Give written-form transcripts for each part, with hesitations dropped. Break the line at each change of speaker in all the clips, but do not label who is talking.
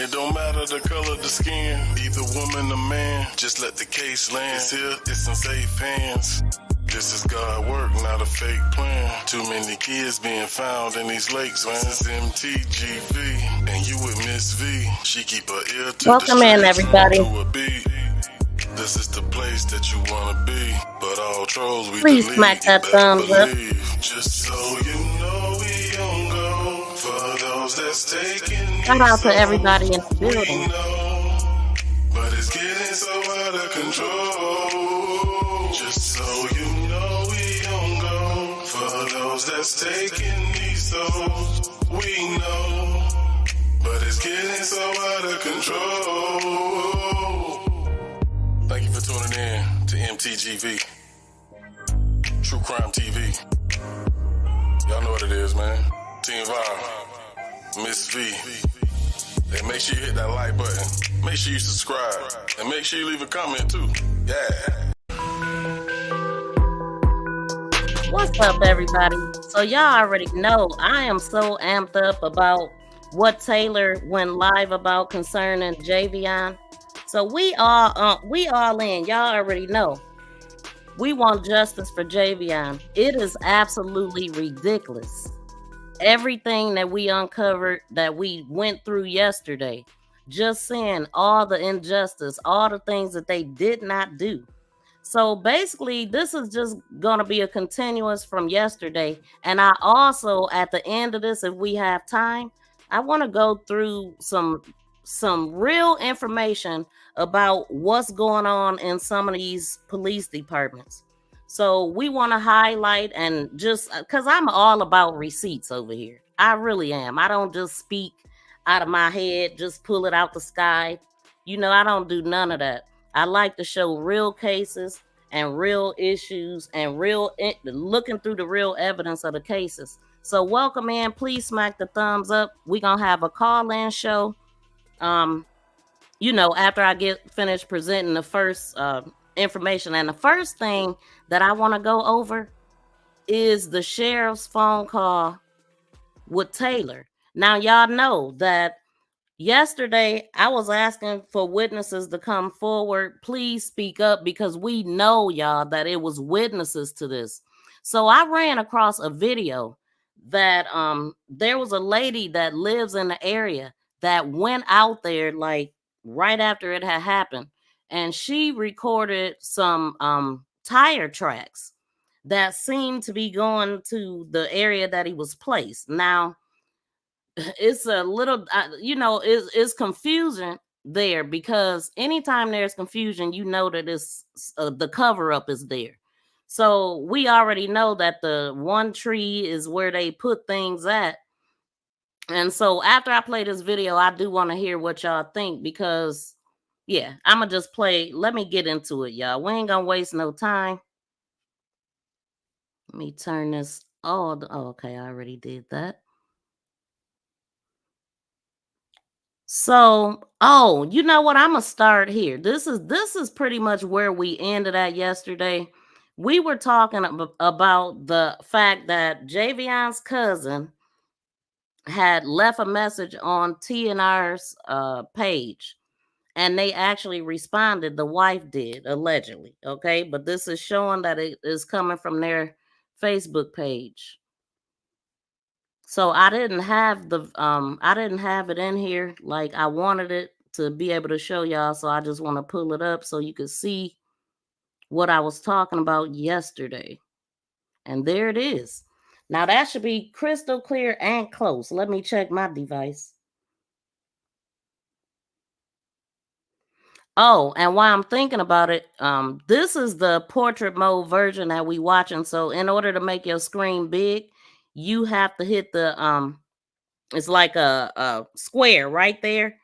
It don't matter the color of the skin, either woman or man, just let the case land. It's here, it's in safe hands. This is God work, not a fake plan. Too many kids being found in these lakes, man. This is MTGV, and you with Miss V. She keep her ear to
Welcome
the
in, everybody.
to a beat. This is the place that you wanna be, but all trolls we
Please
delete.
smack that thumbs up.
Just so you know we don't go for those that's taking.
Shout out to everybody in the building.
But it's getting so out of control. Just so you know we don't go for those that's taking these souls. We know, but it's getting so out of control. Thank you for tuning in to MTGV, True Crime TV. Y'all know what it is, man. Team Vibe, Miss V. And make sure you hit that like button. Make sure you subscribe. And make sure you leave a comment too. Yeah.
What's up, everybody? So y'all already know I am so amped up about what Taylor went live about concerning Javion. So we all in. Y'all already know. We want justice for Javion. It is absolutely ridiculous. Everything that we uncovered, that we went through yesterday, just seeing all the injustice, all the things that they did not do. So basically, this is just going to be a continuous from yesterday. And I also, at the end of this, if we have time, I want to go through some real information about what's going on in some of these police departments. So we want to highlight, and just because I'm all about receipts over here. I really am. I don't just speak out of my head, just pull it out the sky. You know, I don't do none of that. I like to show real cases and real issues and looking through the real evidence of the cases. So welcome in. Please smack the thumbs up. We're going to have a call-in show. After I get finished presenting the first information. And the first thing that I want to go over is the sheriff's phone call with Taylor. Now, y'all know that yesterday I was asking for witnesses to come forward. Please speak up, because we know, y'all, that it was witnesses to this. So I ran across a video that there was a lady that lives in the area that went out there like right after it had happened. And she recorded some tire tracks that seemed to be going to the area that he was placed. Now, it's a little, it's confusing there, because anytime there's confusion, you know that it's the cover up is there. So we already know that the one tree is where they put things at. And so after I play this video, I do want to hear what y'all think, because yeah, I'm going to just play. Let me get into it, y'all. We ain't going to waste no time. Let me turn this. Okay, I already did that. So, you know what? I'm going to start here. This is pretty much where we ended at yesterday. We were talking about the fact that Javion's cousin had left a message on TNR's page. And they actually responded. The wife did, allegedly. Okay. But this is showing that it is coming from their Facebook page. So I didn't have it in here like I wanted it to be able to show y'all. So I just want to pull it up so you can see what I was talking about yesterday. And there it is. Now that should be crystal clear and close. Let me check my device. Oh, and while I'm thinking about it, this is the portrait mode version that we watching. So in order to make your screen big, you have to hit the it's like a square right there.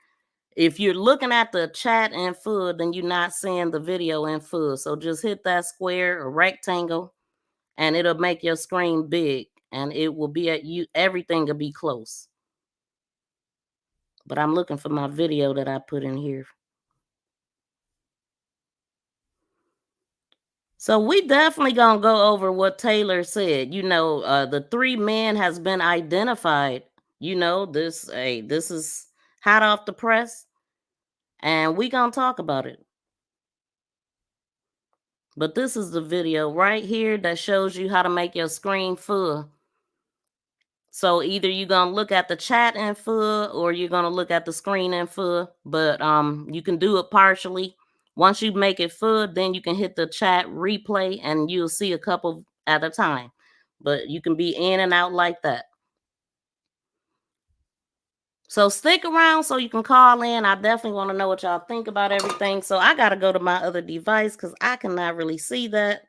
If you're looking at the chat in full, then you're not seeing the video in full. So just hit that square or rectangle, and it'll make your screen big, and it will be at you. Everything will be close. But I'm looking for my video that I put in here. So we definitely gonna go over what Taylor said. The 3 men has been identified. This is hot off the press, and we gonna talk about it. But this is the video right here that shows you how to make your screen full. So either you're gonna look at the chat in full or you're gonna look at the screen in full. But you can do it partially. Once you make it full, then you can hit the chat replay and you'll see a couple at a time. But you can be in and out like that. So stick around so you can call in. I definitely want to know what y'all think about everything. So I got to go to my other device because I cannot really see that.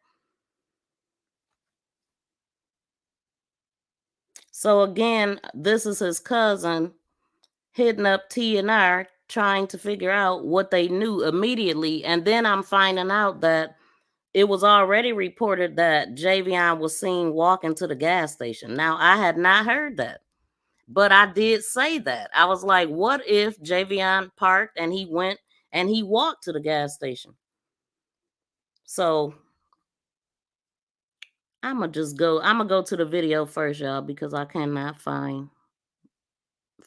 So again, this is his cousin hitting up T&R trying to figure out what they knew immediately. And then I'm finding out that it was already reported that Javion was seen walking to the gas station. Now, I had not heard that. But I did say that. I was like, what if Javion parked and he went and he walked to the gas station? So I'm going to go to the video first, y'all, because I cannot find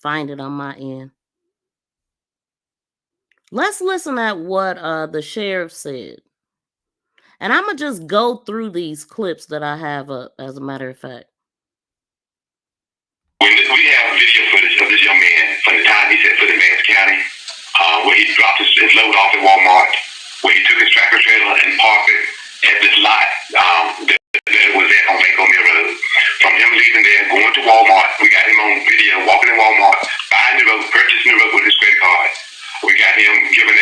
it on my end. Let's listen at what the sheriff said. And I'm going to just go through these clips that I have up, as a matter of fact.
We have video footage of this young man from the time he set foot in Vance County, where he dropped his load off at Walmart, where he took his tractor trailer and parked it at this lot that was there on Lake O'Meara Road. From him leaving there, going to Walmart, we got him on video walking in Walmart, buying the rope, purchasing the rope with his credit card. We got him giving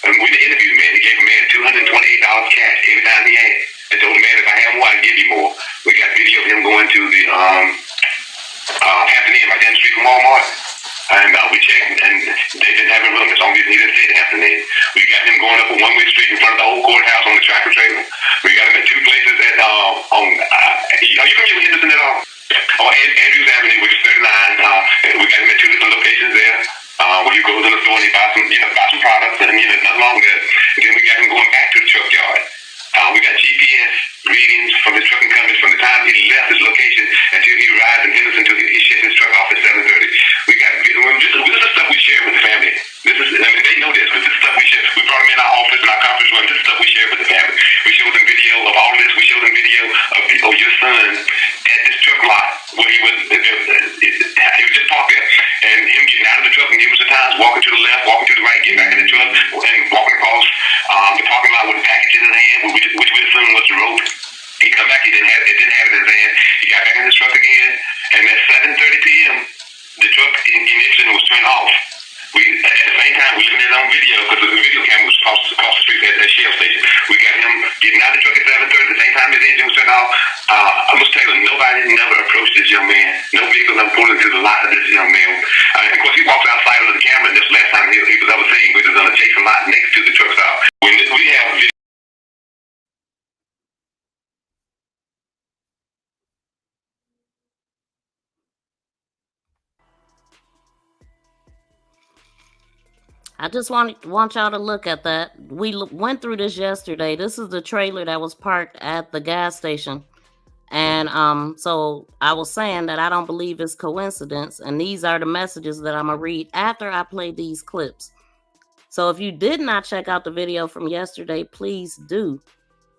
and we interviewed the man. He gave the man $228 cash every time he had. And told the man, if I have more, I'll give you more. We got video of him going to the Hampton Inn right down the street from Walmart. And we checked, and they didn't have a room. That's the only reason he didn't stay at Hampton Inn. We got him going up a one-way street in front of the old courthouse on the tractor trailer. We got him at two places at are you familiar with Henderson at all? Oh, Andrews Avenue, which is 39. We got him at two different locations there. Where he goes in the store and he buys some products, and nothing wrong with that. And then we got him going back to the truck yard. We got GPS readings from his trucking companies from the time he left his location until he arrived in Henderson until he shut his truck off at 7:30. We got this is the stuff we share with the family. They know this, but this is stuff we share. We brought him in our office in our conference room. This is stuff we share with the family. We showed them video of all of this. We showed them video of your son at this truck lot where he was just parked there, and him getting out of the truck and numerous times walking to the left, walking to the right, getting back in the truck, and walking across the parking lot with packages in his hand, which we assumed was the rope. He come back, it didn't have it in his hand. He got back in his truck again, and at 7:30 p.m., the truck ignition was turned off. At the same time, we looking at it on video because the video camera was across the street at the Shell station. We got him getting out of the truck at 7:30. At the same time, his engine was turned off. I must tell you, nobody never approached this young man. No vehicles ever pulled into the lot of this young man. Of course, he walks outside of the camera, and this last time he was ever seen, which is on a adjacent lot next to the truck stop. When we have video.
I just want y'all to look at that. We went through this yesterday. This is the trailer that was parked at the gas station. And so I was saying that I don't believe it's coincidence. And these are the messages that I'm going to read after I play these clips. So if you did not check out the video from yesterday, please do.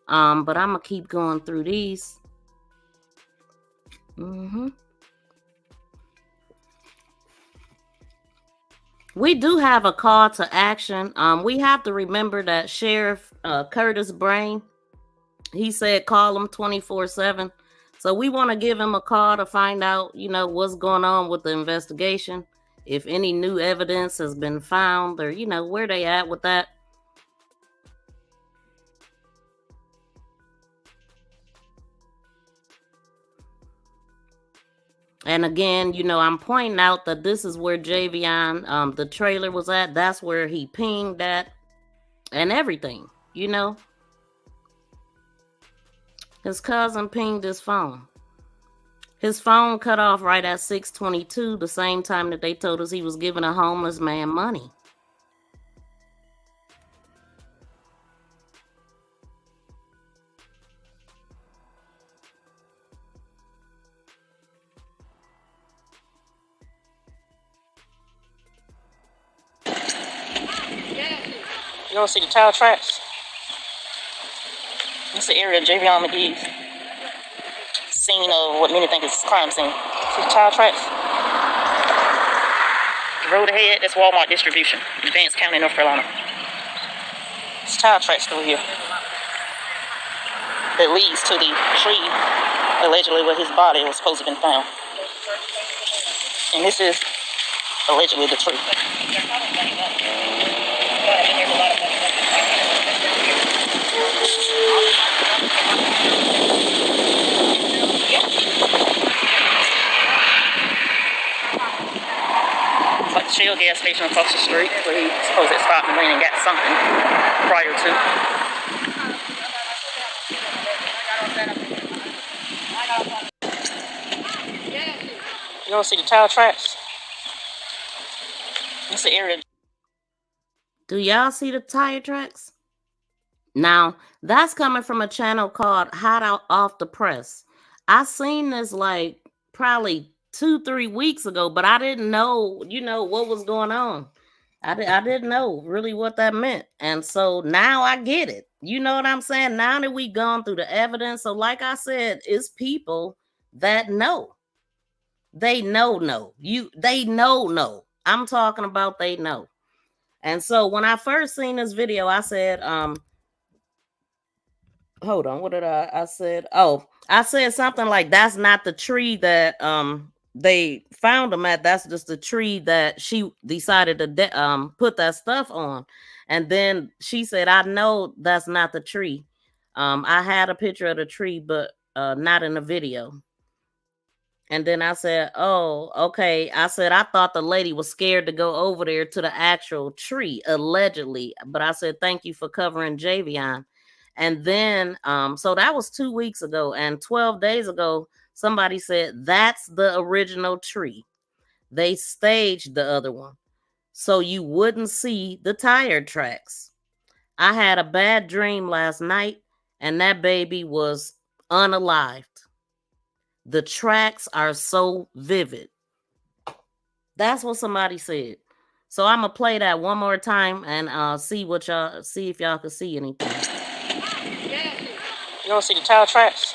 But I'm going to keep going through these. We do have a call to action. We have to remember that Sheriff Curtis Brain, he said call him 24/7. So we want to give him a call to find out, what's going on with the investigation. If any new evidence has been found or, where they at with that. And again, I'm pointing out that this is where Javion, the trailer was at. That's where he pinged at and everything, His cousin pinged his phone. His phone cut off right at 6:22, the same time that they told us he was giving a homeless man money. You want to see the tire tracks? This is the area of Javion Magee's scene of what many think is a crime scene. See the tire tracks? The road ahead, that's Walmart distribution in Vance County, North Carolina. It's tire tracks over here that leads to the tree, allegedly where his body was supposed to have been found. And this is allegedly the tree. It's like the Shell gas station across the street where he supposed to stop and went and got something prior to. You want to see the tire tracks? This is the area. Do y'all see the tire tracks? Now, that's coming from a channel called Hot Out Off the Press. I seen this like probably 2-3 weeks ago, but I didn't know, what was going on. I didn't know really what that meant. And so now I get it. You know what I'm saying? Now that we've gone through the evidence. So like I said, it's people that know. They know. They know. I'm talking about they know. And so when I first seen this video, I said, hold on, what did I said? Oh, I said something like, that's not the tree that they found him at. That's just the tree that she decided to put that stuff on. And then she said, I know that's not the tree. I had a picture of the tree, but not in the video. And then I said, oh, okay. I said, I thought the lady was scared to go over there to the actual tree, allegedly. But I said, thank you for covering Javion. And then, so that was 2 weeks ago. And 12 days ago, somebody said, that's the original tree. They staged the other one so you wouldn't see the tire tracks. I had a bad dream last night, and that baby was unalived. The tracks are so vivid. That's what somebody said. So I'm gonna play that one more time and see if y'all can see anything. You want to see the tire tracks?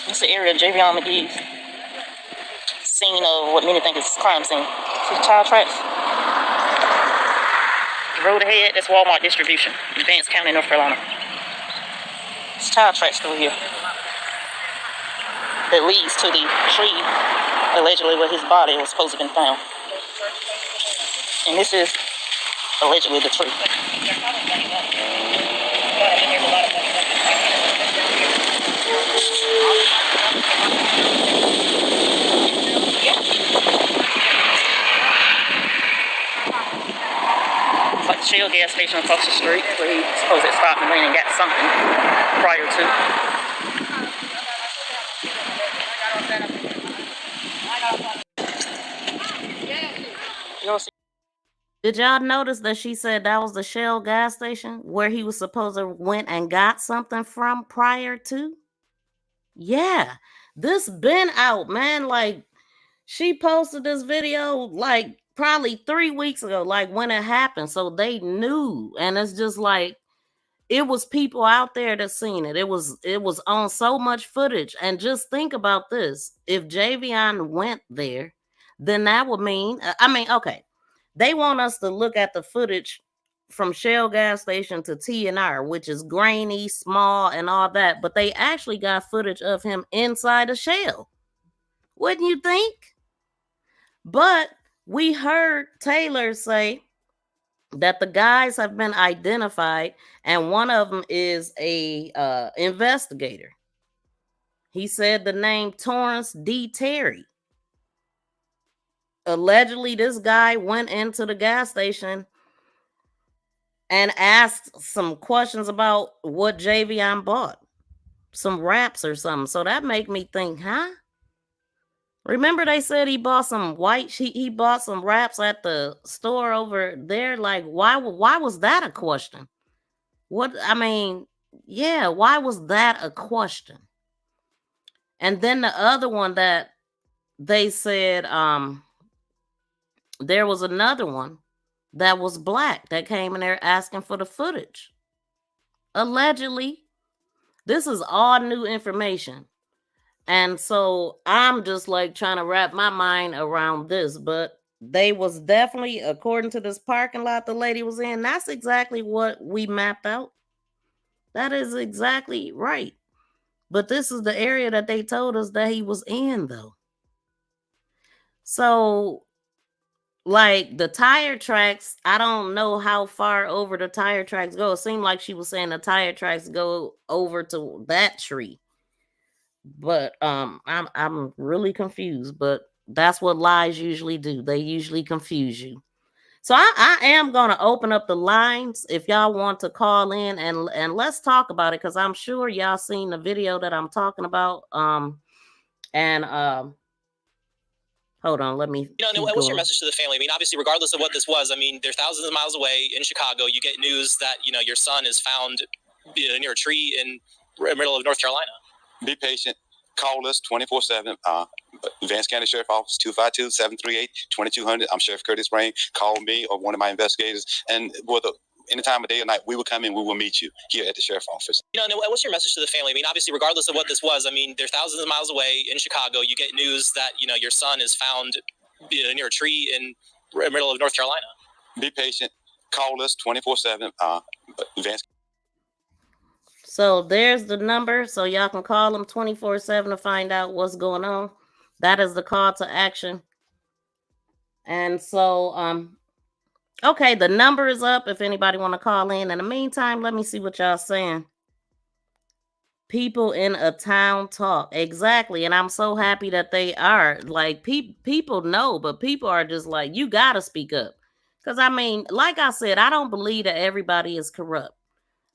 This is the area of Javion Magee's scene of what many think is a crime scene. See the tire tracks? The road ahead, that's Walmart distribution in Vance County, North Carolina. It's tire tracks over here that leads to the tree, allegedly where his body was supposed to have been found. And this is allegedly the tree. It's like the Shell gas station across the street where he supposed to stop and went and got something prior to. Did y'all notice that she said that was the Shell gas station where he was supposed to went and got something from prior to? Yeah, this been out, man. Like, she posted this video like probably 3 weeks ago, like when it happened. So they knew. And it's just like, it was people out there that seen it. It was on so much footage. And just think about this. If Javion went there, then that would mean, okay. They want us to look at the footage from Shell gas station to T&R, which is grainy, small, and all that. But they actually got footage of him inside a Shell. Wouldn't you think? But we heard Taylor say that the guys have been identified, and one of them is a investigator. He said the name Torrance D. Terry. Allegedly, this guy went into the gas station and asked some questions about what Javion bought. Some wraps or something. So that make me think, huh? Remember they said he bought some he bought some wraps at the store over there? Like, why was that a question? Why was that a question? And then the other one that they said, there was another one that was black that came in there asking for the footage. Allegedly. This is all new information. And so I'm just like trying to wrap my mind around this. But they was definitely, according to this parking lot the lady was in, that's exactly what we mapped out. That is exactly right. But this is the area that they told us that he was in, though. So, like the tire tracks, I don't know how far over the tire tracks go. It seemed like she was saying the tire tracks go over to that tree. But I'm really confused. But that's what lies usually do. They usually confuse you. So I am gonna open up the lines if y'all want to call in and let's talk about it, because I'm sure y'all seen the video that I'm talking about. And hold on, let me.
What's your message to the family? I mean, obviously, regardless of what this was, I mean, they're thousands of miles away in Chicago. You get news that your son is found near a tree in the middle of North Carolina.
Be patient. Call us 24/7. Vance County Sheriff Office 252-738-2200. I'm Sheriff Curtis Rain. Call me or one of my investigators, and whether any time of day or night, we will come in. We will meet you here at the sheriff's office.
What's your message to the family? I mean, obviously, regardless of what this was, I mean, they're thousands of miles away in Chicago. You get news that your son is found near a tree in the middle of North Carolina.
Be patient. Call us 24/7. Vance.
So there's the number, so y'all can call them 24/7 to find out what's going on. That is the call to action. And so, okay, the number is up if anybody want to call in. In the meantime, let me see what y'all saying. People in a town talk. Exactly. And I'm so happy that they are. Like, people know, but people are just like, you got to speak up. Because, I mean, like I said, I don't believe that everybody is corrupt.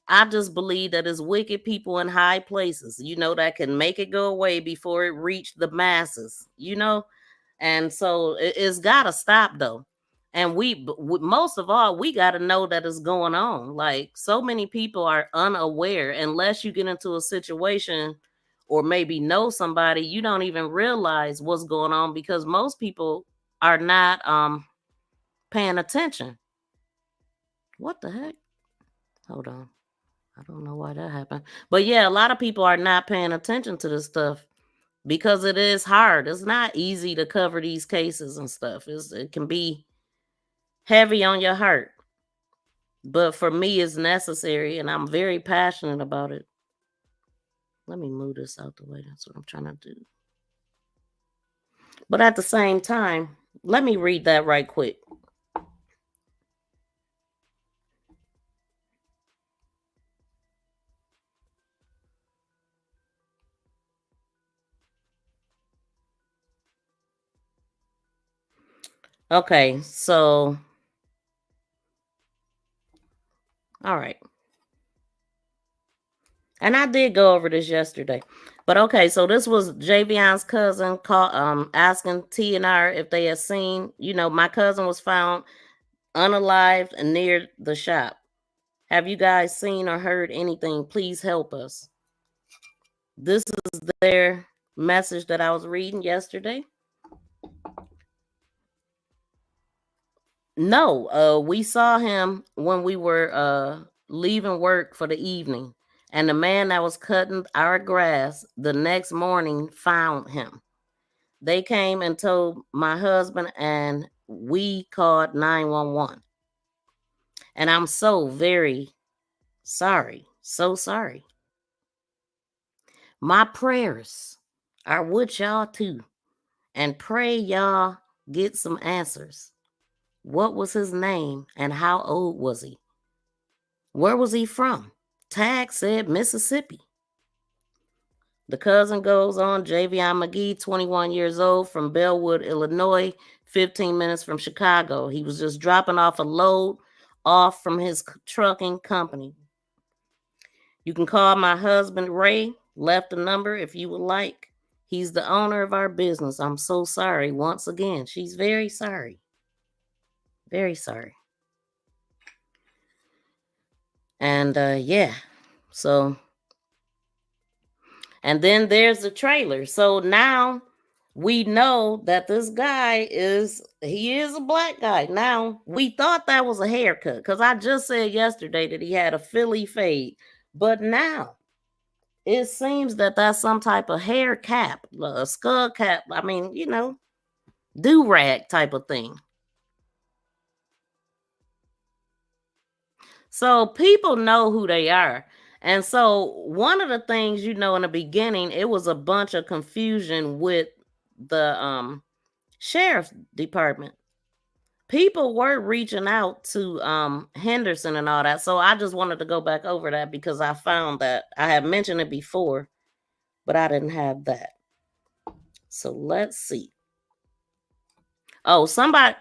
I just believe that it's wicked people in high places, that can make it go away before it reached the masses, And so it's got to stop, though. And most of all, we got to know that it's going on. Like, so many people are unaware unless you get into a situation or maybe know somebody, you don't even realize what's going on because most people are not paying attention. What the heck? Hold on. I don't know why that happened. But yeah, a lot of people are not paying attention to this stuff because it is hard. It's not easy to cover these cases and stuff. It can be heavy on your heart. But for me, it's necessary, and I'm very passionate about it. Let me move this out the way. That's what I'm trying to do. But at the same time, let me read that right quick. Okay, so, all right. And I did go over this yesterday. But okay, so this was Javion's cousin asking T and R if they had seen, my cousin was found unalived near the shop. Have you guys seen or heard anything? Please help us. This is their message that I was reading yesterday. No, we saw him when we were leaving work for the evening. And the man that was cutting our grass the next morning found him. They came and told my husband, and we called 911. And I'm so very sorry. So sorry. My prayers are with y'all too. And pray y'all get some answers. What was his name and how old was he? Where was he from? Tag said Mississippi. The cousin goes on, Javion Magee, 21 years old, from Bellwood, Illinois, 15 minutes from Chicago. He was just dropping off a load off from his trucking company. You can call my husband, Ray, left a number if you would like. He's the owner of our business. I'm so sorry. Once again, she's very sorry. Very sorry. And yeah, so, and then there's the trailer. So now we know that this guy is a black guy. Now, we thought that was a haircut because I just said yesterday that he had a Philly fade, but now it seems that that's some type of hair cap, a skull cap. I mean, do-rag type of thing. So people know who they are. And so one of the things, in the beginning, it was a bunch of confusion with the sheriff's department. People were reaching out to Henderson and all that. So I just wanted to go back over that because I found that I had mentioned it before, but I didn't have that. So let's see. Oh,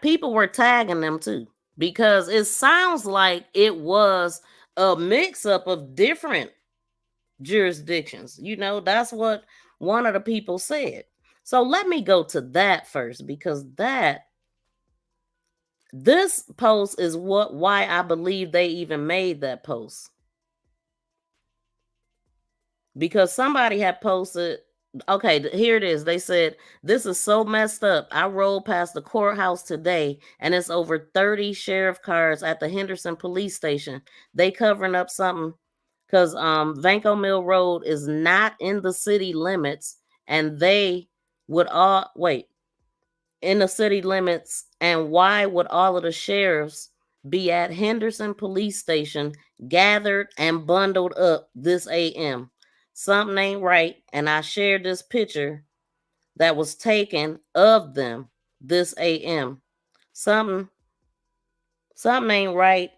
people were tagging them too, because it sounds like it was a mix-up of different jurisdictions. That's what one of the people said. So let me go to that first, because this post is why I believe they even made that post. Because somebody had posted, okay, here it is. They said, "This is so messed up. I rolled past the courthouse today and it's over 30 sheriff cars at the Henderson police station. They covering up something because Vanco Mill Road is not in the city limits, and they would all wait in the city limits. And why would all of the sheriffs be at Henderson police station gathered and bundled up this AM? Something ain't right." And I shared this picture that was taken of them this AM. Something ain't right.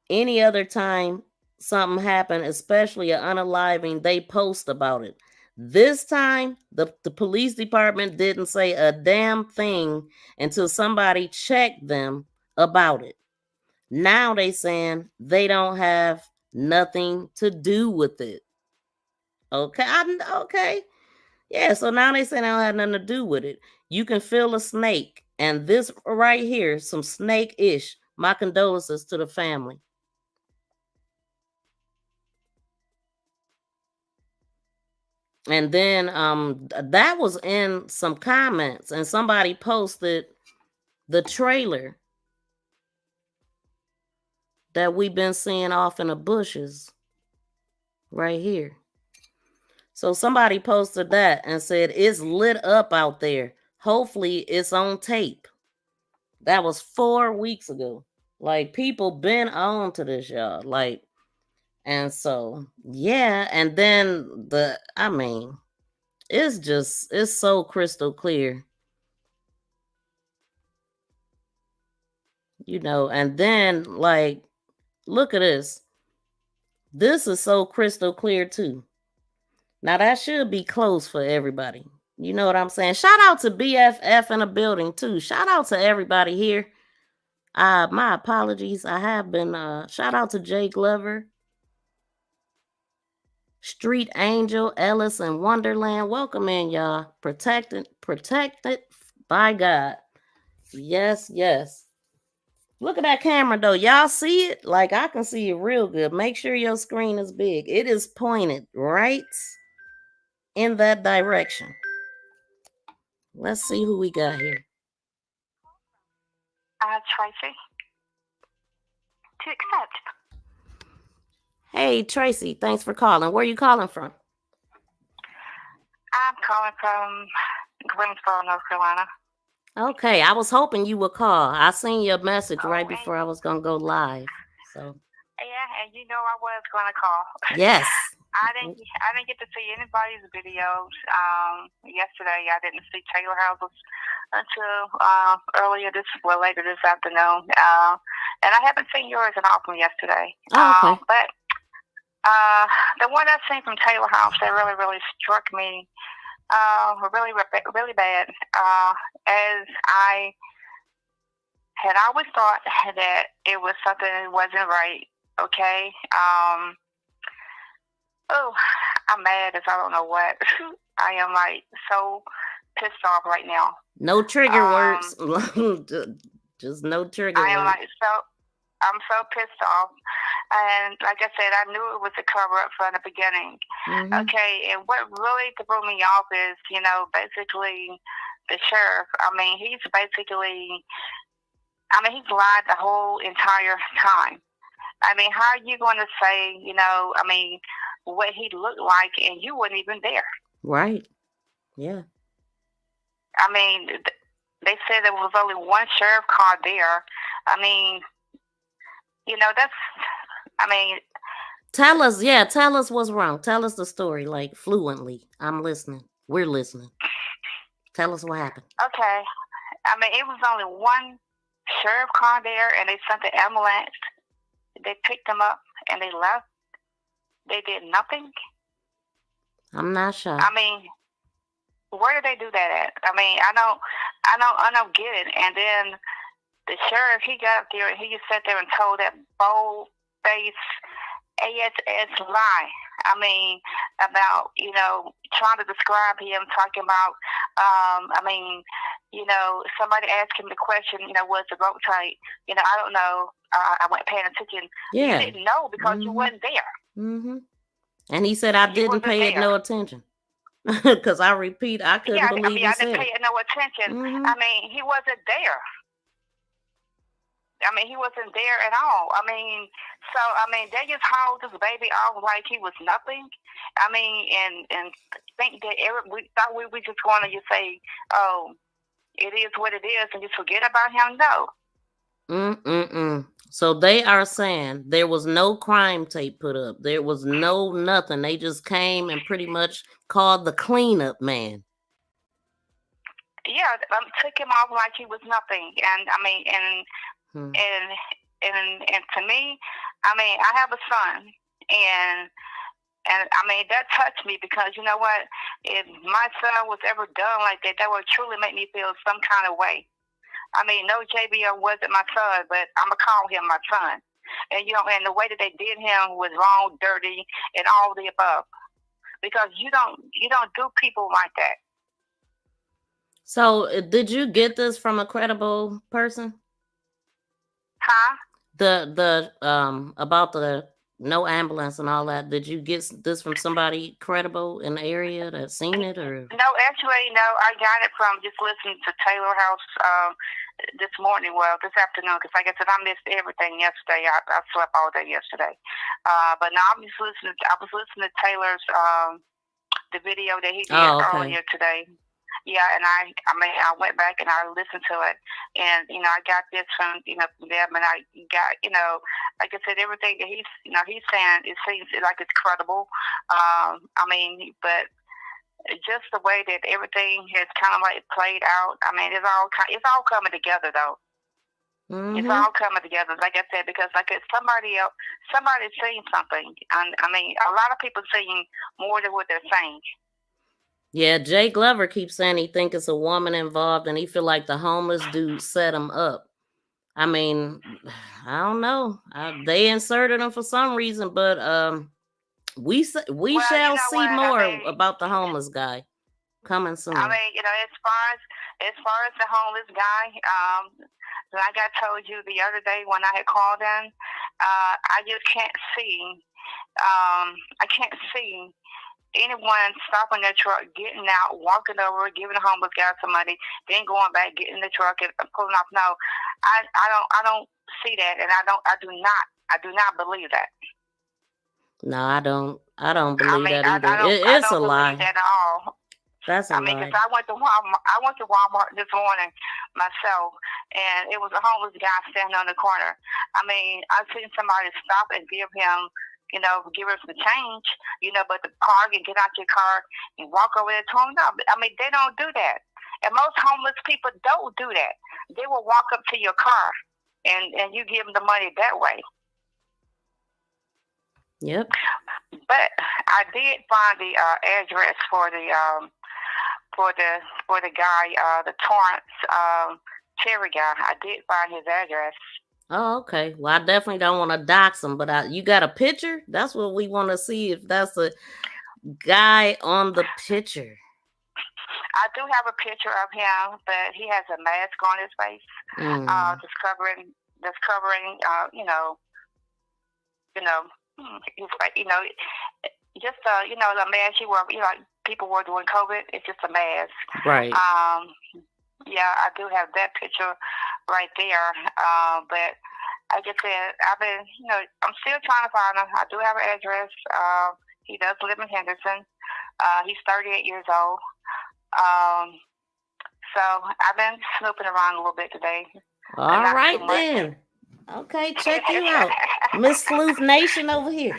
Any other time something happened, especially an unaliving, they post about it. This time, the police department didn't say a damn thing until somebody checked them about it. Now they saying they don't have nothing to do with it. Okay, okay. Yeah, so now they say they don't have nothing to do with it. You can feel a snake, and this right here, some snake-ish. My condolences to the family. And then that was in some comments, and somebody posted the trailer that we've been seeing off in the bushes right here. So somebody posted that and said, "It's lit up out there. Hopefully it's on tape." That was 4 weeks ago. Like, people been on to this, y'all. Like, and so, yeah. And then it's so crystal clear. And then, like, look at this. This is so crystal clear too. Now that should be close for everybody. You know what I'm saying? Shout out to BFF in the building too. Shout out to everybody here. My apologies. I have been shout out to Jay Glover, Street Angel, Ellis, and Wonderland. Welcome in, y'all. Protected by God. Yes, yes. Look at that camera though. Y'all see it? Like, I can see it real good. Make sure your screen is big. It is pointed right in that direction. Let's see who we got here.
Tracy. To accept.
Hey, Tracy, thanks for calling. Where are you calling from?
I'm calling from Greensboro, North Carolina.
Okay, I was hoping you would call. I seen your message right before I was going to go live. So.
Yeah, and you know I was going to call.
Yes.
I didn't get to see anybody's videos yesterday. I didn't see Taylor House's until later this afternoon. And I haven't seen yours at all from yesterday.
Oh, okay.
But the one I seen from Taylor House that really, really struck me really, really bad. As I had always thought that it was something that wasn't right. Okay. I'm mad as I don't know what. I am like so pissed off right now.
No trigger words. Just no trigger words.
I'm so pissed off. And like I said, I knew it was a cover-up from the beginning. Mm-hmm. Okay, and what really threw me off is, basically the sheriff, I mean, he's basically, I mean, he's lied the whole entire time. I mean, how are you going to say, I mean, what he looked like and you weren't even there?
Right. Yeah.
I mean, they said there was only one sheriff car there. I mean, that's, I mean.
Tell us what's wrong. Tell us the story, like, fluently. I'm listening. We're listening. Tell us what happened.
Okay. I mean, it was only one sheriff car there, and they sent the ambulance. They picked them up, and they left. They did nothing.
I'm not sure.
I mean, where did they do that at? I mean, I don't get it. And then the sheriff, he got up there, and he just sat there and told that bold-faced ASS lie. I mean, about, trying to describe him, talking about, I mean, somebody asked him the question, was the rope tight? I don't know. I wasn't paying attention.
Yeah.
You didn't know because you wasn't there.
Mm-hmm. And he said, I didn't pay it no attention. Because I repeat, I couldn't believe he said it.
I didn't pay it no attention.
Mm-hmm.
I mean, he wasn't there. I mean, he wasn't there at all. I mean, so, I mean, they just hauled this baby off like he was nothing. I mean, and think that we thought we were just going to just say, oh, it is what it is, and just forget about him. No.
So they are saying there was no crime tape put up. There was no nothing. They just came and pretty much called the cleanup man.
Yeah, took him off like he was nothing. And I mean, and to me, I mean, I have a son, and I mean, that touched me because you know what? If my son was ever done like that, that would truly make me feel some kind of way. I mean, no, Javion wasn't my son, but I'm gonna call him my son. And and the way that they did him was wrong, dirty, and all the above. Because you don't do people like that.
So, did you get this from a credible person?
Huh?
The about the no ambulance and all that. Did you get this from somebody credible in the area that seen it, or?
No, actually, no. I got it from just listening to Taylor House this morning. Well, this afternoon, because like I said, I missed everything yesterday. I slept all day yesterday. But now I'm just listening. I was listening to Taylor's the video that he did earlier today. Yeah, and I mean, I went back and I listened to it, and I got this from from them, and I got like I said, everything that he's saying, it seems like it's credible. I mean, but just the way that everything has kind of like played out, I mean, it's all coming together though. Mm-hmm. It's all coming together, like I said, because like somebody's saying something, and I mean, a lot of people saying more than what they're saying.
Yeah, Jay Glover keeps saying he think it's a woman involved, and he feel like the homeless dude set him up. I mean, I don't know. They inserted him for some reason, but we shall see more about the homeless guy coming soon.
I mean, as far as the homeless guy, like I told you the other day when I had called in, I just can't see. I can't see anyone stopping their truck, getting out, walking over, giving the homeless guy some money, then going back, getting the truck and pulling off. No, I don't see that, and I do not believe that.
No, I don't believe that either. It's a lie.
That at all.
That's a lie.
Because I went to Walmart this morning myself, and it was a homeless guy standing on the corner. I mean, I seen somebody stop and give him, give her some change, but the car can get out your car and walk over there to him. No, I mean, they don't do that. And most homeless people don't do that. They will walk up to your car and you give them the money that way.
Yep.
But I did find the address for the guy, the Torrance Cherry guy. I did find his address.
Oh, okay. Well, I definitely don't want to dox him, but you got a picture? That's what we want to see, if that's a guy on the picture.
I do have a picture of him, but he has a mask on his face, just covering, his face, his face, just the mask he wore, people wore during COVID. It's just a mask.
Right.
Yeah, I do have that picture right there. But like I said, I've been, I'm still trying to find him. I do have an address. He does live in Henderson. He's 38 years old. So I've been snooping around a little bit today.
All right then. Okay, check you out. Miss Sleuth Nation over here.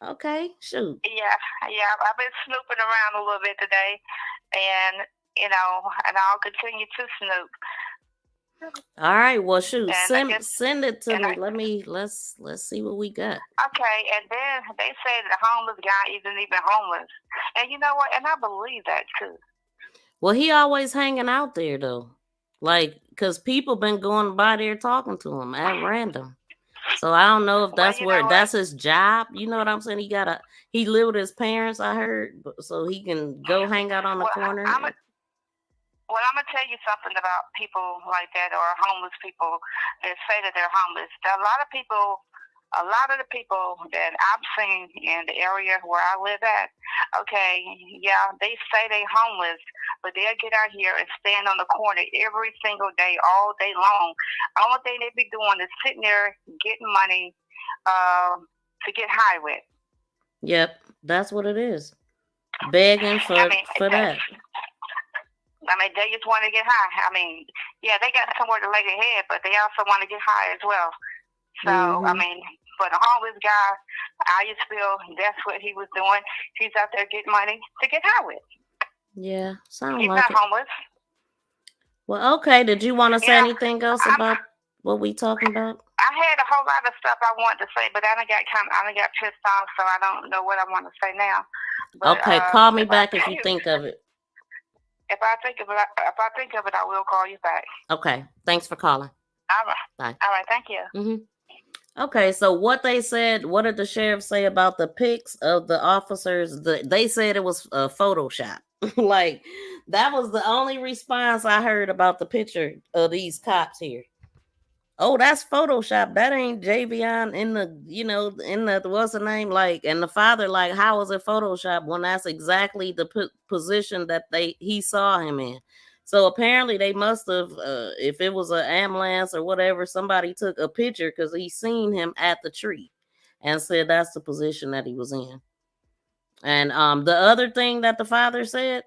Okay, shoot.
Yeah, I've been snooping around a little bit today, and and I'll continue to snoop.
All right, well, shoot,
And
send it to me. Let's see what we got.
Okay, and then they say the homeless guy isn't even homeless, and you know what? And I believe that too.
Well, he always hanging out there though, like because people been going by there talking to him at random. So I don't know if that's that's his job. You know what I'm saying? He live with his parents, I heard, so he can go hang out on the corner.
I'm gonna tell you something about people like that, or homeless people that say that they're homeless. A lot of the people that I've seen in the area where I live at, okay, yeah, they say they homeless, but they'll get out here and stand on the corner every single day, all day long. Only thing they be doing is sitting there getting money to get high with.
Yep, that's what it is. Begging for that.
I mean, they just want to get high. I mean, yeah, they got somewhere to lay their head, but they also want to get high as well. So, I mean, for the homeless guy, I just feel that's what he was doing. He's out there getting money to get high with.
Yeah,
He's not homeless.
Well, okay. Did you want to say anything else about what we talking about?
I had a whole lot of stuff I wanted to say, but I done got pissed off, so I don't know what I want to say now. But,
okay, call me back if you think of it.
If I think of it, I will call you back.
Okay. Thanks for calling.
All right.
Bye.
All right. Thank you.
Mm-hmm. Okay. So what did the sheriff say about the pics of the officers? They said it was Photoshop. Like, that was the only response I heard about the picture of these cops here. Oh, that's Photoshop. That ain't Javion in the what's the name? Like, and the father, like, how is it Photoshop when that's exactly the position that he saw him in? So apparently they must have, if it was an ambulance or whatever, somebody took a picture because he seen him at the tree and said that's the position that he was in. And the other thing that the father said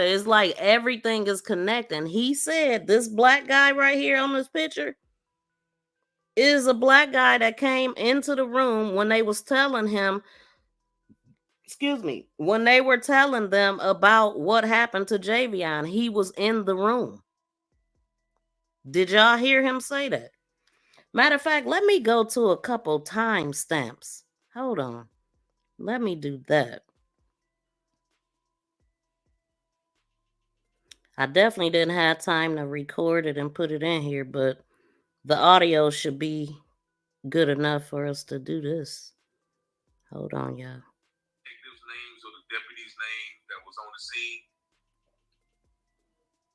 is like everything is connecting. He said this black guy right here on this picture is a black guy that came into the room when they was telling him, when they were telling them about what happened to Javion. He was in the room. Did y'all hear him say that? Matter of fact, let me go to a couple timestamps. Hold on. Let me do that. I definitely didn't have time to record it and put it in here, but the audio should be good enough for us to do this. Hold on, y'all.
Detectives' names or the deputy's name that was on the scene?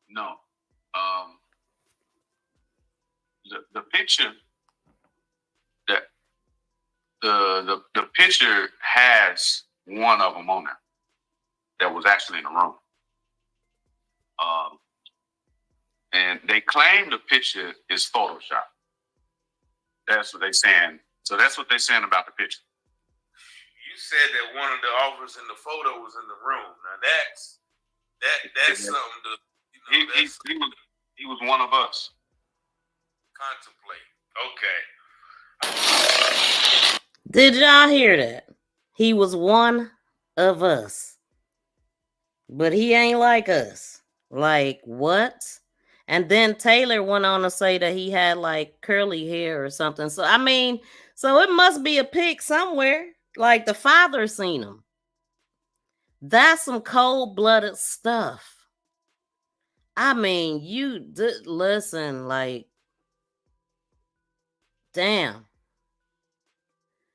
No. The picture that the picture has one of them on it that was actually in the room. And they claim the picture is Photoshop. That's what they're saying. So that's what they're saying about the picture.
You said that one of the officers in the photo was in the room. Now that's something to
he was one of us.
Contemplate. Okay.
Did y'all hear that? He was one of us. But he ain't like us. Like, what? And then Taylor went on to say that he had like curly hair or something. So, I mean, so it must be a pic somewhere. Like the father seen him. That's some cold-blooded stuff. I mean, listen, like, damn.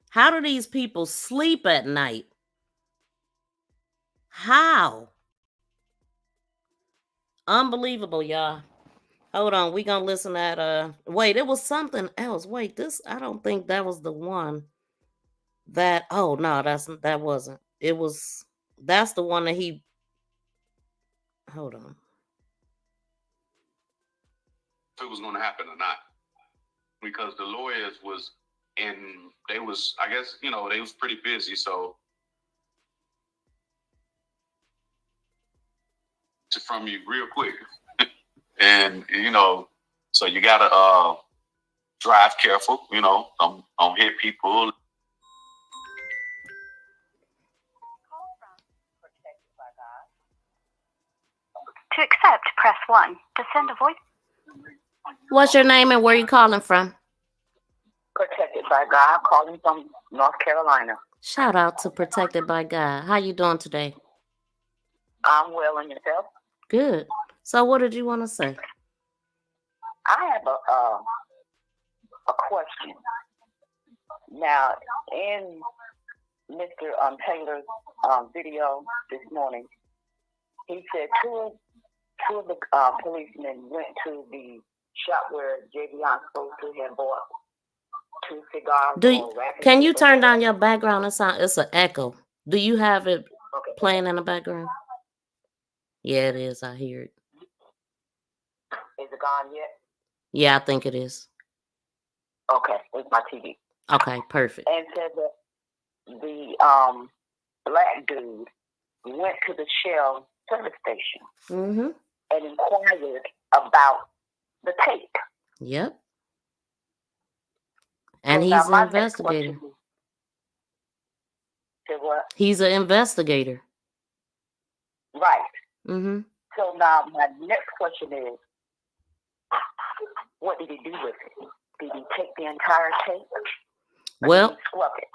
How do these people sleep at night? How? Unbelievable, y'all. Hold on, we gonna listen at wait, it was something else. Wait, I don't think that was the one that no, that wasn't. that's the one that he, hold on.
If it was going to happen or not. Because the lawyers they was, I guess, they was pretty busy. So from you real quick. And, so you got to drive careful, don't hit people.
To accept, press 1. To send a voice.
What's your name and where you calling from?
Protected by God, calling from North Carolina.
Shout out to Protected by God. How you doing today?
I'm well, and yourself?
Good. So what did you want to say?
I have a question. Now, in Mr. Taylor's video this morning, he said two of the policemen went to the shop where Javion supposed to have bought 2 cigars.
Can you turn down your background? It's an echo. Do you have it playing in the background? Yeah, it is. I hear it.
Is it gone yet?
Yeah, I think it is.
Okay, it's my TV.
Okay, perfect.
And said that the black dude went to the Shell service station and inquired about the tape.
Yep. And
so
he's an investigator.
What?
He's an investigator.
Right.
Mm-hmm.
So now my next question is, what did he do with it? Did he take the entire tape?
Well,
did he scrub it?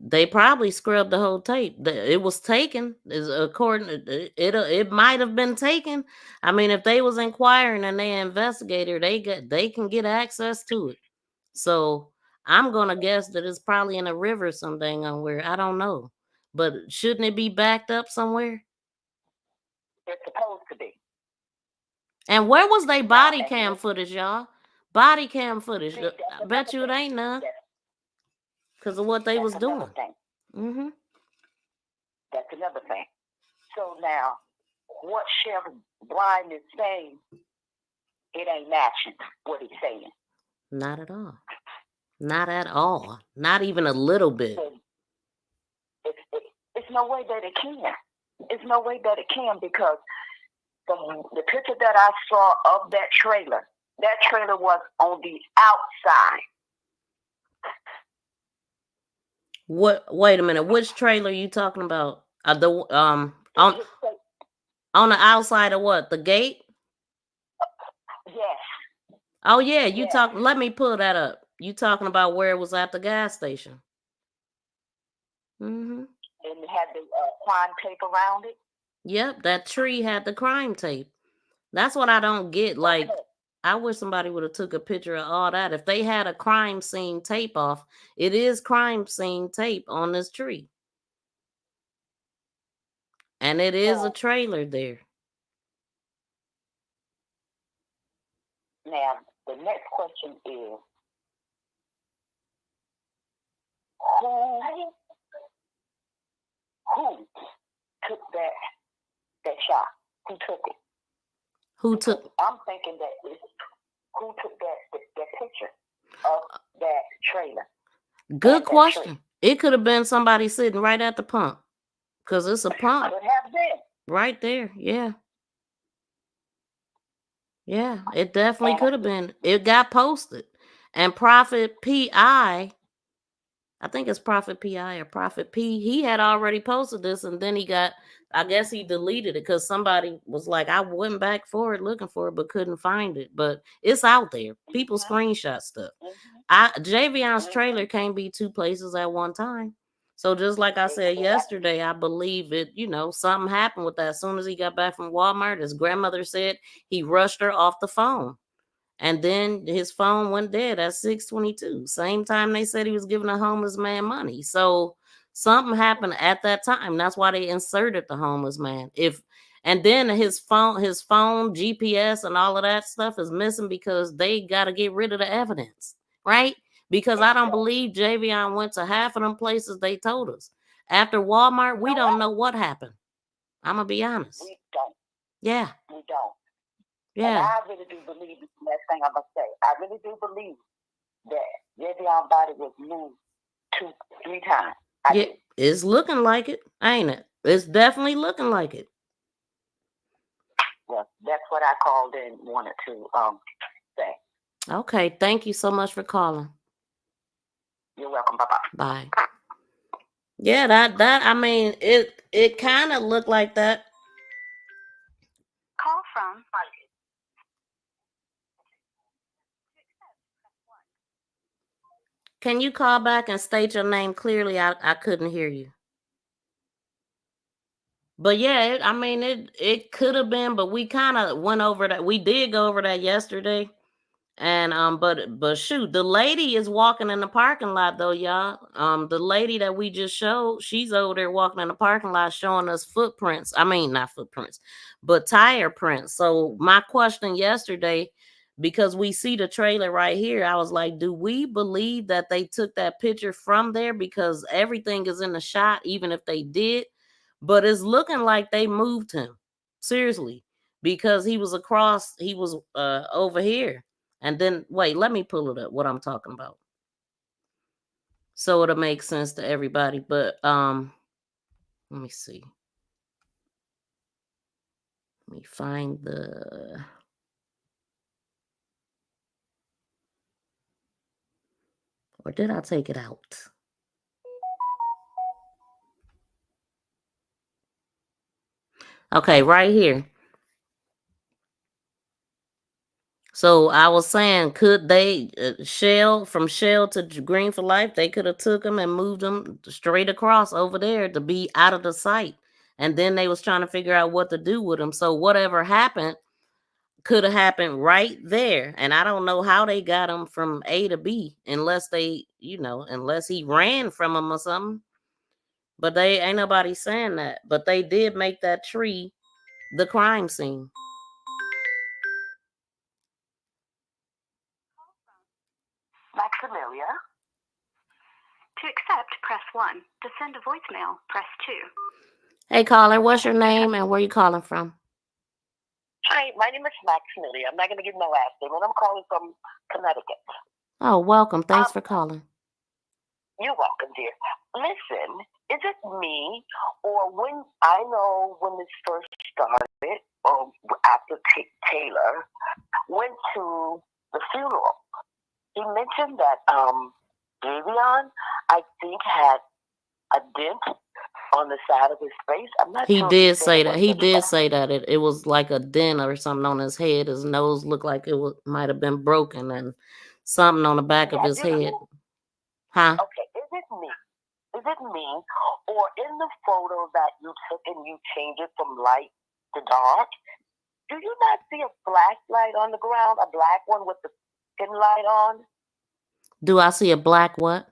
They probably scrubbed the whole tape. It was taken. It might have been taken. I mean, if they was inquiring and they investigator, they can get access to it. So I'm gonna guess that it's probably in a river something on where I don't know. But shouldn't it be backed up somewhere?
It's supposed to be.
And where was they body cam footage, y'all? Body cam footage. I bet you it ain't none. Because of what they was doing.
Mm-hmm. That's another thing. So now, what Chef Brian is saying, it ain't matching what he's saying.
Not at all. Not at all. Not even a little bit.
So it's no way that it can. It's no way that it can, because the picture that I saw of that trailer was on the outside.
What? Wait a minute. Which trailer are you talking about? On the outside of what? The gate?
Yes.
Oh yeah. Let me pull that up. You talking about where it was at the gas station? Mm-hmm.
And it had the crime tape around it.
Yep, that tree had the crime tape. That's what I don't get. Like, I wish somebody would have took a picture of all that. If they had a crime scene tape off, it is crime scene tape on this tree. And it is a trailer there.
Now, the next question is, who took that shot? Who took it? I'm thinking that who took that picture of that trailer?
Good question. It could have been somebody sitting right at the pump, because it's a pump.
Could have been.
Right there. Yeah. Yeah, it definitely could have been. It got posted. And Prophet P.I., I think it's Prophet P.I. or Prophet P, he had already posted this, and then I guess he deleted it because somebody was like, I went back for it, looking for it, but couldn't find it. But it's out there. People screenshot stuff. Javion's trailer can't be 2 places at one time. So just like I said yesterday, I believe it, something happened with that. As soon as he got back from Walmart, his grandmother said he rushed her off the phone. And then his phone went dead at 6:22. Same time they said he was giving a homeless man money. So something happened at that time. That's why they inserted the homeless man. And then his phone, GPS, and all of that stuff is missing because they got to get rid of the evidence, right? Because I don't believe Javion went to half of them places they told us. After Walmart, we don't know what happened. I'm gonna be honest.
We don't.
Yeah.
We don't.
Yeah.
And I really do believe this next thing I'm gonna say. I really do believe that Javion body was moved 2-3 times.
Yeah, it's looking like it, ain't it? It's definitely looking like it.
Well, that's what I called in, wanted to say.
Okay, thank you so much for calling.
You're welcome. Bye-bye.
Bye. Yeah, that I mean, it kind of looked like that.
Call from.
Can you call back and state your name clearly? I couldn't hear you. But yeah, I mean, it could have been, but we kind of went over that. We did go over that yesterday. And but shoot, the lady is walking in the parking lot though, y'all. The lady that we just showed, she's over there walking in the parking lot showing us footprints. I mean, not footprints, but tire prints. So my question yesterday, because we see the trailer right here, I was like, do we believe that they took that picture from there? Because everything is in the shot, even if they did. But it's looking like they moved him. Seriously. Because he was over here. And then, wait, let me pull it up, what I'm talking about. So it'll make sense to everybody. But, let me see. Let me find the... Or did I take it out? Okay, right here. So I was saying, could they from Shell to Green for Life? They could have took them and moved them straight across over there to be out of the sight, and then they was trying to figure out what to do with them. So whatever happened could have happened right there, and I don't know how they got them from A to B unless they, unless he ran from them or something. But they ain't nobody saying that. But they did make that tree the crime scene.
Maximilia. To accept, press 1. To send a voicemail, press 2.
Hey, caller, what's your name and where you calling from?
Hi, my name is Maximilia. I'm not going to give my last name, and I'm calling from Connecticut.
Oh, welcome. Thanks for calling.
You're welcome, dear. Listen, is it me, or when I know when this first started, or after Taylor went to the funeral, he mentioned that Javion, I think, had a dent on the side of his face. I'm not sure.
He did say that. He did say that it was like a dent or something on his head. His nose looked like it might have been broken, and something on the back of his head. Huh?
Okay, is it me? Is it me, or in the photo that you took and you changed it from light to dark, do you not see a flashlight on the ground, a black one with the thin light on?
Do I see a black what?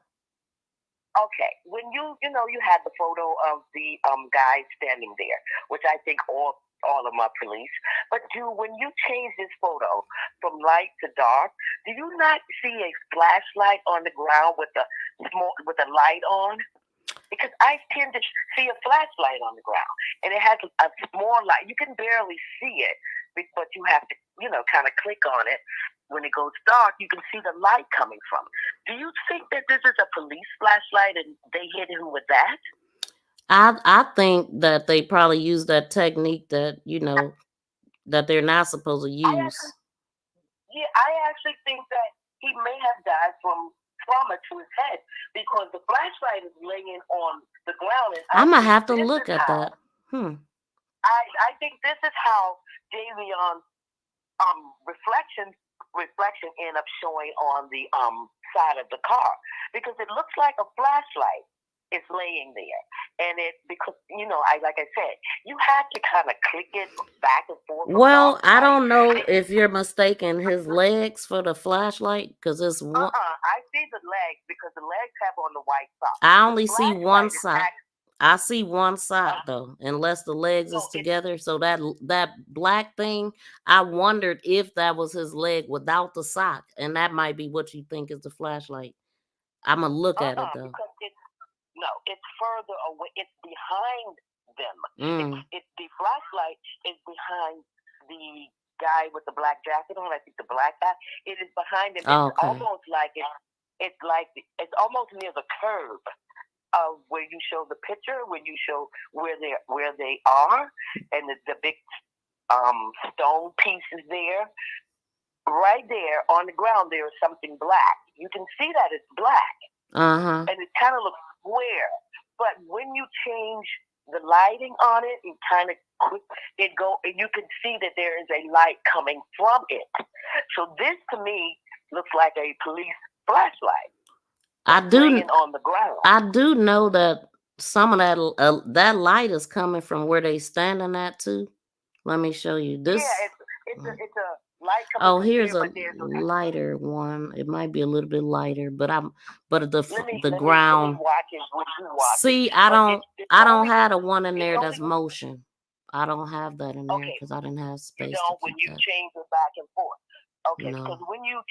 Okay, when you had the photo of the guy standing there, which I think all of them are police. But when you change this photo from light to dark, do you not see a flashlight on the ground with a light on? Because I tend to see a flashlight on the ground, and it has a small light. You can barely see it, but you have to, kind of click on it. When it goes dark, you can see the light coming from. Do you think that this is a police flashlight and they hit him with that?
I think that they probably use that technique that, that they're not supposed to use.
I actually think that he may have died from trauma to his head because the flashlight is laying on the ground. And
I'm going to have to look at that.
I think this is how Javion's reflection end up showing on the side of the car, because it looks like a flashlight is laying there, and because like I said, you have to kind of click it back and forth.
Well, I don't know if you're mistaking his legs for the flashlight, because it's one.
I see the legs because the legs have on the white socks.
I only see one side. I see one side though, unless the legs is together. So that black thing, I wondered if that was his leg without the sock, and that might be what you think is the flashlight. I'm gonna look at it though.
No, it's further away. It's behind them. It's the flashlight is behind the guy with the black jacket on. I think the black guy. It is behind him. It's almost like it's almost near the curve of where you show the picture, when you show where they are, and the big stone pieces there. Right there on the ground, there is something black. You can see that it's black, and it kind of looks square. But when you change the lighting on it, and kind of and you can see that there is a light coming from it. So this, to me, looks like a police flashlight. Laying on the ground.
I do know that some of that light is coming from where they standing at too. Let me show you this.
Yeah, it's a light coming from
here's
there,
a lighter one. It might be a little bit lighter, but the
let
ground.
me watch it, what you watch.
See, I don't have the one in there that's motion. I don't have that in there because I didn't have space.
You don't, when you change it back and forth. Okay,
No.
because when you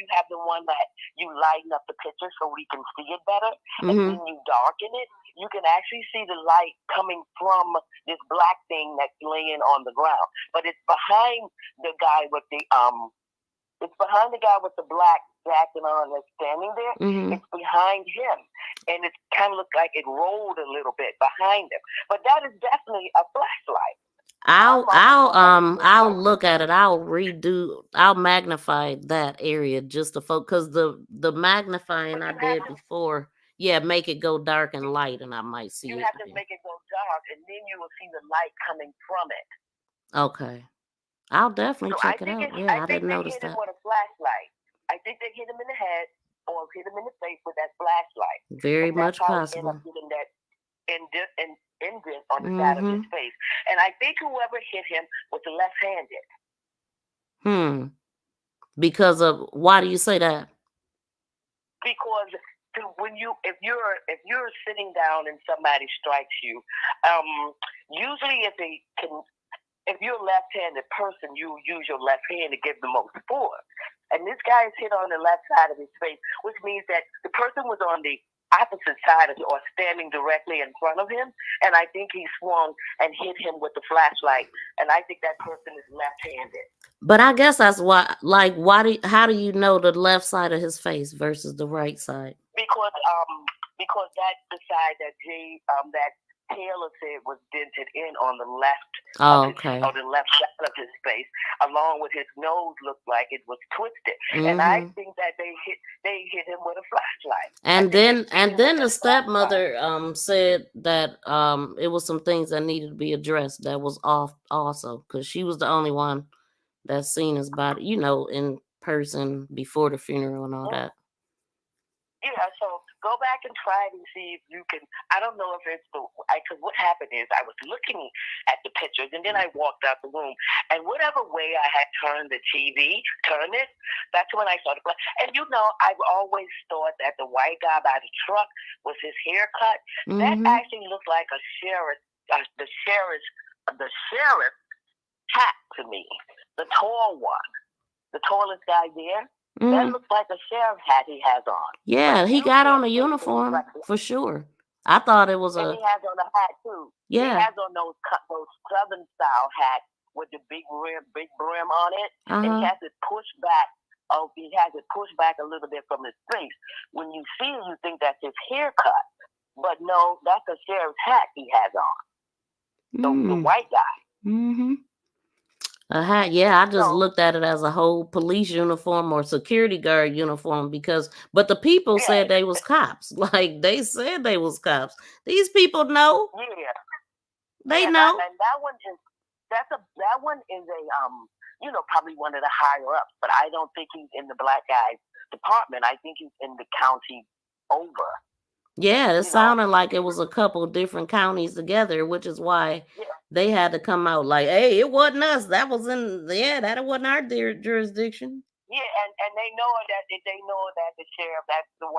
have the one that you lighten up the picture so we can see it better, and then you darken it, you can actually see the light coming from this black thing that's laying on the ground. But it's behind the guy with the black jacket on that's standing there. It's behind him, and it kind of looks like it rolled a little bit behind him. But that is definitely a flashlight.
I'll look at it. I'll magnify that area just to focus, because the magnifying I did before, make it go dark and light, and I might see it.
You have to make it go dark, and then you will see the light coming from it.
Okay, I'll definitely check it out. I didn't notice that.
With a flashlight. I think they hit him in the head or hit him in the face with that flashlight.
Very much possible.
Indent on the side of his face, and I think whoever hit him was left-handed.
Because of, why do you say that?
Because if you're sitting down and somebody strikes you, usually if you're a left-handed person, you use your left hand to give the most force. And this guy is hit on the left side of his face, which means that the person was on the opposite side of it, or standing directly in front of him, and I think he swung and hit him with the flashlight, and I think that person is left-handed.
But I guess that's why. Like, how do you know the left side of his face versus the right side?
Because that's the side that that Taylor said was dented in on the left. On the left side of his face, along with his nose, looked like it was twisted, and I think that they hit him with a flashlight.
And then the stepmother said that it was some things that needed to be addressed that was off also, because she was the only one that seen his body, in person before the funeral and all that.
Yeah, so go back and try it and see if you can. I don't know if it's because what happened is I was looking at the pictures, and then I walked out the room, and whatever way I had turned the TV, that's when I started playing. And I've always thought that the white guy by the truck was his haircut. That actually looked like a sheriff, the sheriff hat to me, the tall one, the tallest guy there. That looks like a sheriff hat he has on.
Yeah, he got on a uniform for sure. I thought it was
and he has on a hat too.
Yeah,
he has on those Southern style hats with the big brim on it, and he has it pushed back. He has it pushed back a little bit from his face. When you see it, you think that's his haircut, but no, that's a sheriff's hat he has on. The white guy.
A hat, I just looked at it as a whole police uniform or security guard uniform but the people said they was cops. Like, they said they was cops. These people know.
Yeah.
They know.
And that one is a probably one of the higher ups, but I don't think he's in the black guy's department. I think he's in the county over.
Yeah, it sounded like it was a couple different counties together, which is why they had to come out like, hey, it wasn't us. That wasn't our jurisdiction.
Yeah, and they know that the sheriff, that's the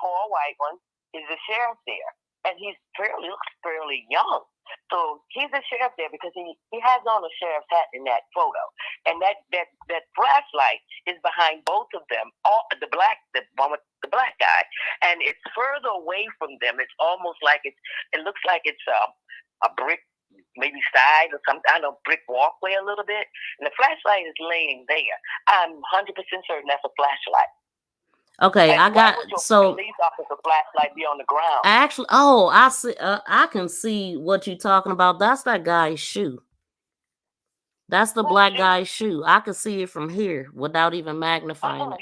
tall white one, is the sheriff there. And looks fairly young. So he's a sheriff there because he has on a sheriff's hat in that photo. And that flashlight is behind both of them. The the black guy, and it's further away from them. It's almost like it looks like it's a brick, maybe side or some kind of brick walkway a little bit, and the flashlight is laying there. I'm 100% certain that's a flashlight.
Okay,
And
I got so
police officer flashlight be on the ground.
actually. Oh, I see. I can see what you're talking about. That's that guy's shoe. That's the black guy's shoe. I can see it from here without even magnifying it.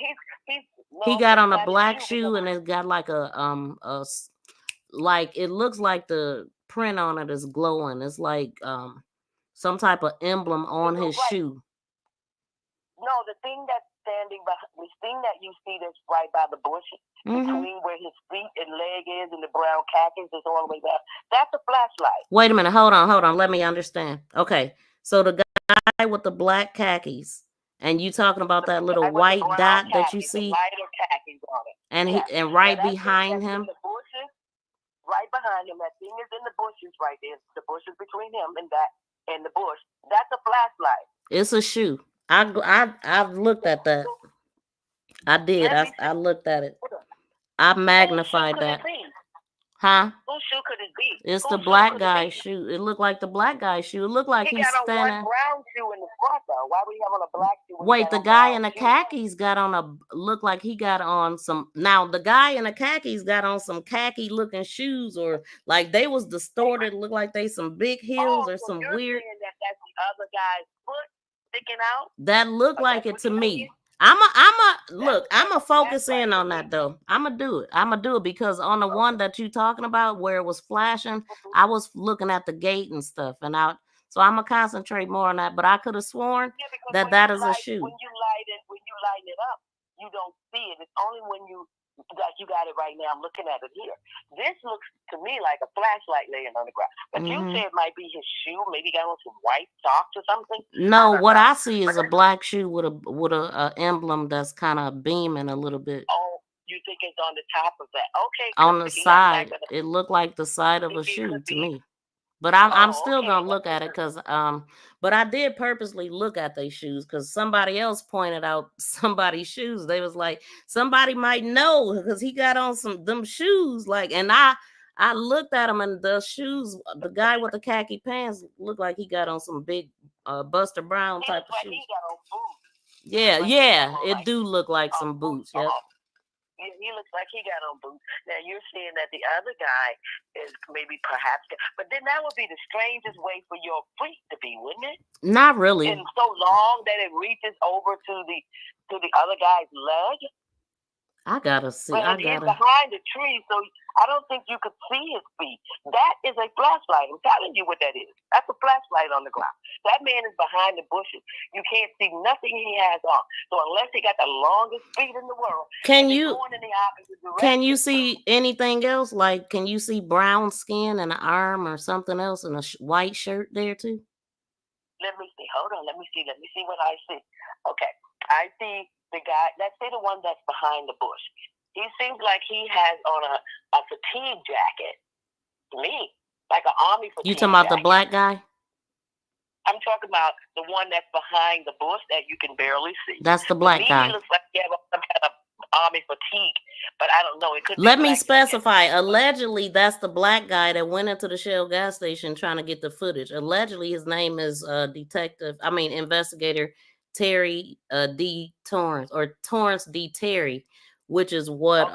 He got on a black shoe and it's got like like it looks like the print on it is glowing. It's like some type of emblem on his shoe.
No, the thing that's standing behind, the thing that you see that's right by the bush, between where his feet and leg is and the brown khakis is all the way back. That's a flashlight.
Wait a minute. Hold on. Let me understand. Okay. So the guy with the black khakis, and you talking about that little white dot that you see?
Lighter khakis on it.
And and right behind him?
The bushes, right behind him, that thing is in the bushes right there. The bushes between him and the bush. That's a flashlight.
It's a shoe. I've looked at that. I did. I looked at it. I magnified that. Huh?
Whose shoe could it be?
It's the black guy's shoe. It looked like the black guy's shoe. It looked like he's standing.
He got on one brown shoe in the front though. Why would he have on a black shoe?
Wait, the guy in the khakis got on look like he got on some. Now the guy in the khakis got on some khaki looking shoes, or like they was distorted. Look like they some big heels or some weird.
Saying that's the other guy's foot sticking out.
That looked like it to me. I'ma focus in on that though. I'ma do it because on the one that you talking about where it was flashing, I was looking at the gate and stuff, and so I'm gonna concentrate more on that. But I could have sworn that is a shoe.
When you light it up, you don't see it. It's only when you got it right now. I'm looking at it here. This looks to me like a flashlight laying on the ground. But you said it might be his shoe. Maybe he got on some white socks or something.
No, what I see is a black shoe with a emblem that's kind of beaming a little bit.
Oh, you think it's on the top of that? Okay.
On the side, it looked like the side of a shoe to me. But I'm still gonna look at it because but I did purposely look at their shoes because somebody else pointed out somebody's shoes. They was like, somebody might know because he got on them shoes. Like, and I looked at him and the shoes, the guy with the khaki pants looked like he got on some big Buster Brown type of shoes.
He got on boots.
Yeah, it do look like some boots. Yep.
He looks like he got on boots. Now you're saying that the other guy is maybe perhaps, but then that would be the strangest way for your feet to be, wouldn't it?
Not really.
And so long that it reaches over to the other guy's leg.
I gotta see.
But it's behind the tree, so I don't think you could see his feet. That is a flashlight. I'm telling you what that is. That's a flashlight on the ground. That man is behind the bushes. You can't see nothing he has on. So unless he got the longest feet in the world,
can you
direction,
see anything else? Like, can you see brown skin and an arm or something else and a white shirt there too?
Let me see. Hold on. Let me see what I see. Okay, I see the guy. Let's say the one that's behind the bush. He seems like he has on a fatigue jacket. To me, like an army fatigue.
You talking about the black guy?
I'm talking about the one that's behind the bush that you can barely see.
That's the black guy.
He looks like he has some kind of army fatigue, but I don't know. It could.
Let me specify. Allegedly, that's the black guy that went into the Shell gas station trying to get the footage. Allegedly, his name is investigator Terry D. Torrance or Torrance D. Terry, which is what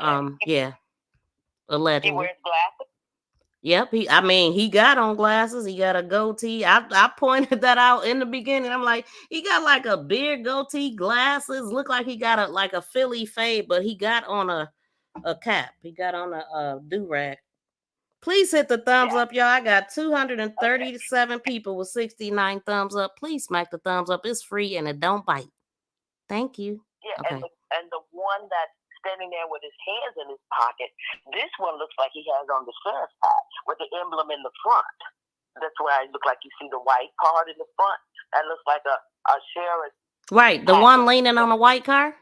allegedly.
He wears glasses.
Yep, he got on glasses. He got a goatee. I pointed that out in the beginning. I'm like, he got like a beard, goatee, glasses. Look like he got a Philly fade, but he got on a cap. He got on a do-rag. Please hit the thumbs up, y'all. I got 237 people with 69 thumbs up. Please smack the thumbs up. It's free and it don't bite. Thank you.
Yeah,
okay.
And the one that's standing there with his hands in his pocket, this one looks like he has on the sheriff's hat with the emblem in the front. That's why it looks like you see the white part in the front. That looks like a sheriff's.
Right, the one leaning on a white car?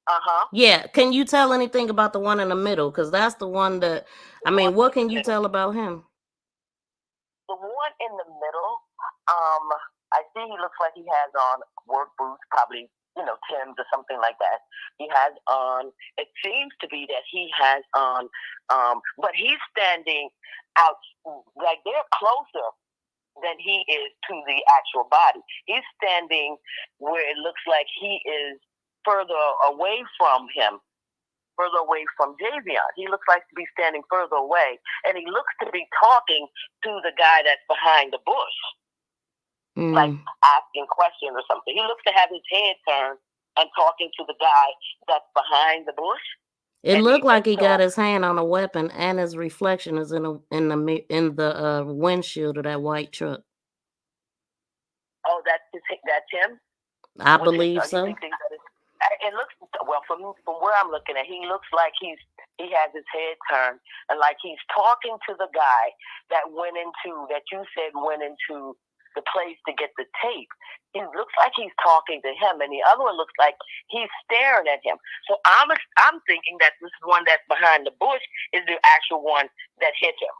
Uh-huh.
Yeah, can you tell anything about the one in the middle? Because that's the one that, what can you tell about him?
The one in the middle, I see he looks like he has on work boots, probably Tim's or something like that. He has on, it seems to be that he has on, but he's standing out, like they're closer than he is to the actual body. He's standing where it looks like he is further away from him, further away from Javion. He looks like to be standing further away, and he looks to be talking to the guy that's behind the bush, like asking questions or something. He looks to have his head turned and talking to the guy that's behind the bush.
It looked like he got his hand on a weapon, and his reflection is in the windshield of that white truck.
Oh, that's him.
I believe so.
It looks from where I'm looking at. He looks like he has his head turned, and like he's talking to the guy that you said went into the place to get the tape. It looks like he's talking to him, and the other one looks like he's staring at him. So I'm thinking that this one that's behind the bush is the actual one that hit him.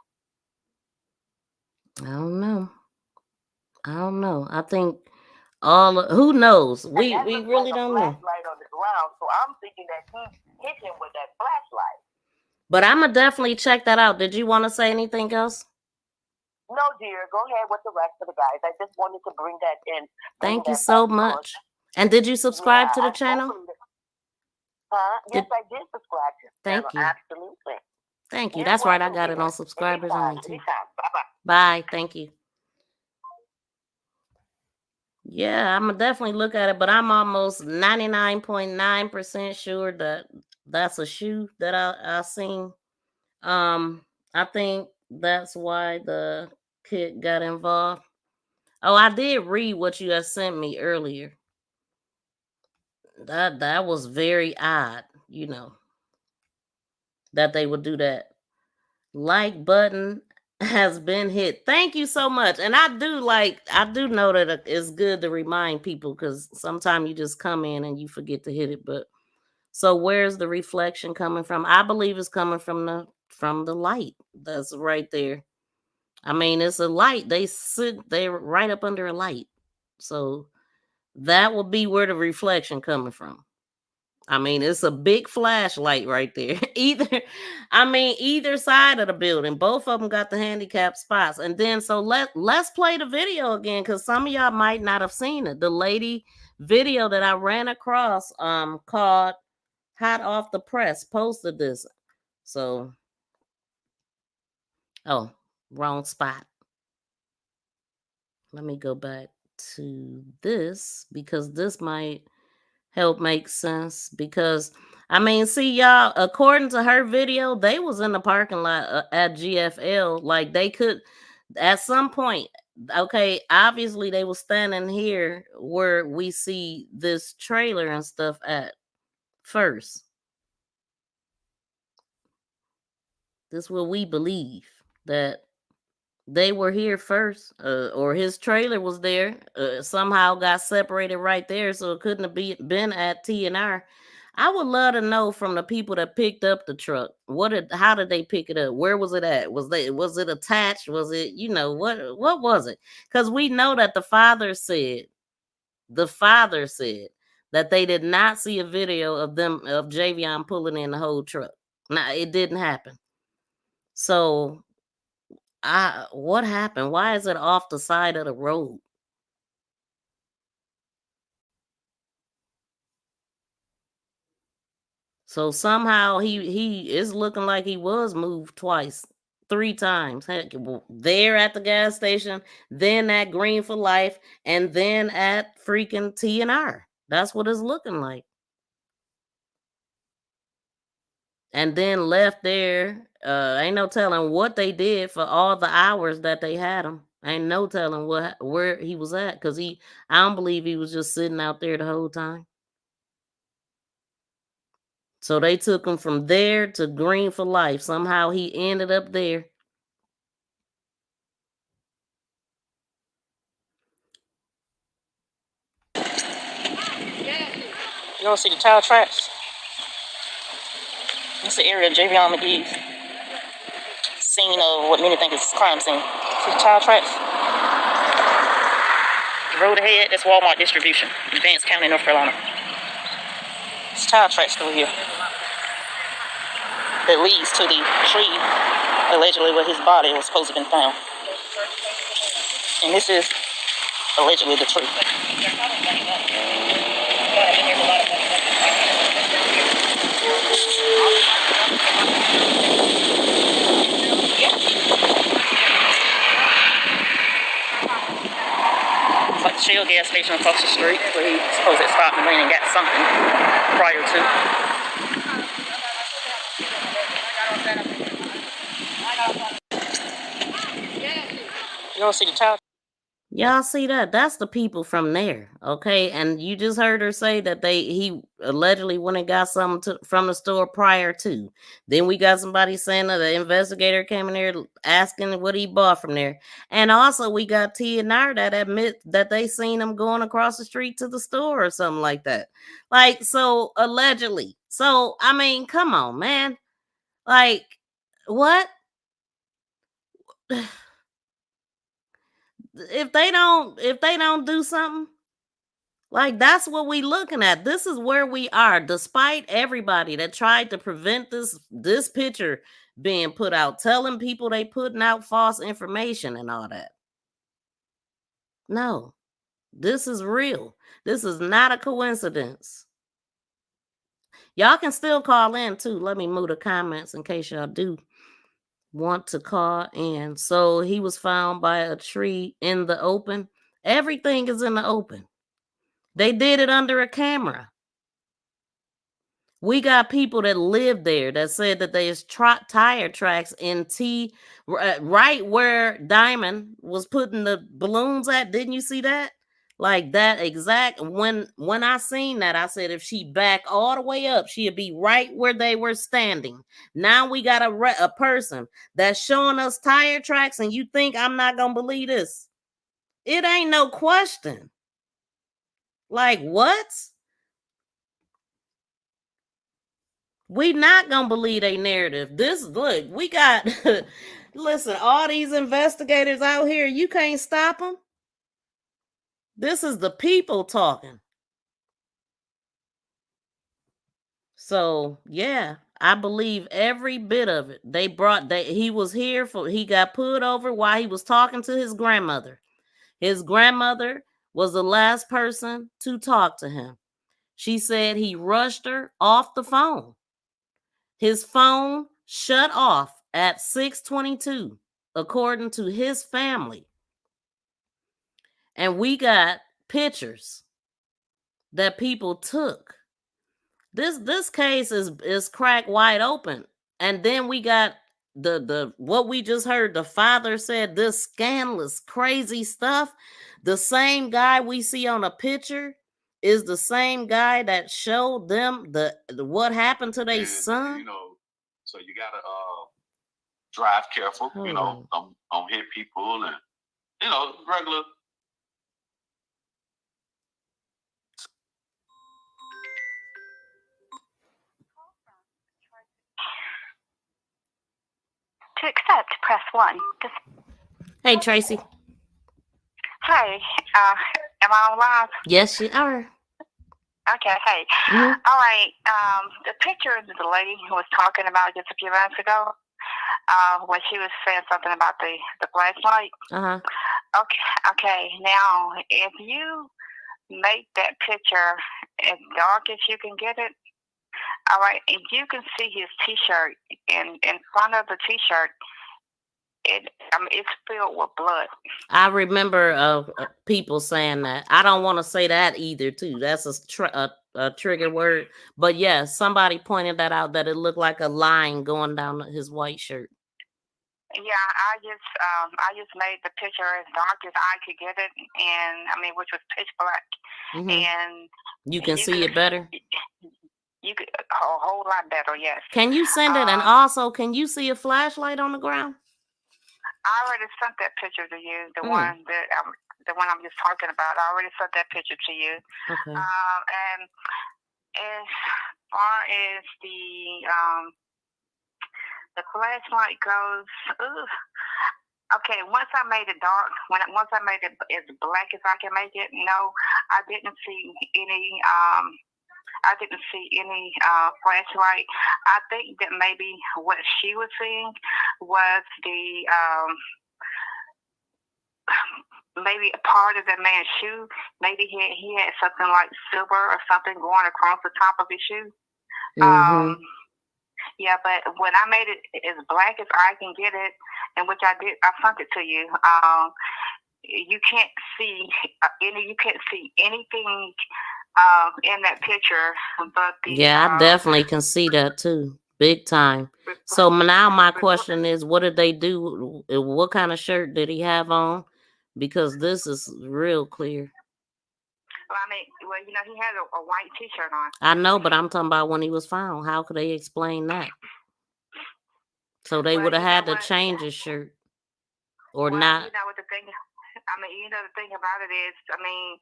I don't know. I think who knows? We really don't know.
Flashlight on the ground, so I'm thinking that he hit him with that flashlight.
But I'm gonna definitely check that out. Did you want to say anything else?
No, dear. Go ahead with the rest of the guys. I just wanted to bring that in.
Thank you so much. And did you subscribe to the channel?
Yes, I did subscribe to the channel.
Thank you.
Absolutely.
Thank you. That's right. I got it on subscribers only too.
Bye-bye.
Bye. Thank you. Yeah, I'm gonna definitely look at it, but I'm almost 99.9% sure that that's a shoe that I seen. I think that's why the kid got involved. Oh, I did read what you had sent me earlier. That was very odd, that they would do that. Like button has been hit. Thank you so much. And I do know that it's good to remind people, because sometimes you just come in and you forget to hit it. But so where's the reflection coming from? I believe it's coming from the light that's right there. I mean, it's a light. They're right up under a light. So that will be where the reflection coming from. I mean, it's a big flashlight right there. Either side of the building. Both of them got the handicap spots. And then so let's play the video again, because some of y'all might not have seen it. The lady video that I ran across called Hot Off the Press posted this. So wrong spot. Let me go back to this, because this might help make sense. Because see, y'all, according to her video, they was in the parking lot at GFL. Like they could at some point. Okay, obviously they was standing here where we see this trailer and stuff at first. This is what we believe, that they were here first, or his trailer was there, somehow got separated right there, so it couldn't have been at T&R. I would love to know from the people that picked up the truck, how did they pick it up? Where was it at? Was it attached? Was it, what was it? Because we know that the father said that they did not see a video of Javion pulling in the whole truck. Now, it didn't happen. So what happened? Why is it off the side of the road? So somehow he is looking like he was moved 3 times. Heck, there at the gas station, then at Green for Life, and then at freaking T&R. That's what it's looking like. And then left there. Ain't no telling what they did for all the hours that they had him. Ain't no telling where he was at, because I don't believe he was just sitting out there the whole time. So they took him from there to Green for Life. Somehow he ended up there.
You don't see the tire tracks? It's the area of Javion Magee's scene of what many think is a crime scene. See the tire tracks? The road ahead, that's Walmart distribution in Vance County, North Carolina. It's tire tracks through here that leads to the tree, allegedly where his body was supposed to have been found. And this is allegedly the tree. It's like the Shell gas station across the street where he supposed to have stopped and went and got something prior to. You don't see the child?
Y'all see that? That's the people from there, okay? And you just heard her say that he allegedly went and got something from the store prior to. Then we got somebody saying that the investigator came in there asking what he bought from there. And also we got T and R that admit that they seen him going across the street to the store or something like that. Like, so allegedly. So, I mean, come on, man. Like, what? If they don't do something, like, that's what we looking at. This is where we are, despite everybody that tried to prevent this picture being put out, telling people they putting out false information and all that. No, this is real. This is not a coincidence. Y'all can still call in too. Let me move the comments in case y'all do want to call in. So he was found by a tree in the open. Everything is in the open. They did it under a camera. We got people that live there that said that there's tire tracks in right where Diamond was putting the balloons at. Didn't you see that? Like that exact. When I seen that, I said if she back all the way up, she'd be right where they were standing. Now we got a person that's showing us tire tracks, and you think I'm not gonna believe this? It ain't no question. Like, what? We not gonna believe a narrative. Look, we got listen, all these investigators out here, you can't stop them. This is the people talking. So yeah, I believe every bit of it. He was here he got pulled over while he was talking to his grandmother. His grandmother was the last person to talk to him. She said he rushed her off the phone. His phone shut off at 6:22, according to his family. And we got pictures that people took. This case is cracked wide open. And then we got the what we just heard. The father said this scandalous, crazy stuff. The same guy we see on a picture is the same guy that showed them the what happened to their son.
You know, so you gotta drive careful. You know, don't hit people, and you know, regular.
To accept, press 1.
Hey, Tracy.
Hey, am I on live?
Yes, you are.
Okay, hey.
Mm-hmm.
All right, the picture of the lady who was talking about just a few minutes ago, when she was saying something about the flashlight.
Uh-huh.
Okay, now, if you make that picture as dark as you can get it, all right, and you can see his T-shirt in front of the T-shirt. It's filled with blood.
I remember people saying that. I don't want to say that either, too. That's a trigger word. But yeah, somebody pointed that out, that it looked like a line going down his white shirt.
Yeah, I just made the picture as dark as I could get it, and which was pitch black.
Mm-hmm.
And
you can see it better.
You could a whole lot better, yes.
Can you send it? And also, can you see a flashlight on the ground?
I already sent that picture to you. The one I'm just talking about. I already sent that picture to you.
Okay.
And as far as the flashlight goes, okay. Once I made it dark, once I made it as black as I can make it, no, I didn't see any. I didn't see any flashlight. I think that maybe what she was seeing was the maybe a part of the man's shoe. Maybe he had something like silver or something going across the top of his shoe. Yeah, but when I made it as black as I can get it, and which I did, I sent it to you. You can't see You can't see anything in that picture, but the
yeah, I definitely can see that too, big time. So now my question is, what did they do? What kind of shirt did he have on? Because this is real clear.
Well, I mean, you know, he had a white T-shirt on.
I know, but I'm talking about when he was found. How could they explain that? So they would have had to change his shirt, or not.
You know what the thing? I mean, you know the thing about it is, I mean,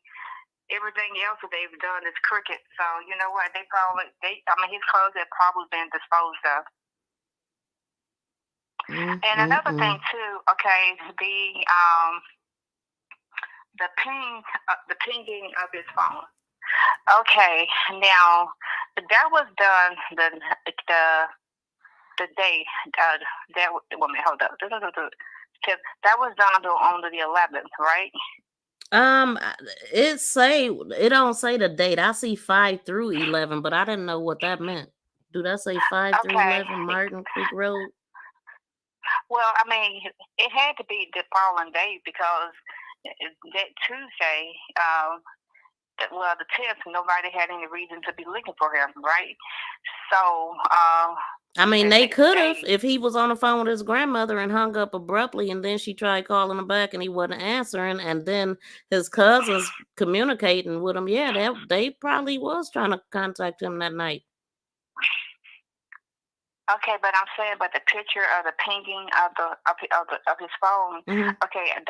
everything else that they've done is crooked. So you know what? His clothes have probably been disposed of. And another thing too. Okay, the pinging of his phone. Okay, now that was done the day hold up. That was done on the 11th, right?
It don't say the date. I see 5 through 11, but I didn't know what that meant. Do that say 5 through 11 Martin Creek Road?
Well, I mean, it had to be the following day because that Tuesday, the 10th, nobody had any reason to be looking for him, right? So,
I mean, they could have if he was on the phone with his grandmother and hung up abruptly, and then she tried calling him back and he wasn't answering, and then his cousins communicating with him. Yeah, they probably was trying to contact him that night.
Okay, but I'm saying, but the picture of the pinging of his phone. Okay, I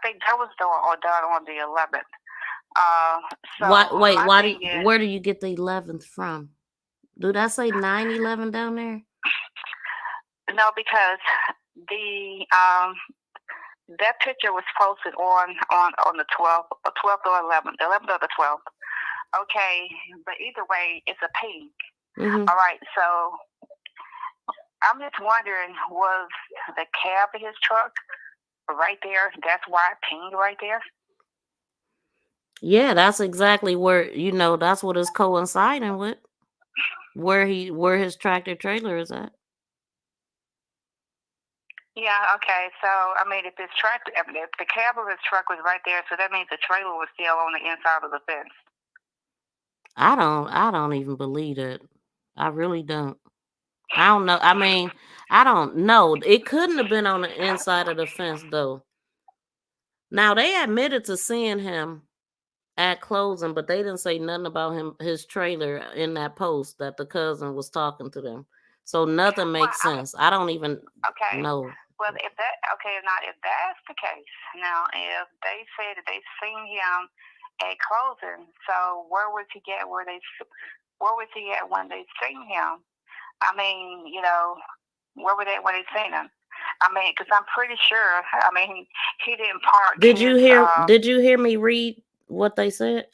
think that was done on the 11th. So
where do you get the 11th from? Do that say 9/11 down there?
No, because that picture was posted on the 12th or 11th, the 11th or the 12th. Okay, but either way, it's a ping. All right, so I'm just wondering, was the cab of his truck right there? That's why it pinged right there.
Yeah, that's exactly where, that's what it's coinciding with. Where his tractor trailer is at.
Yeah, okay. So I mean, if the cab of his truck was right there, so that means the trailer was still on the inside of the fence.
I don't even believe it. I really don't. I don't know. I mean, I don't know. It couldn't have been on the inside of the fence though. Now they admitted to seeing him at closing, but they didn't say nothing about his trailer in that post that the cousin was talking to them. So nothing makes sense. I don't even know.
Well, if that's the case, now if they said that they seen him at closing, so where was he at when they seen him? I mean, where were they when they seen him? I mean, because I'm pretty sure. I mean, he didn't park.
Did you hear me read what they said?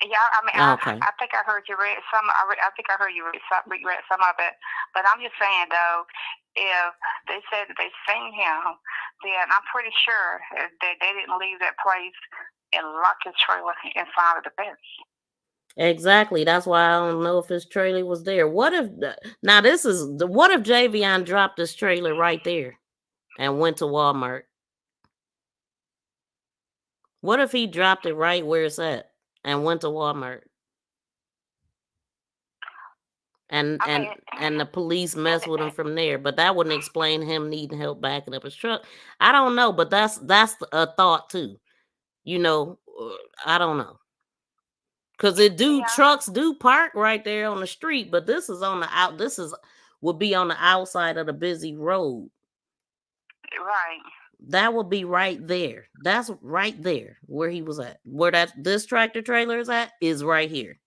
Yeah, I mean, I think I heard you read some. I think I heard you read some of it. But I'm just saying though, if they said that they seen him, then I'm pretty sure that they didn't leave that place and lock his trailer inside of the fence.
Exactly. That's why I don't know if his trailer was there. What if Javion dropped his trailer right there and went to Walmart? What if he dropped it right where it's at and went to Walmart? And the police mess with him from there, but that wouldn't explain him needing help backing up his truck. I don't know, but that's a thought too. I don't know. Cause trucks do park right there on the street, but this is on the out. Would be on the outside of the busy road.
Right.
That would be right there. That's right there where he was at. Where this tractor trailer is at is right here.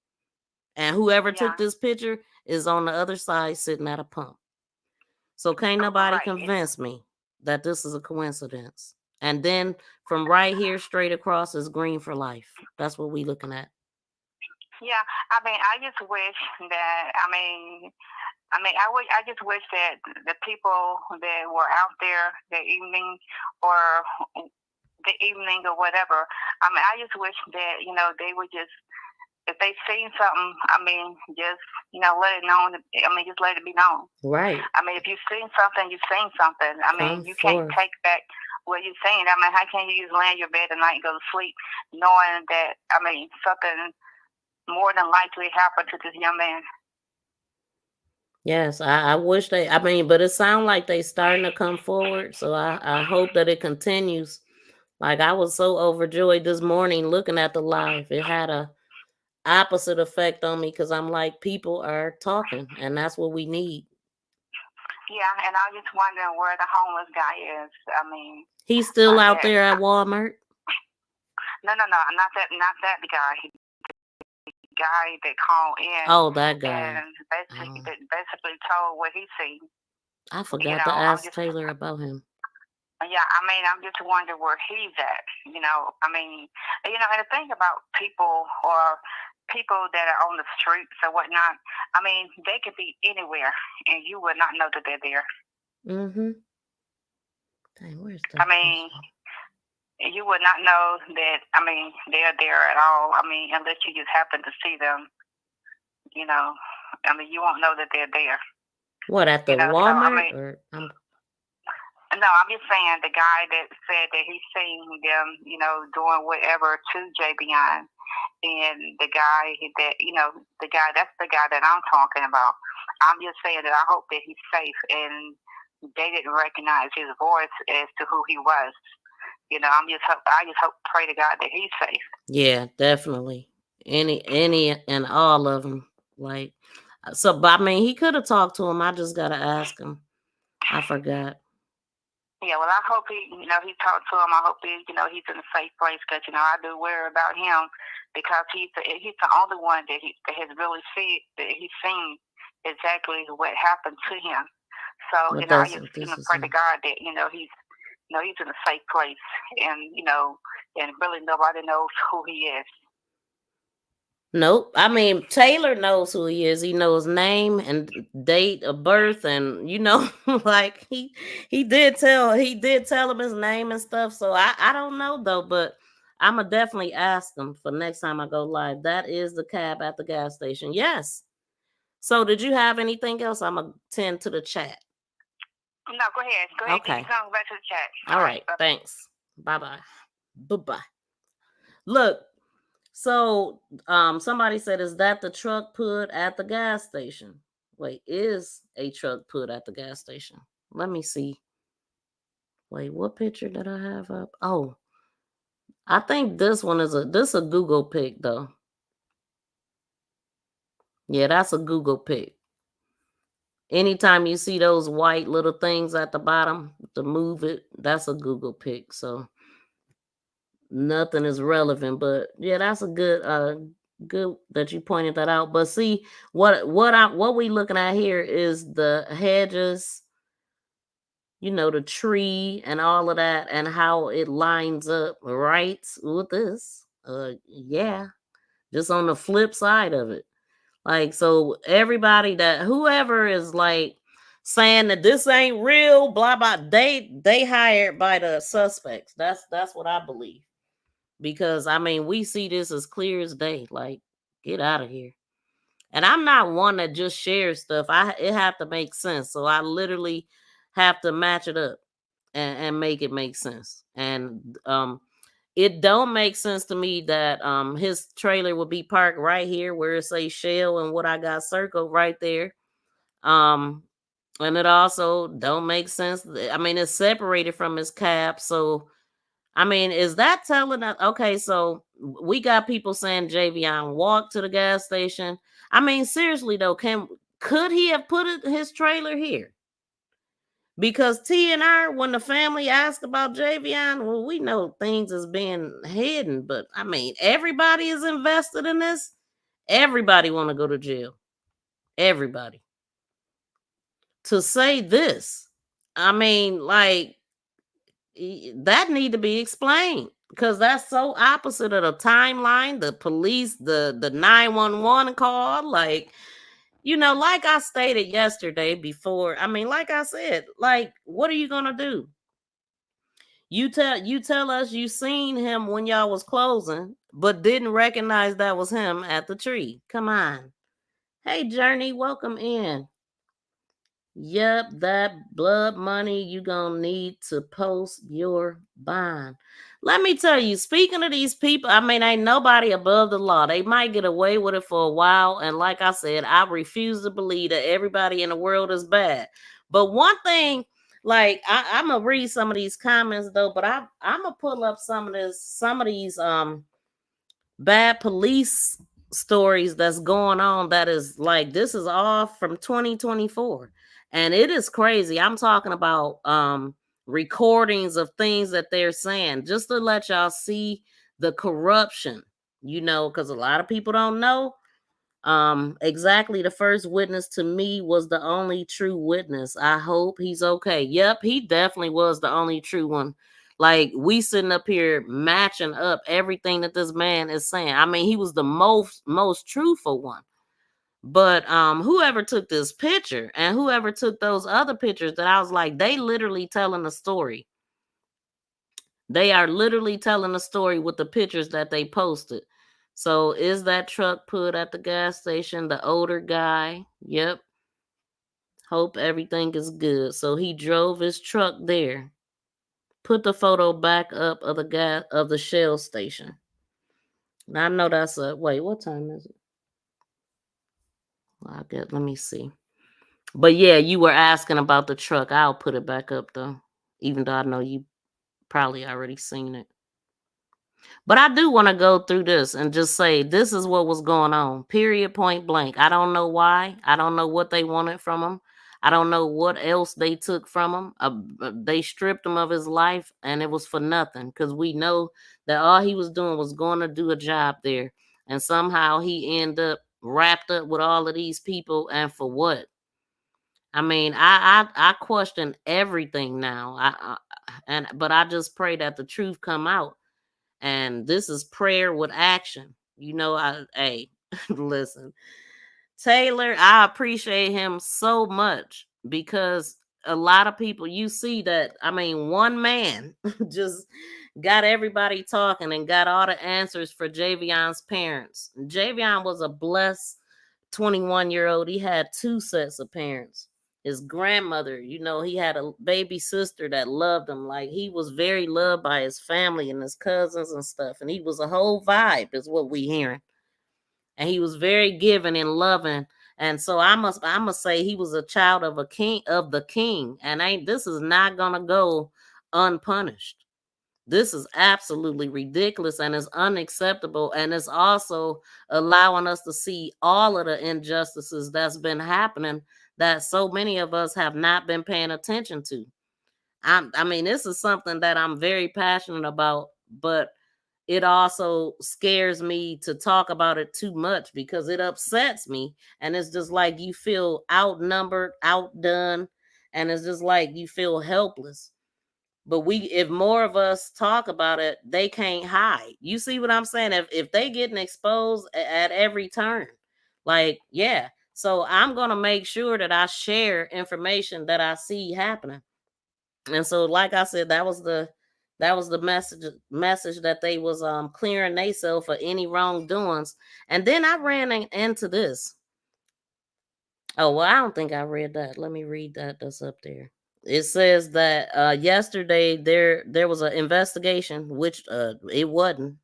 And whoever took this picture is on the other side sitting at a pump. So can't nobody convince me that this is a coincidence. And then from right here straight across is Green for Life. That's what we looking at.
Yeah, I mean, I just wish that, I just wish that the people that were out there that evening or whatever, I just wish that, they would just, if they seen something, just, let it known. Just let it be known.
Right.
If you've seen something, you've seen something. You can't take back what you've seen. How can you just lay in your bed at night and go to sleep knowing that, something more than likely happened to this young man?
Yes, I wish they, but it sounds like they starting to come forward. So I hope that it continues. Like, I was so overjoyed this morning looking at the live. It had a opposite effect on me because I'm like, people are talking, and that's what we need.
Yeah, and I'm just wondering where the homeless guy is.
He's still out there at Walmart.
No, not that guy. The guy that called in.
Oh, that guy.
And basically told what he seen.
I forgot to ask Taylor about him.
Yeah, I'm just wondering where he's at. And the thing about people that are on the streets or whatnot, they could be anywhere and you would not know that they're there.
Mm-hmm. Dang, where's that?
You would not know that, they're there at all. Unless you just happen to see them, you won't know that they're there.
What, at the Walmart?
No, I'm just saying the guy that said that he's seen them, doing whatever to Javion, and the guy that, that's the guy that I'm talking about. I'm just saying that I hope that he's safe and they didn't recognize his voice as to who he was. I just hope, pray to God that he's safe.
Yeah, definitely. Any and all of them. Like, so, but he could have talked to him. I just got to ask him. I forgot.
Yeah, well, I hope he talked to him. I hope he's in a safe place because, I do worry about him because he's the only one that has really seen exactly what happened to him. So, I just pray to God that, he's in a safe place and, and really nobody knows who he is.
Nope. Taylor knows who he is. He knows name and date of birth, and like he did tell him his name and stuff. So I don't know though, but I'ma definitely ask him for next time I go live. That is the cab at the gas station. Yes. So did you have anything else? I'ma tend to the chat.
No, go ahead.
Okay.
Come back to the chat.
All right. Thanks. Bye-bye. Bye-bye. Look. So, somebody said, is that the truck put at the gas station? Wait, is a truck put at the gas station? Let me see. Wait, what picture did I have up? Oh, I think this one is a Google pic though. Yeah, that's a Google pic. Anytime you see those white little things at the bottom to move it, that's a Google pic. So nothing is relevant, but yeah, that's a good that you pointed that out. But see, what we looking at here is the hedges, the tree and all of that, and how it lines up right with this. Yeah, just on the flip side of it. Like, so everybody whoever is like saying that this ain't real, blah blah, they hired by the suspects. That's what I believe. Because we see this as clear as day. Like, get out of here. And I'm not one that just shares stuff. It have to make sense. So I literally have to match it up and make it make sense. And it don't make sense to me that his trailer would be parked right here where it says Shell and what I got circled right there. And it also don't make sense. It's separated from his cab, so is that telling us? Okay, so we got people saying Javion walked to the gas station. Seriously though, could he have put his trailer here? Because TNR, when the family asked about Javion, well, we know things is being hidden, but everybody is invested in this. Everybody want to go to jail. Everybody. To say this, that need to be explained. because that's so opposite of the timeline, the police, the 911 call. Like, like I stated yesterday before, like I said, like, what are you gonna do? You tell us you seen him when y'all was closing, but didn't recognize that was him at the tree. Come on. Hey, Journey, welcome in. Yep, that blood money you gonna need to post your bond. Let me tell you, speaking of these people, ain't nobody above the law. They might get away with it for a while. And like I said, I refuse to believe that everybody in the world is bad. But one thing, like I'm gonna read some of these comments though, but I'm gonna pull up some of these bad police stories that's going on. That is like, this is all from 2024, and it is crazy. I'm talking about recordings of things that they're saying, just to let y'all see the corruption, because a lot of people don't know. Exactly, the first witness to me was the only true witness. I hope he's okay. Yep, he definitely was the only true one. Like, we sitting up here matching up everything that this man is saying. He was the most truthful one. But whoever took this picture and whoever took those other pictures, that I was like, they literally telling a story. They are literally telling a story with the pictures that they posted. So is that truck put at the gas station? The older guy. Yep. Hope everything is good. So he drove his truck there. Put the photo back up of the Shell station. Now I know that's wait, what time is it? Well, let me see. But yeah, you were asking about the truck. I'll put it back up though, even though I know you probably already seen it. But I do want to go through this and just say this is what was going on. Period, point blank. I don't know why. I don't know what they wanted from him. I don't know what else they took from him. They stripped him of his life, and it was for nothing, because we know that all he was doing was going to do a job there. And somehow he ended up wrapped up with all of these people, and for what? I question everything now. But I just pray that the truth come out. And this is prayer with action. Hey, listen, Taylor, I appreciate him so much, because a lot of people, you see that, one man just got everybody talking and got all the answers for Javion's parents. Javion was a blessed 21-year-old. He had 2 sets of parents. His grandmother, he had a baby sister that loved him. Like, he was very loved by his family and his cousins and stuff. And he was a whole vibe, is what we hearing. And he was very giving and loving. And so I must say he was a child of the king. And this is not gonna go unpunished. This is absolutely ridiculous and is unacceptable. And it's also allowing us to see all of the injustices that's been happening that so many of us have not been paying attention to. This is something that I'm very passionate about, but it also scares me to talk about it too much, because it upsets me. And it's just like you feel outnumbered, outdone, and it's just like you feel helpless. But if more of us talk about it, they can't hide. You see what I'm saying? If they getting exposed at every turn, like, yeah. So I'm gonna make sure that I share information that I see happening. And so, like I said, that was the message that they was clearing themselves for any wrongdoings. And then I ran into this. Oh, well, I don't think I read that. Let me read that. That's up there. It says that yesterday there was an investigation, which it wasn't.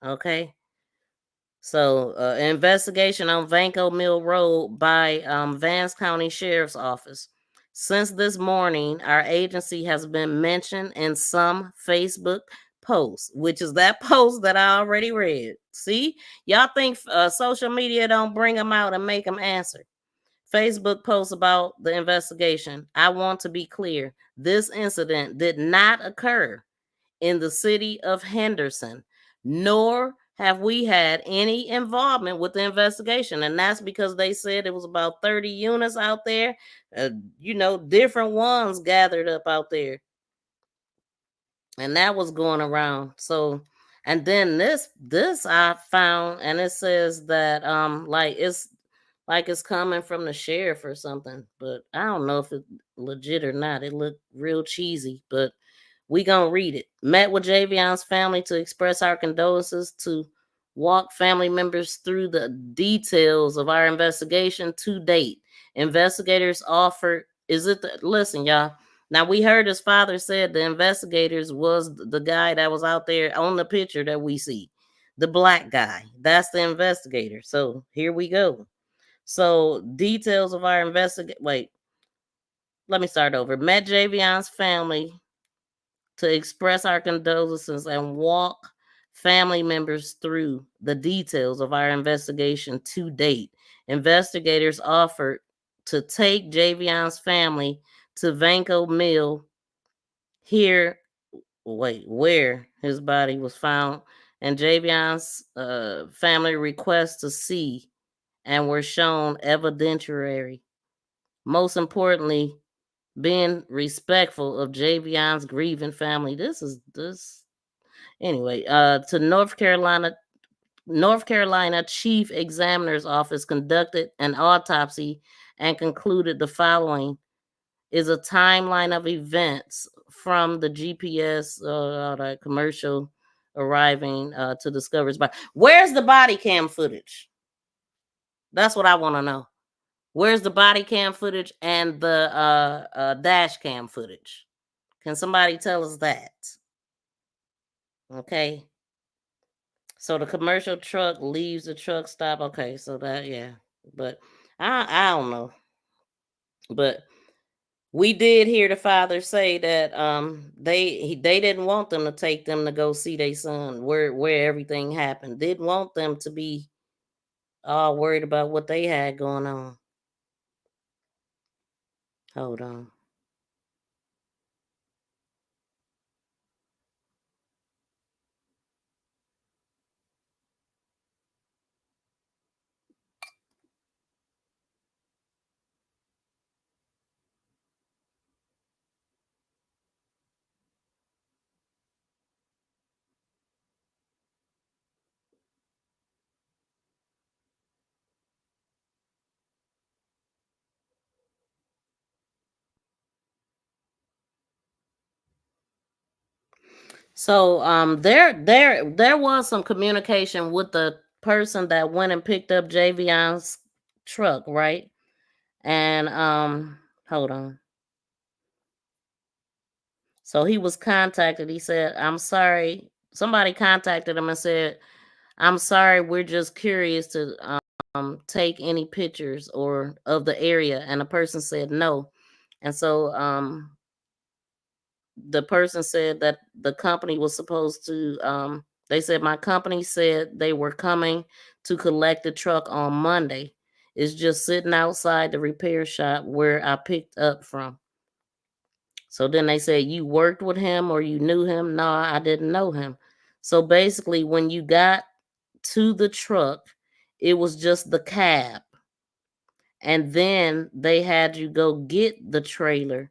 Okay. So investigation on Vanco Mill Road by Vance County Sheriff's Office. Since this morning, our agency has been mentioned in some Facebook posts, which is that post that I already read. See, y'all think social media don't bring them out and make them answer. Facebook post about the investigation. I want to be clear. This incident did not occur in the city of Henderson, nor have we had any involvement with the investigation. And that's because they said it was about 30 units out there, different ones gathered up out there. and that was going around. So, and then this I found, and it says that like it's coming from the sheriff or something, but I don't know if it's legit or not. It looked real cheesy, but we gonna read it. Met with Javion's family to express our condolences, to walk family members through the details of our investigation to date. Investigators offered, listen, y'all. Now we heard his father said the investigators was the guy that was out there on the picture that we see. The black guy. That's the investigator. So here we go. So details of our investigation. Wait, let me start over. Met Javion's family to express our condolences and walk family members through the details of our investigation to date. Investigators offered to take Javion's family to Vanco Mill here, where his body was found, and Javion's family request to see and were shown evidentiary. Most importantly, being respectful of Javion's grieving family. Anyway, to North Carolina Chief Examiner's Office conducted an autopsy and concluded the following is a timeline of events from the GPS that commercial arriving to discover his body. Where's the body cam footage? That's what I want to know. Where's the body cam footage and the dash cam footage? Can somebody tell us that? Okay. So the commercial truck leaves the truck stop. Okay, so that, yeah. But I don't know. But we did hear the father say that they didn't want them to take them to go see their son where everything happened. Didn't want them to be all worried about what they had going on. Hold on. So there was some communication with the person that went and picked up Javion's truck, right? And hold on. So he was contacted. He said, "I'm sorry." Somebody contacted him and said, "I'm sorry, we're just curious to take any pictures or of the area." And the person said no. And so the person said that the company was supposed to they said my company said they were coming to collect the truck on Monday. It's just sitting outside the repair shop where I picked up from. So then they said, "You worked with him or you knew him?" No, I didn't know him. So basically, when you got to the truck, it was just the cab. And then they had you go get the trailer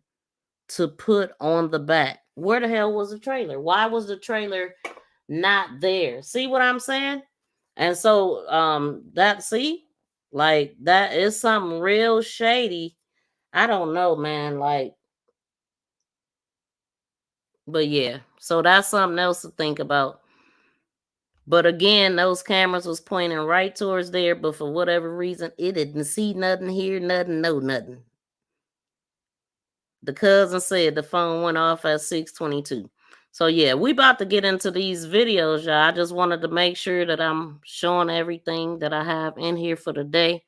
to put on the back. Where the hell was the trailer? Why was the trailer not there? See what I'm saying? And so like that is something real shady. I don't know, man. Like, but yeah, so that's something else to think about. But again, those cameras was pointing right towards there, but for whatever reason, it didn't see nothing, hear nothing, know nothing. The cousin said the phone went off at 6:22. So yeah, we about to get into these videos, y'all. I just wanted to make sure that I'm showing everything that I have in here for the day.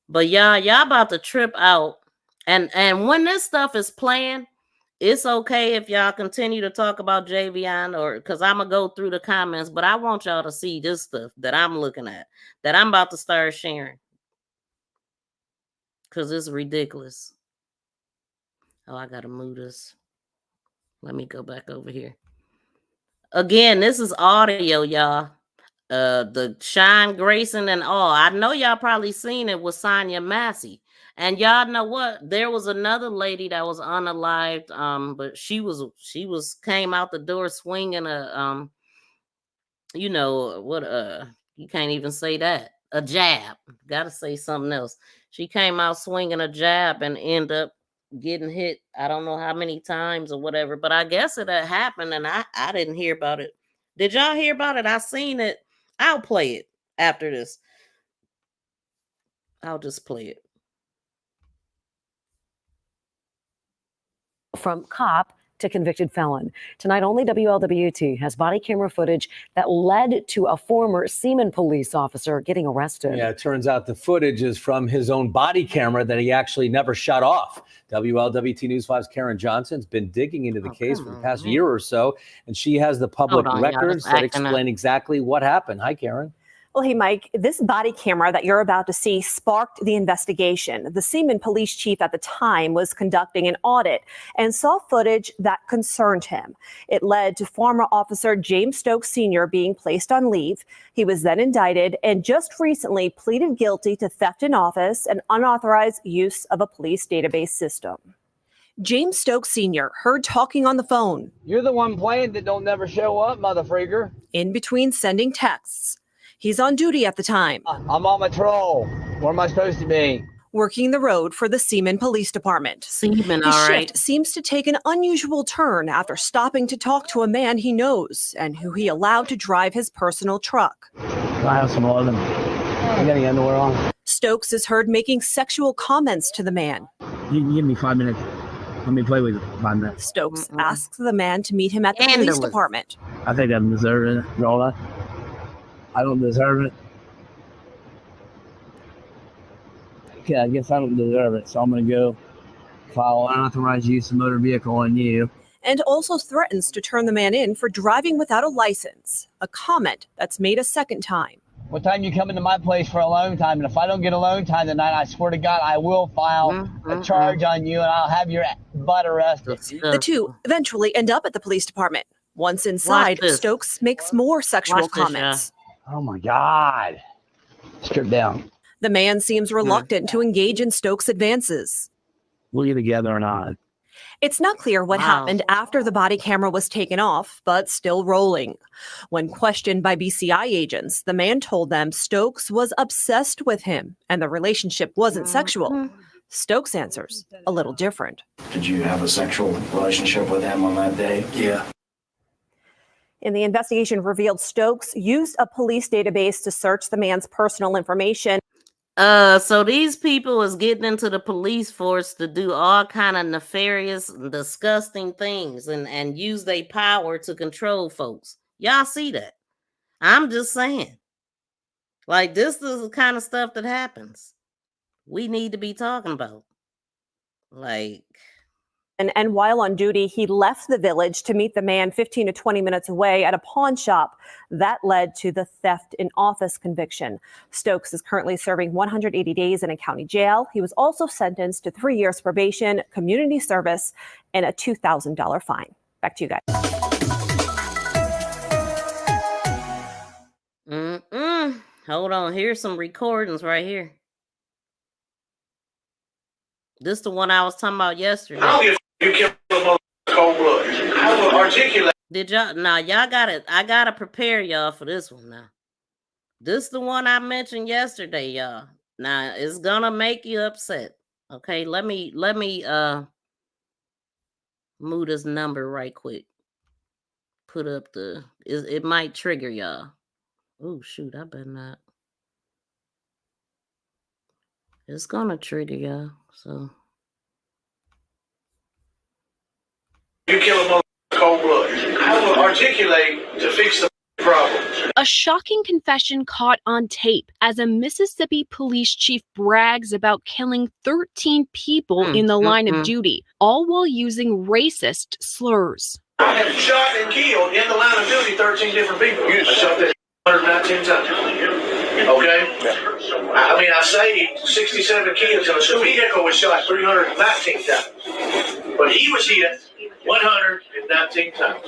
But y'all about to trip out. And when this stuff is playing, it's okay if y'all continue to talk about Javion, or because I'm gonna go through the comments, but I want y'all to see this stuff that I'm looking at, that I'm about to start sharing, because it's ridiculous. Oh, I gotta move this. Let me go back over here. Again, this is audio, y'all. The Shine Grayson and all. I know y'all probably seen it with Sonya Massey. And y'all know what? There was another lady that was unalived, but she came out the door swinging a you know what? You can't even say that. A jab. Got to say something else. She came out swinging a jab and ended up getting hit. I don't know how many times or whatever, but I guess it had happened, and I didn't hear about it. Did y'all hear about it? I seen it. I'll play it after this. I'll just play it.
From cop to convicted felon. Tonight, only WLWT has body camera footage that led to a former Seaman police officer getting arrested.
Yeah, it turns out the footage is from his own body camera that he actually never shut off. WLWT News 5's Karen Johnson's been digging into the case for the past year or so, and she has the public records that explain exactly what happened. Hi, Karen.
Well, hey, Mike, this body camera that you're about to see sparked the investigation. The Seaman police chief at the time was conducting an audit and saw footage that concerned him. It led to former officer James Stokes Sr. being placed on leave. He was then indicted and just recently pleaded guilty to theft in office and unauthorized use of a police database system. James Stokes Sr. heard talking on the phone.
You're the one playing that don't never show up, mother freaker.
In between sending texts. He's on duty at the time.
I'm on patrol. Where am I supposed to be?
Working the road for the Seaman Police Department.
Seaman,
His
all right.
shift seems to take an unusual turn after stopping to talk to a man he knows and who he allowed to drive his personal truck.
I have some oil. I'm getting underwear on.
Stokes is heard making sexual comments to the man.
You can give me 5 minutes. Let me play with it 5 minutes.
Stokes asks the man to meet him at the police department.
I think I deserve it, Rolla. I don't deserve it. Okay, I guess I don't deserve it, so I'm going to go file unauthorized use of motor vehicle on you.
And also threatens to turn the man in for driving without a license, a comment that's made a second time.
What time you come into my place for alone time? And if I don't get alone time tonight, I swear to God, I will file a charge on you and I'll have your butt arrested.
The two eventually end up at the police department. Once inside, Stokes makes more sexual comments.
Oh my God. Strip down.
The man seems reluctant to engage in Stokes' advances.
We'll get together or not.
It's not clear what happened after the body camera was taken off, but still rolling. When questioned by BCI agents, the man told them Stokes was obsessed with him and the relationship wasn't sexual. Stokes answers a little different.
Did you have a sexual relationship with him on that day? Yeah.
In the investigation revealed Stokes used a police database to search the man's personal information.
So these people is getting into the police force to do all kind of nefarious, disgusting things and use their power to control folks. Y'all see that? I'm just saying. Like, this is the kind of stuff that happens. We need to be talking about. Like...
And while on duty, he left the village to meet the man 15 to 20 minutes away at a pawn shop. That led to the theft in office conviction. Stokes is currently serving 180 days in a county jail. He was also sentenced to 3 years probation, community service, and a $2,000 fine. Back to you guys.
Hold on. Here's some recordings right here. This is the one I was talking about yesterday.
You killed him on cold blood. I will articulate.
Did y'all? Nah, y'all got it. I gotta prepare y'all for this one now. This is the one I mentioned yesterday, y'all. Now it's gonna make you upset. Okay, let me move this number right quick. Put up the. It might trigger y'all. Oh shoot, I better not. It's gonna trigger y'all. So.
You kill him on cold blood. I will articulate to fix the problem.
A shocking confession caught on tape as a Mississippi police chief brags about killing 13 people in the line of duty, all while using racist slurs.
I have shot and killed in the line of duty 13 different people. I shot that 119 times. Okay? I mean, I saved 67 kids, and a vehicle was shot 319 times. But he was hit 119 times.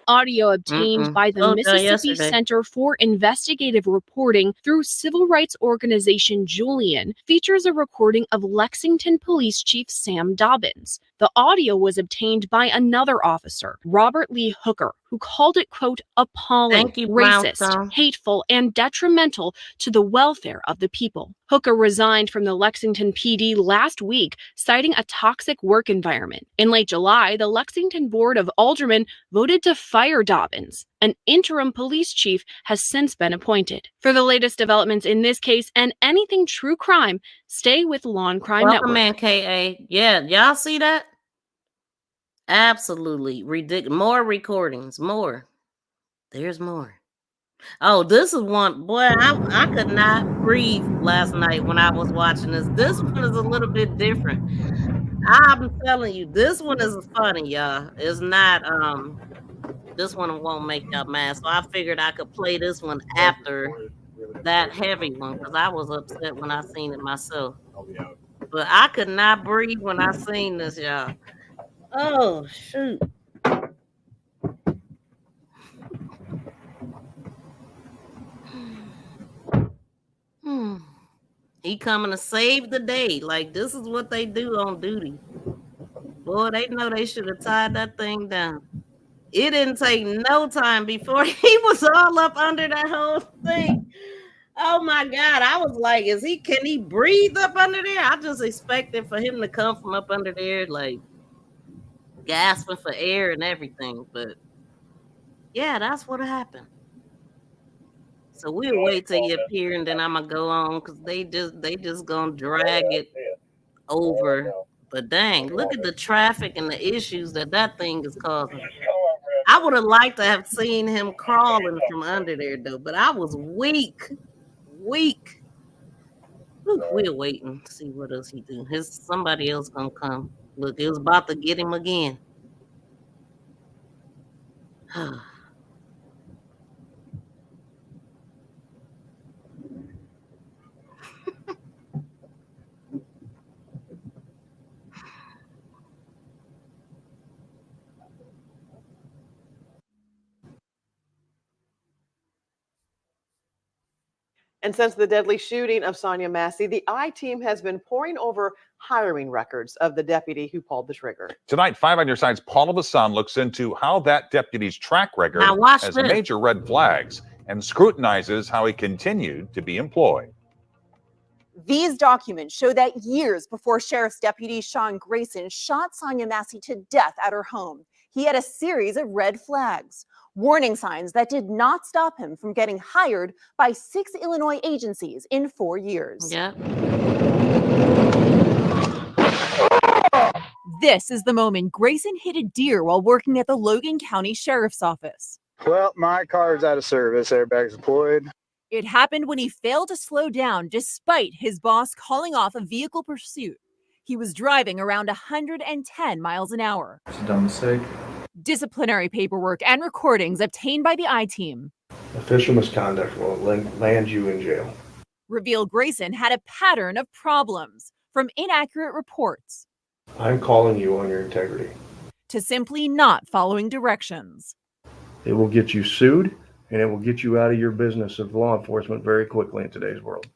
Audio obtained by the
Told y'all
Mississippi
yesterday.
Center for Investigative Reporting through civil rights organization Julian features a recording of Lexington Police Chief Sam Dobbins. The audio was obtained by another officer, Robert Lee Hooker, who called it, quote, appalling,
Thank you,
racist,
Brownstone.
hateful, and detrimental to the welfare of the people. Hooker resigned from the Lexington PD last week, citing a toxic work environment. In late July, the Lexington Board of Aldermen voted to fire Dobbins. An interim police chief has since been appointed. For the latest developments in this case and anything true crime, stay with Law and Crime
Welcome
Network.
in, KA. Yeah, y'all see that? Absolutely ridiculous. More recordings. More. There's more. Oh, this is one. Boy, I could not breathe last night when I was watching this. This one is a little bit different. I'm telling you, this one is funny, y'all. It's not, this one won't make y'all mad. So I figured I could play this one after that heavy one because I was upset when I seen it myself. But I could not breathe when I seen this, y'all. Oh, shoot. He coming to save the day. Like, this is what they do on duty. Boy, they know they should have tied that thing down. It didn't take no time before he was all up under that whole thing. Oh my God. I was like, can he breathe up under there? I just expected for him to come from up under there, like gasping for air and everything. But yeah, that's what happened. So we'll wait till you appear and then I'm gonna go on because they just gonna drag it over. But dang, look at the traffic and the issues that thing is causing. I would have liked to have seen him crawling from under there though, but I was weak. We'll wait and see what else he do. Somebody else gonna come. Look, it was about to get him again.
And since the deadly shooting of Sonia Massey, the I-Team has been poring over hiring records of the deputy who pulled the trigger.
Tonight, 5 on Your Side's Paula Bassan looks into how that deputy's track record has major red flags and scrutinizes how he continued to be employed.
These documents show that years before Sheriff's Deputy Sean Grayson shot Sonia Massey to death at her home, he had a series of red flags. Warning signs that did not stop him from getting hired by 6 Illinois agencies in 4 years.
Yeah.
This is the moment Grayson hit a deer while working at the Logan County Sheriff's Office.
Well, my car's out of service. Airbags deployed.
It happened when he failed to slow down despite his boss calling off a vehicle pursuit. He was driving around 110 miles an hour.
It's a dumb mistake.
Disciplinary paperwork and recordings obtained by the I-Team
Official misconduct will land you in jail.
reveal Grayson had a pattern of problems, from inaccurate reports
I'm calling you on your integrity.
to simply not following directions.
It will get you sued, and it will get you out of your business of law enforcement very quickly in today's world.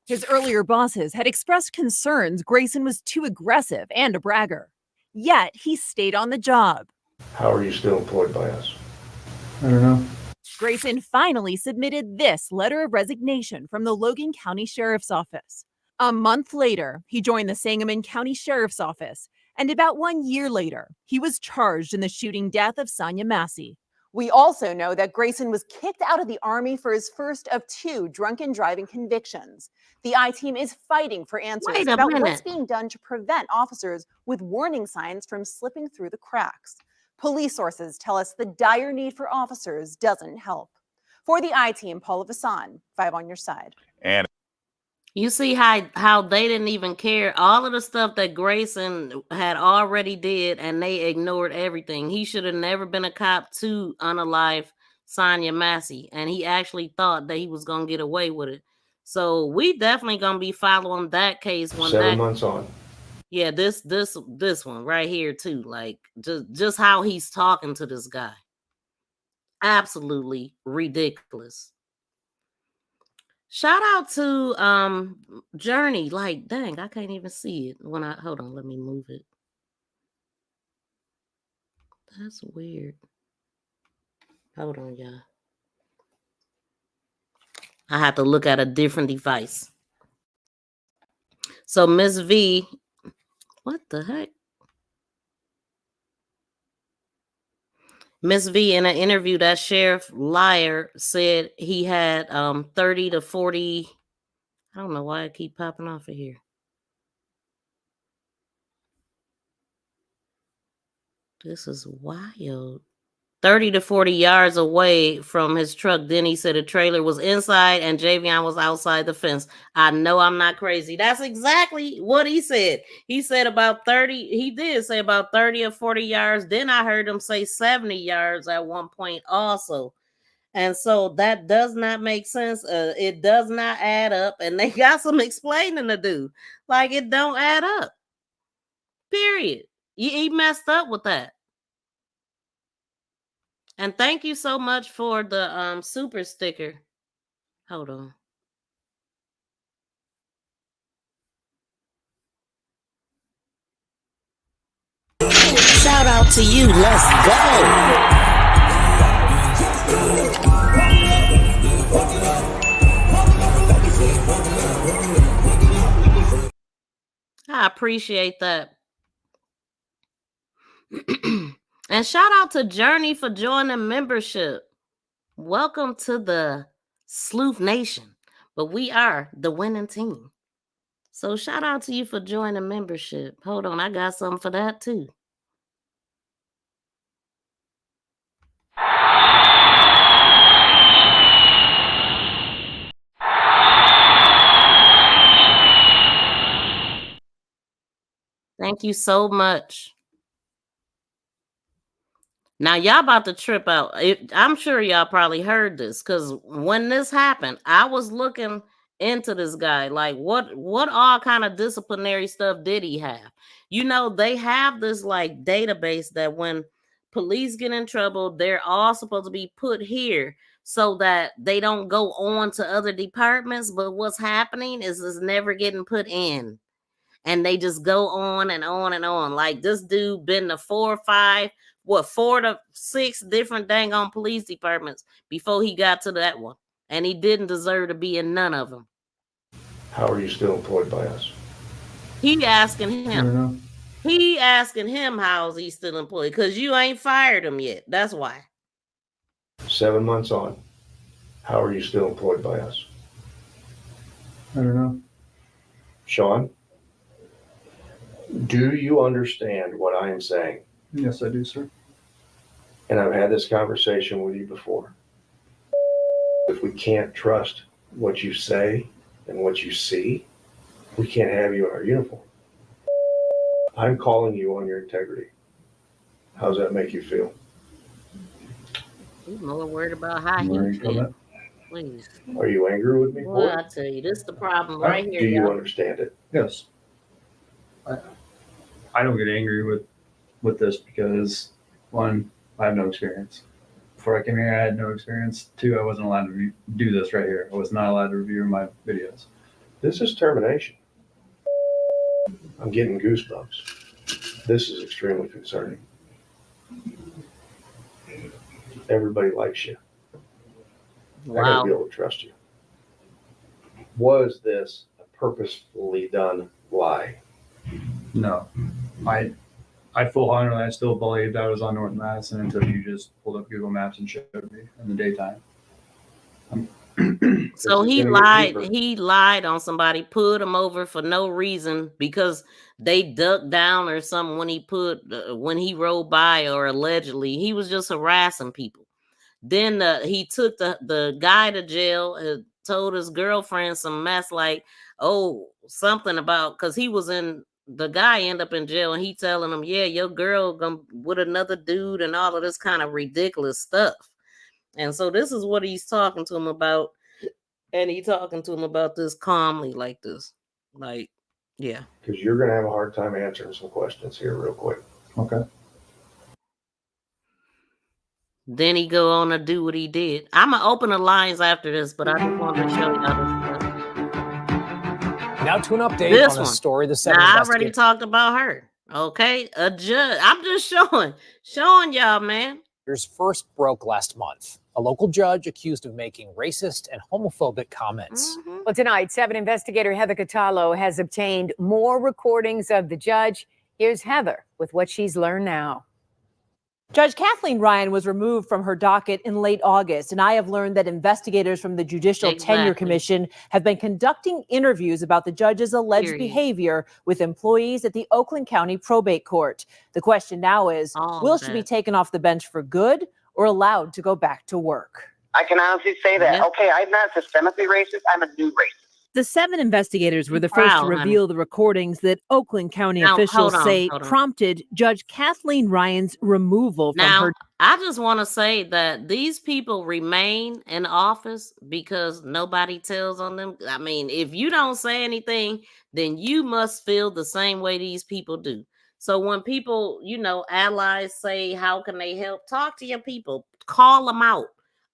His earlier bosses had expressed concerns Grayson was too aggressive and a bragger. Yet he stayed on the job.
How are you still employed by us? I don't know.
Grayson finally submitted this letter of resignation from the Logan County Sheriff's Office. A month later, he joined the Sangamon County Sheriff's Office, and about 1 year later, he was charged in the shooting death of Sonia Massey.
We also know that Grayson was kicked out of the Army for his first of 2 drunken driving convictions. The I-Team is fighting for answers about what's being done to prevent officers with warning signs from slipping through the cracks. Police sources tell us the dire need for officers doesn't help. For the I-Team, Paula Vassan, 5 on Your Side.
And
you see how they didn't even care. All of the stuff that Grayson had already did, and they ignored everything. He should have never been a cop to unalive Sonia Massey, and he actually thought that he was gonna get away with it. So we definitely gonna be following that case when
7 months on.
Yeah, this one right here too. Like just how he's talking to this guy. absolutely ridiculous. Shout out to Journey. Like, dang, I can't even see it when I hold on, let me move it. That's weird. Hold on, y'all. I have to look at a different device. So Miss V, what the heck? Miss V, in an interview, that Sheriff Liar said he had 30 to 40. I don't know why I keep popping off of here. This is wild. 30 to 40 yards away from his truck. Then he said a trailer was inside and Javion was outside the fence. I know I'm not crazy. That's exactly what he said. He said about 30. He did say about 30 or 40 yards. Then I heard him say 70 yards at one point also. And so that does not make sense. It does not add up. And they got some explaining to do. Like, it don't add up. Period. He messed up with that. And thank you so much for the super sticker. Hold on. Shout out to you. Let's go. I appreciate that. And shout out to Journey for joining membership. Welcome to the Sleuth Nation. But we are the winning team. So shout out to you for joining membership. Hold on, I got something for that too. Thank you so much. Now y'all about to trip out. I'm sure y'all probably heard this because when this happened, I was looking into this guy. Like, what all kind of disciplinary stuff did he have? You know, they have this like database that when police get in trouble, they're all supposed to be put here so that they don't go on to other departments. But what's happening is it's never getting put in. And they just go on and on and on. Like, this dude been to 4 to 6 different dang on police departments before he got to that one. And he didn't deserve to be in none of them.
How are you still employed by us?
He asking him. He asking him how is he still employed? Because you ain't fired him yet. That's why.
7 months on. How are you still employed by us?
I don't know.
Sean? Do you understand what I am saying?
Yes, I do, sir.
And I've had this conversation with you before. If we can't trust what you say and what you see, we can't have you in our uniform. I'm calling you on your integrity. How does that make you feel?
He's more worried about how he feels. Please.
Are you angry with me?
Well, I tell you, this is the problem right here.
Do you understand it?
Yes. I don't get angry with this because, one, I have no experience. Before I came here, I had no experience. 2, I wasn't allowed to do this right here. I was not allowed to review my videos.
This is termination. I'm getting goosebumps. This is extremely concerning. Everybody likes you.
Wow.
I gotta be able to trust you. Was this a purposefully done lie?
No. I full honestly, I still believed I was on North Madison until you just pulled up Google Maps and showed me in the daytime.
So he lied. He lied on somebody, put him over for no reason because they ducked down or something when he rode by, or allegedly he was just harassing people. Then he took the guy to jail, told his girlfriend some mess like, oh, something about, because he was the guy ended up in jail and he telling him, yeah, your girl with another dude and all of this kind of ridiculous stuff. And so this is what he's talking to him about. And he talking to him about this calmly like this. Like, yeah.
Because you're going to have a hard time answering some questions here real quick.
Okay.
Then he go on to do what he did. I'm gonna open the lines after this, but I just wanted to show y'all this stuff.
Now to an update
This
on a
one.
story. The
Now
seven
I already
investigators.
talked about her. Okay, a judge. I'm just showing y'all, man.
First broke last month. A local judge accused of making racist and homophobic comments.
Well, tonight, 7 investigator Heather Catallo has obtained more recordings of the judge. Here's Heather with what she's learned now.
Judge Kathleen Ryan was removed from her docket in late August, and I have learned that investigators from the Judicial Tenure Commission have been conducting interviews about the judge's alleged behavior with employees at the Oakland County Probate Court. The question now is, will she be taken off the bench for good or allowed to go back to work?
I can honestly say that. Okay, I'm not systemically racist. I'm a new racist.
The 7 investigators were the first to reveal the recordings that Oakland County officials say prompted Judge Kathleen Ryan's removal from her.
I just want to say that these people remain in office because nobody tells on them. I mean, if you don't say anything, then you must feel the same way these people do. So when people, allies say, how can they help? Talk to your people. Call them out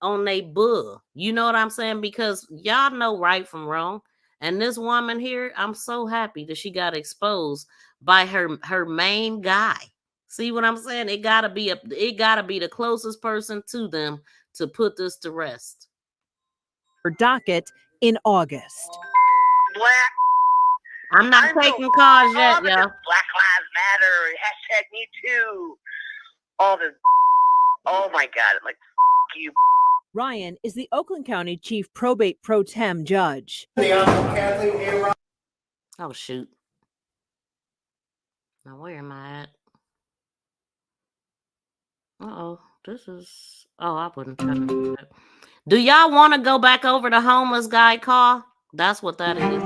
on they bull. You know what I'm saying? Because y'all know right from wrong. And this woman here, I'm so happy that she got exposed by her main guy. See what I'm saying? It gotta be the closest person to them to put this to rest.
Her docket in August.
I'm not taking calls yet, y'all.
Black Lives Matter, hashtag Me Too. All this. Oh my God! I'm like, you.
Ryan is the Oakland County Chief Probate Pro Tem Judge.
Oh, shoot. Now, where am I at? Uh-oh. This is... Oh, I wouldn't try to do that. Do y'all want to go back over the homeless guy call? That's what that is.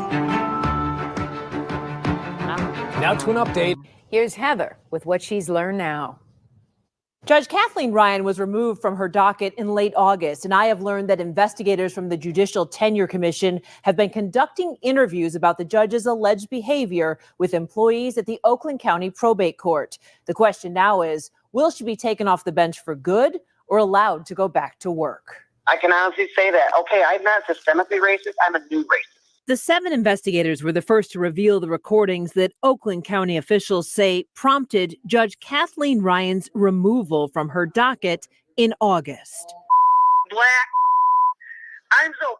Now to an update.
Here's Heather with what she's learned now.
Judge Kathleen Ryan was removed from her docket in late August, and I have learned that investigators from the Judicial Tenure Commission have been conducting interviews about the judge's alleged behavior with employees at the Oakland County Probate Court. The question now is, will she be taken off the bench for good or allowed to go back to work?
I can honestly say that. Okay, I'm not systemically racist. I'm a new racist.
The 7 investigators were the first to reveal the recordings that Oakland County officials say prompted Judge Kathleen Ryan's removal from her docket in August.
I'm so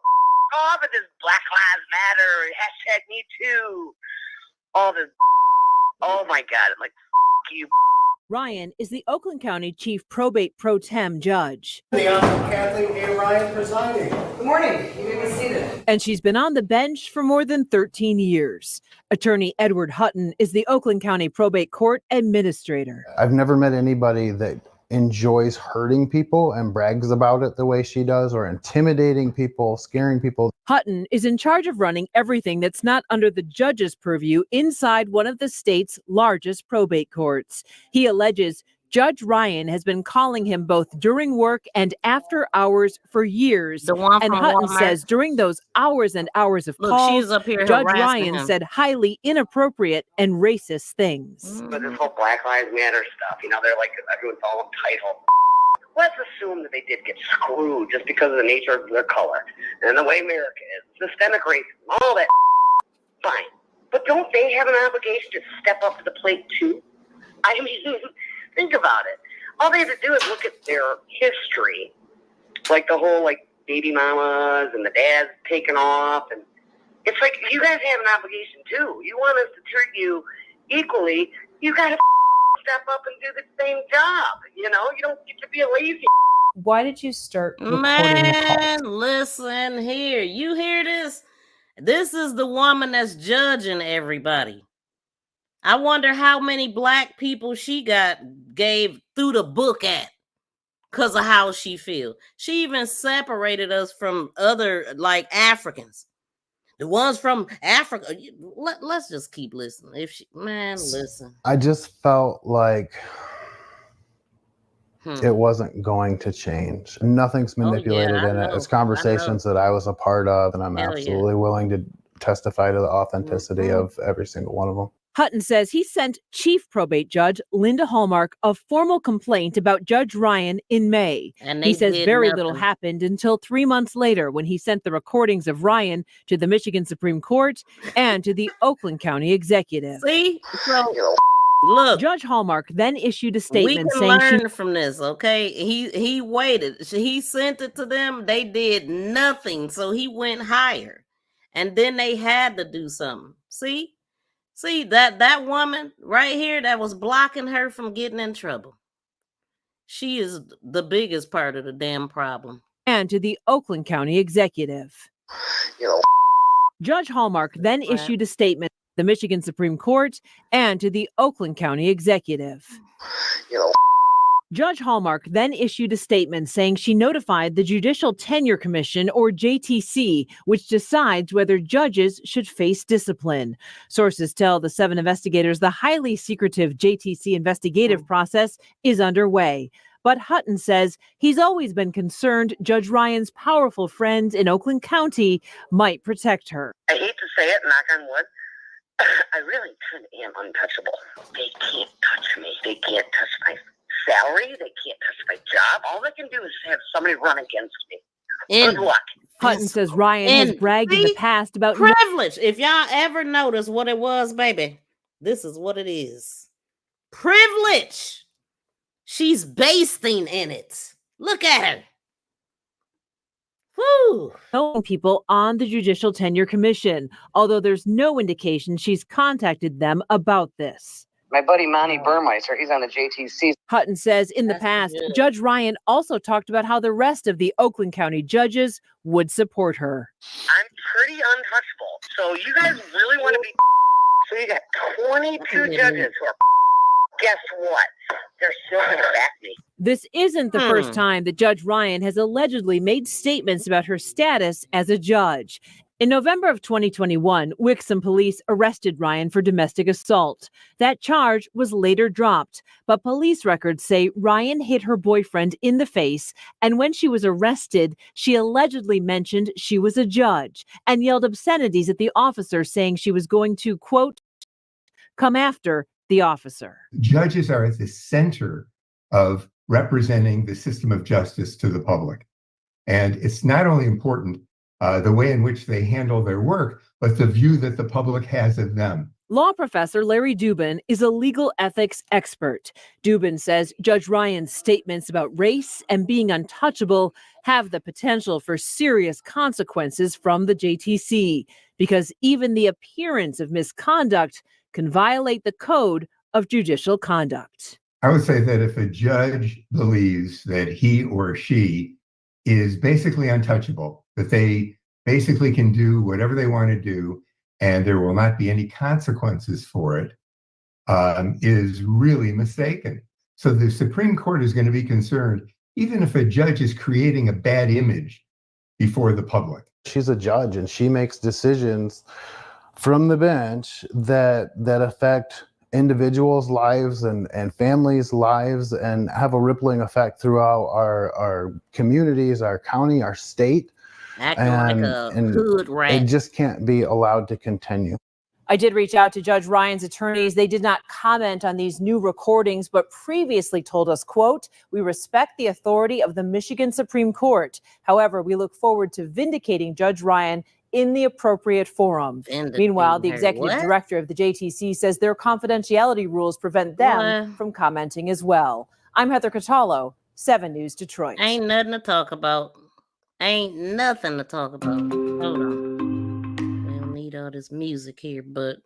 off of this Black Lives Matter, hashtag Me Too. All this. Oh my God! I'm like, you.
Ryan is the Oakland County Chief Probate Pro Tem Judge.
The Honorable Kathleen A. Ryan presiding. Good morning. You may be seated.
And she's been on the bench for more than 13 years. Attorney Edward Hutton is the Oakland County Probate Court Administrator.
I've never met anybody that enjoys hurting people and brags about it the way she does, or intimidating people, scaring people.
Hutton is in charge of running everything that's not under the judge's purview inside one of the state's largest probate courts. He alleges Judge Ryan has been calling him both during work and after hours for years. And Hutton says during those hours and hours of calls,
she's up here
Judge
harassing
Ryan
him.
said highly inappropriate and racist things.
But this whole Black Lives Matter stuff, they're like, everyone's all entitled. Let's assume that they did get screwed just because of the nature of their color and the way America is, systemic racism, all that. Fine. But don't they have an obligation to step up to the plate too? I mean, think about it. All they have to do is look at their history, like the whole baby mamas and the dads taking off, and it's like you guys have an obligation too. You want us to treat you equally. You got to step up and do the same job. You don't get to be a lazy.
Why did you start recording
Man, listen here. You hear this? This is the woman that's judging everybody. I wonder how many black people she gave through the book at because of how she feels. She even separated us from other Africans. The ones from Africa. Let's just keep listening. Listen.
I just felt like it wasn't going to change. Nothing's manipulated in it. It's conversations that I was a part of, and I'm absolutely willing to testify to the authenticity of every single one of them.
Hutton says he sent Chief Probate Judge Linda Hallmark a formal complaint about Judge Ryan in May.
And they
He says
did
very
nothing.
little happened until 3 months later when he sent the recordings of Ryan to the Michigan Supreme Court and to the Oakland County Executive.
See? So, look.
Judge Hallmark then issued a
We
statement
can
saying
learn from this, okay? He waited. He sent it to them. They did nothing. So he went higher. And then they had to do something. See that woman right here that was blocking her from getting in trouble. She is the biggest part of the damn problem.
And to the Oakland County Executive. Judge Hallmark then issued a statement to the Michigan Supreme Court and to the Oakland County Executive. Judge Hallmark then issued a statement saying she notified the Judicial Tenure Commission, or JTC, which decides whether judges should face discipline. Sources tell the 7 investigators the highly secretive JTC investigative process is underway. But Hutton says he's always been concerned Judge Ryan's powerful friends in Oakland County might protect her.
I hate to say it, knock on wood, I really kind of am untouchable. They can't touch me. They can't touch my salary. They can't touch my job. All they can do is have somebody run against me. Good luck.
Hutton says Ryan has bragged in the past about
privilege. If y'all ever notice what it was, baby, this is what it is. Privilege. She's basting in it. Look at her. Woo.
Knowing people on the Judicial Tenure Commission, although there's no indication she's contacted them about this.
My buddy Monty Burmeister, he's on the JTC.
Hutton says in the past, Judge Ryan also talked about how the rest of the Oakland County judges would support her.
I'm pretty untouchable. So you guys really want to be... So you got 22 judges who are... Guess what? They're still going to back me.
This isn't the first time that Judge Ryan has allegedly made statements about her status as a judge. In November of 2021, Wixom police arrested Ryan for domestic assault. That charge was later dropped, but police records say Ryan hit her boyfriend in the face, and when she was arrested, she allegedly mentioned she was a judge and yelled obscenities at the officer, saying she was going to, quote, come after the officer.
Judges are at the center of representing the system of justice to the public. And it's not only important the way in which they handle their work, but the view that the public has of them.
Law professor Larry Dubin is a legal ethics expert. Dubin says Judge Ryan's statements about race and being untouchable have the potential for serious consequences from the JTC, because even the appearance of misconduct can violate the code of judicial conduct.
I would say that if a judge believes that he or she is basically untouchable, that they basically can do whatever they want to do, and there will not be any consequences for it, is really mistaken. So the Supreme Court is going to be concerned, even if a judge is creating a bad image before the public.
She's a judge and she makes decisions from the bench that affect individuals' lives and families' lives and have a rippling effect throughout our communities, our county, our state.
Acting like a hood rat.
It just can't be allowed to continue.
I did reach out to Judge Ryan's attorneys. They did not comment on these new recordings, but previously told us, quote, we respect the authority of the Michigan Supreme Court. However, we look forward to vindicating Judge Ryan in the appropriate forum. Meanwhile, the executive director of the JTC says their confidentiality rules prevent them from commenting as well. I'm Heather Catallo, 7 News Detroit.
Ain't nothing to talk about. Ain't nothing to talk about. Hold on. We don't need all this music here, but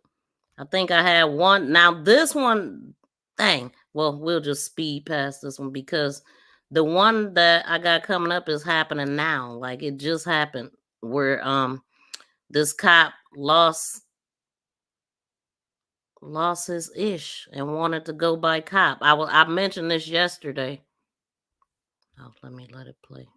I think I had one. Now, this one, dang. Well, we'll just speed past this one because the one that I got coming up is happening now. Like, it just happened where this cop lost his ish and wanted to go by cop. I mentioned this yesterday. Oh, let it play.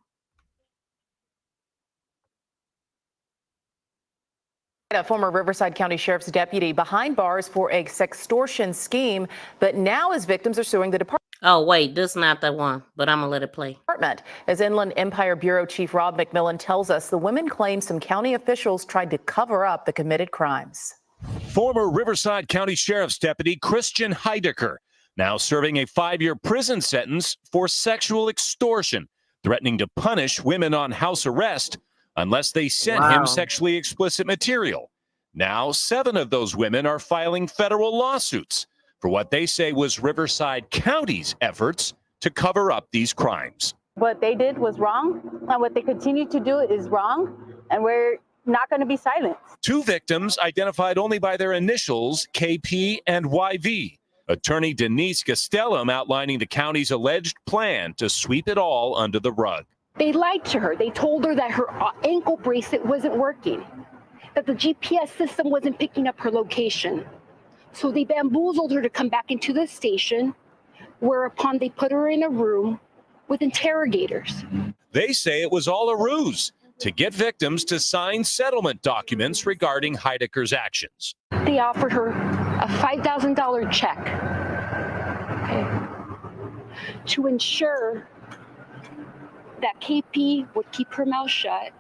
A former Riverside County Sheriff's deputy behind bars for a sextortion scheme, but now his victims are suing the department.
Oh, wait, this is not the one, but I'm going to let it play.
As Inland Empire Bureau Chief Rob McMillan tells us, the women claim some county officials tried to cover up the committed crimes.
Former Riverside County Sheriff's Deputy Christian Heidecker now serving a 5-year prison sentence for sexual extortion, threatening to punish women on house arrest unless they sent him sexually explicit material. Now, 7 of those women are filing federal lawsuits for what they say was Riverside County's efforts to cover up these crimes.
What they did was wrong, and what they continue to do is wrong, and we're not going to be silent.
2 victims identified only by their initials, KP and YV. Attorney Denise Castellum outlining the county's alleged plan to sweep it all under the rug.
They lied to her. They told her that her ankle bracelet wasn't working, that the GPS system wasn't picking up her location. So they bamboozled her to come back into the station, whereupon they put her in a room with interrogators.
They say it was all a ruse to get victims to sign settlement documents regarding Heidecker's actions.
They offered her a $5,000 check, to ensure that KP would keep her mouth shut.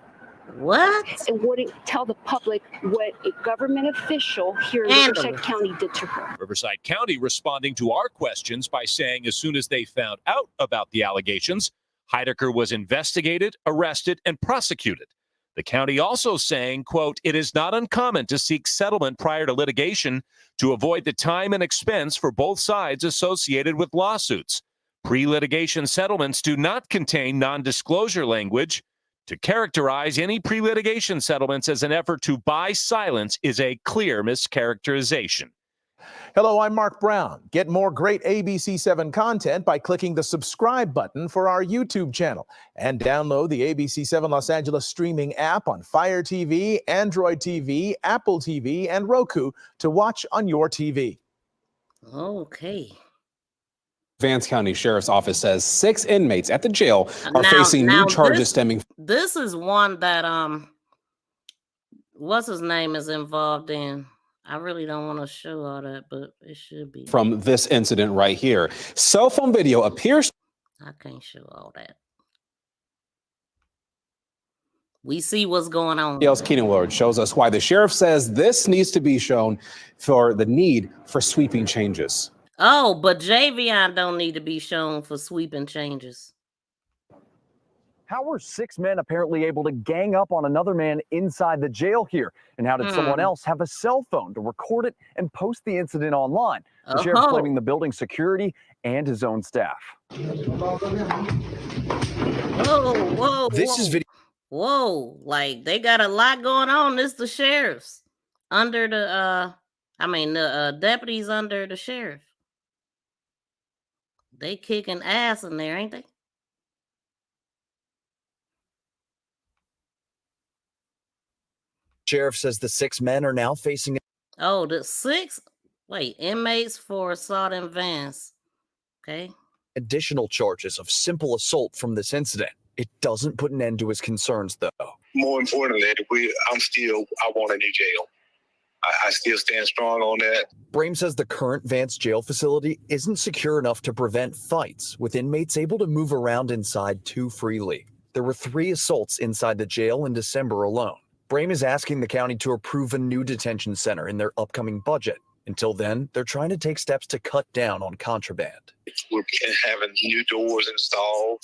What?
And wouldn't tell the public what a government official here in Riverside County did to her.
Riverside County responding to our questions by saying as soon as they found out about the allegations, Heidecker was investigated, arrested, and prosecuted. The county also saying, quote, "It is not uncommon to seek settlement prior to litigation to avoid the time and expense for both sides associated with lawsuits. Pre-litigation settlements do not contain non-disclosure language. To characterize any pre-litigation settlements as an effort to buy silence is a clear mischaracterization."
Hello, I'm Mark Brown. Get more great ABC7 content by clicking the subscribe button for our YouTube channel and download the ABC7 Los Angeles streaming app on Fire TV, Android TV, Apple TV, and Roku to watch on your TV.
Okay.
Vance County Sheriff's Office says 6 inmates at the jail are facing new charges stemming.
This is one that what's his name is involved in. I really don't want to show all that, but it should be
From this incident right here. Cell phone video appears.
I can't show all that. We see what's going on.
Yale's Keenan Willard shows us why the sheriff says this needs to be shown for the need for sweeping changes.
Oh, but Javion don't need to be shown for sweeping changes.
How were 6 men apparently able to gang up on another man inside the jail here? And how did someone else have a cell phone to record it and post the incident online? The sheriff blaming the building's security and his own staff.
Whoa.
This is video.
Whoa, like they got a lot going on. This the sheriffs under the the deputies under the sheriff. They kicking ass in there, ain't they?
Sheriff says the 6 men are now facing.
Oh, the 6 inmates for assault in Vance. Okay.
Additional charges of simple assault from this incident. It doesn't put an end to his concerns, though.
More importantly, I want a new jail. I still stand strong on that.
Brame says the current Vance jail facility isn't secure enough to prevent fights, with inmates able to move around inside too freely. There were 3 assaults inside the jail in December alone. Brame is asking the county to approve a new detention center in their upcoming budget. Until then, they're trying to take steps to cut down on contraband.
We're having new doors installed.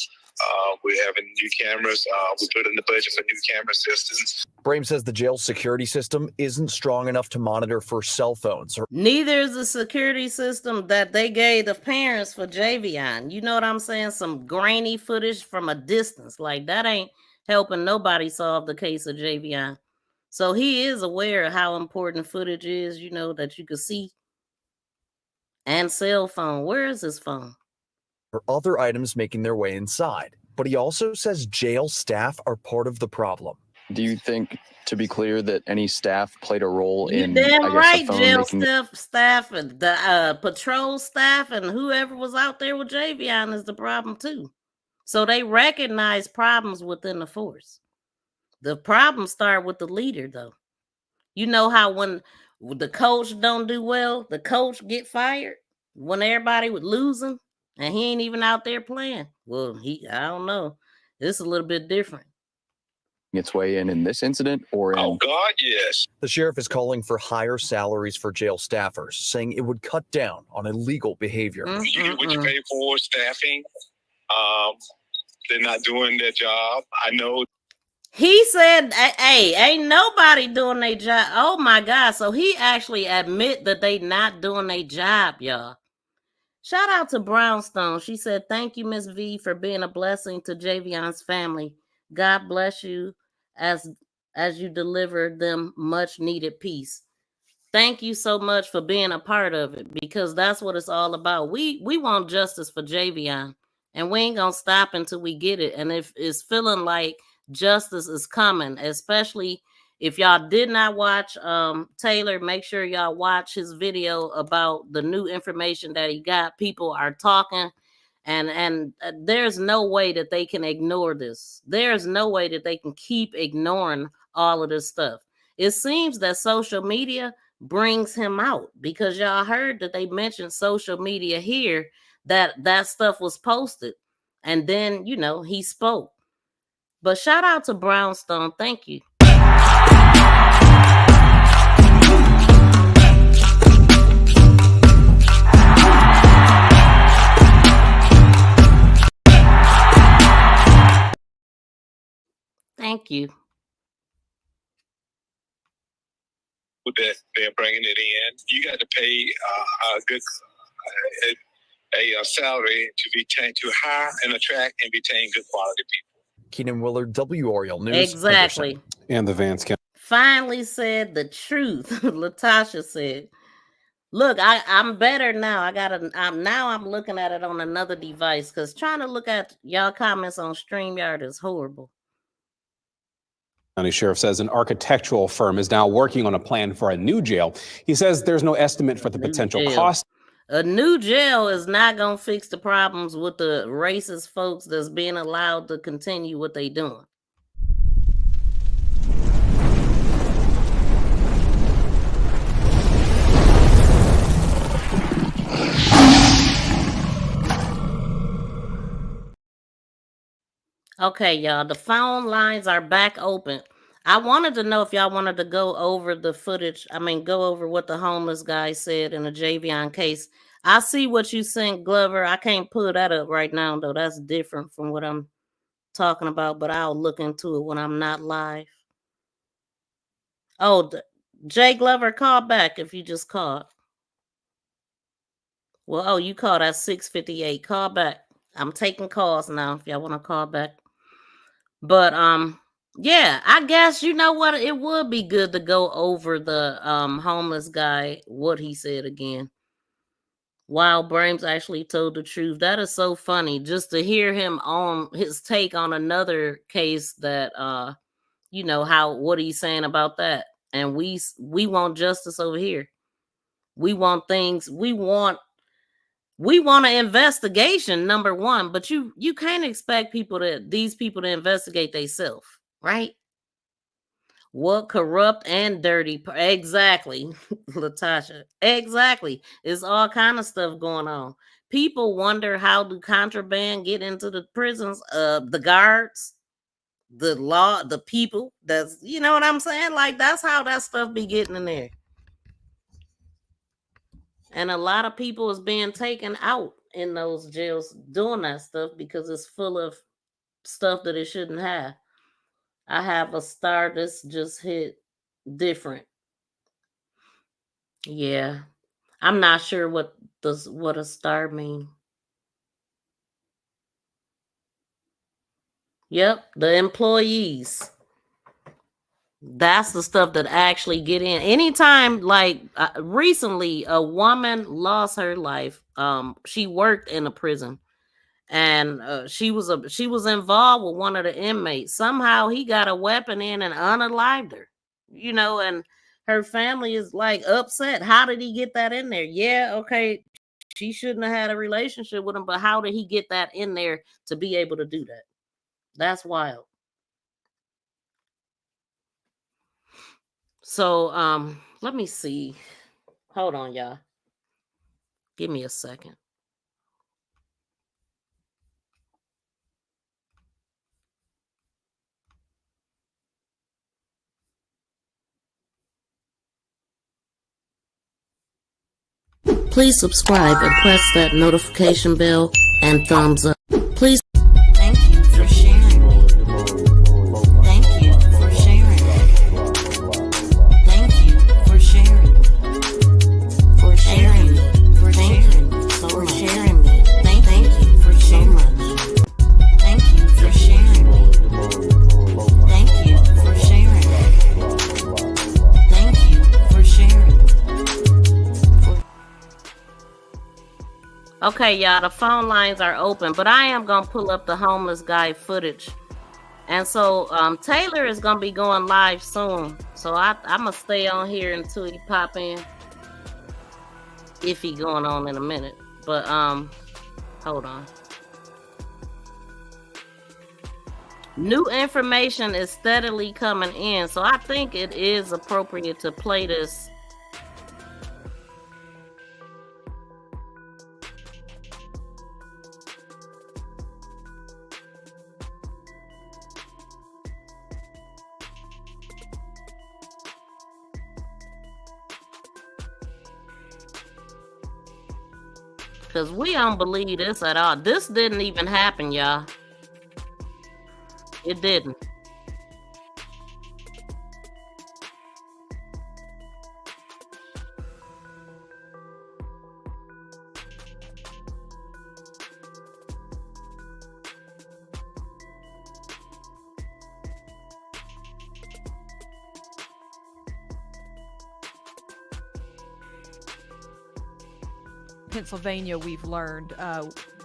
We're having new cameras. We put in the budget for new camera systems.
Brame says the jail's security system isn't strong enough to monitor for cell phones.
Neither is the security system that they gave the parents for Javion. You know what I'm saying? Some grainy footage from a distance. Like that ain't helping nobody solve the case of Javion. So he is aware of how important footage is, that you can see. And cell phone. Where is his phone?
Or other items making their way inside. But he also says jail staff are part of the problem.
Do you think, to be clear, that any staff played a role in?
Damn right, jail staff and the patrol staff and whoever was out there with Javion is the problem too. So they recognize problems within the force. The problems start with the leader, though. You know how when the coach don't do well, the coach get fired when everybody was losing and he ain't even out there playing. Well, I don't know. It's a little bit different.
its way in this incident or in.
Oh God, yes.
The sheriff is calling for higher salaries for jail staffers, saying it would cut down on illegal behavior.
You get what you pay for, staffing. They're not doing their job. I know.
He said, hey, ain't nobody doing their job. Oh my God. So he actually admit that they not doing their job, y'all. Shout out to Brownstone. She said, thank you, Miss V, for being a blessing to Javion's family. God bless you as you deliver them much needed peace. Thank you so much for being a part of it, because that's what it's all about. We want justice for Javion, and we ain't gonna stop until we get it. And if it's feeling like justice is coming, especially if y'all did not watch Taylor, make sure y'all watch his video about the new information that he got. People are talking, and there's no way that they can ignore this. There's no way that they can keep ignoring all of this stuff. It seems that social media brings him out, because y'all heard that they mentioned social media here, that stuff was posted, and then he spoke. But shout out to Brownstone. Thank you. Thank you.
That they're bringing it in. You got to pay a good salary to hire and attract and retain good quality people.
Keenan Willard, WRL News.
Exactly.
Henderson.
And the Vance County.
Finally said the truth. Latasha said, look, I'm better now. I'm looking at it on another device, because trying to look at y'all comments on StreamYard is horrible.
County Sheriff says an architectural firm is now working on a plan for a new jail. He says there's no estimate for the potential cost.
A new jail is not going to fix the problems with the racist folks that's being allowed to continue what they doing. Okay, y'all, the phone lines are back open. I wanted to know if y'all wanted to go over the footage. Go over what the homeless guy said in the Javion case. I see what you sent, Glover. I can't pull that up right now, though. That's different from what I'm talking about, but I'll look into it when I'm not live. Oh, Jay Glover, call back if you just called. Well, you called at 6:58. Call back. I'm taking calls now if y'all want to call back. But yeah, I guess you know what, it would be good to go over the homeless guy, what he said again. Wow, Brames actually told the truth. That is so funny, just to hear him on his take on another case that what he's saying about that. And we want justice over here. We want things, we want an investigation, number one, but you can't expect these people to investigate themselves, right? What corrupt and dirty? Exactly, Latasha. Exactly. It's all kind of stuff going on. People wonder, how do contraband get into the prisons? The guards, the law, the people. That's, you know what I'm saying? Like, that's how that stuff be getting in there. And a lot of people is being taken out in those jails doing that stuff, because it's full of stuff that it shouldn't have. I have a star that's just hit different. Yeah. I'm not sure what a star mean. Yep, the employees. That's the stuff that actually get in. Anytime, like recently, a woman lost her life. She worked in a prison, and she was involved with one of the inmates. Somehow he got a weapon in and unalived her. And her family is like upset. How did he get that in there? Yeah, okay, she shouldn't have had a relationship with him, but how did he get that in there to be able to do that? That's wild. So let me see. Hold on, y'all. Give me a second. Please subscribe and press that notification bell and thumbs up. Please. Thank you for sharing. Thank you for sharing. Thank you for sharing. For sharing. For sharing. For sharing me. Thank you for so much. Thank you for sharing. Thank you for sharing. Thank you for sharing. Okay, y'all, the phone lines are open, but I am going to pull up the homeless guy footage. And so Taylor is going to be going live soon. So I'm going to stay on here until he pop in. If he going on in a minute. But hold on. New information is steadily coming in. So I think it is appropriate to play this. Because we don't believe this at all. This didn't even happen, y'all. It didn't.
Pennsylvania, we've learned,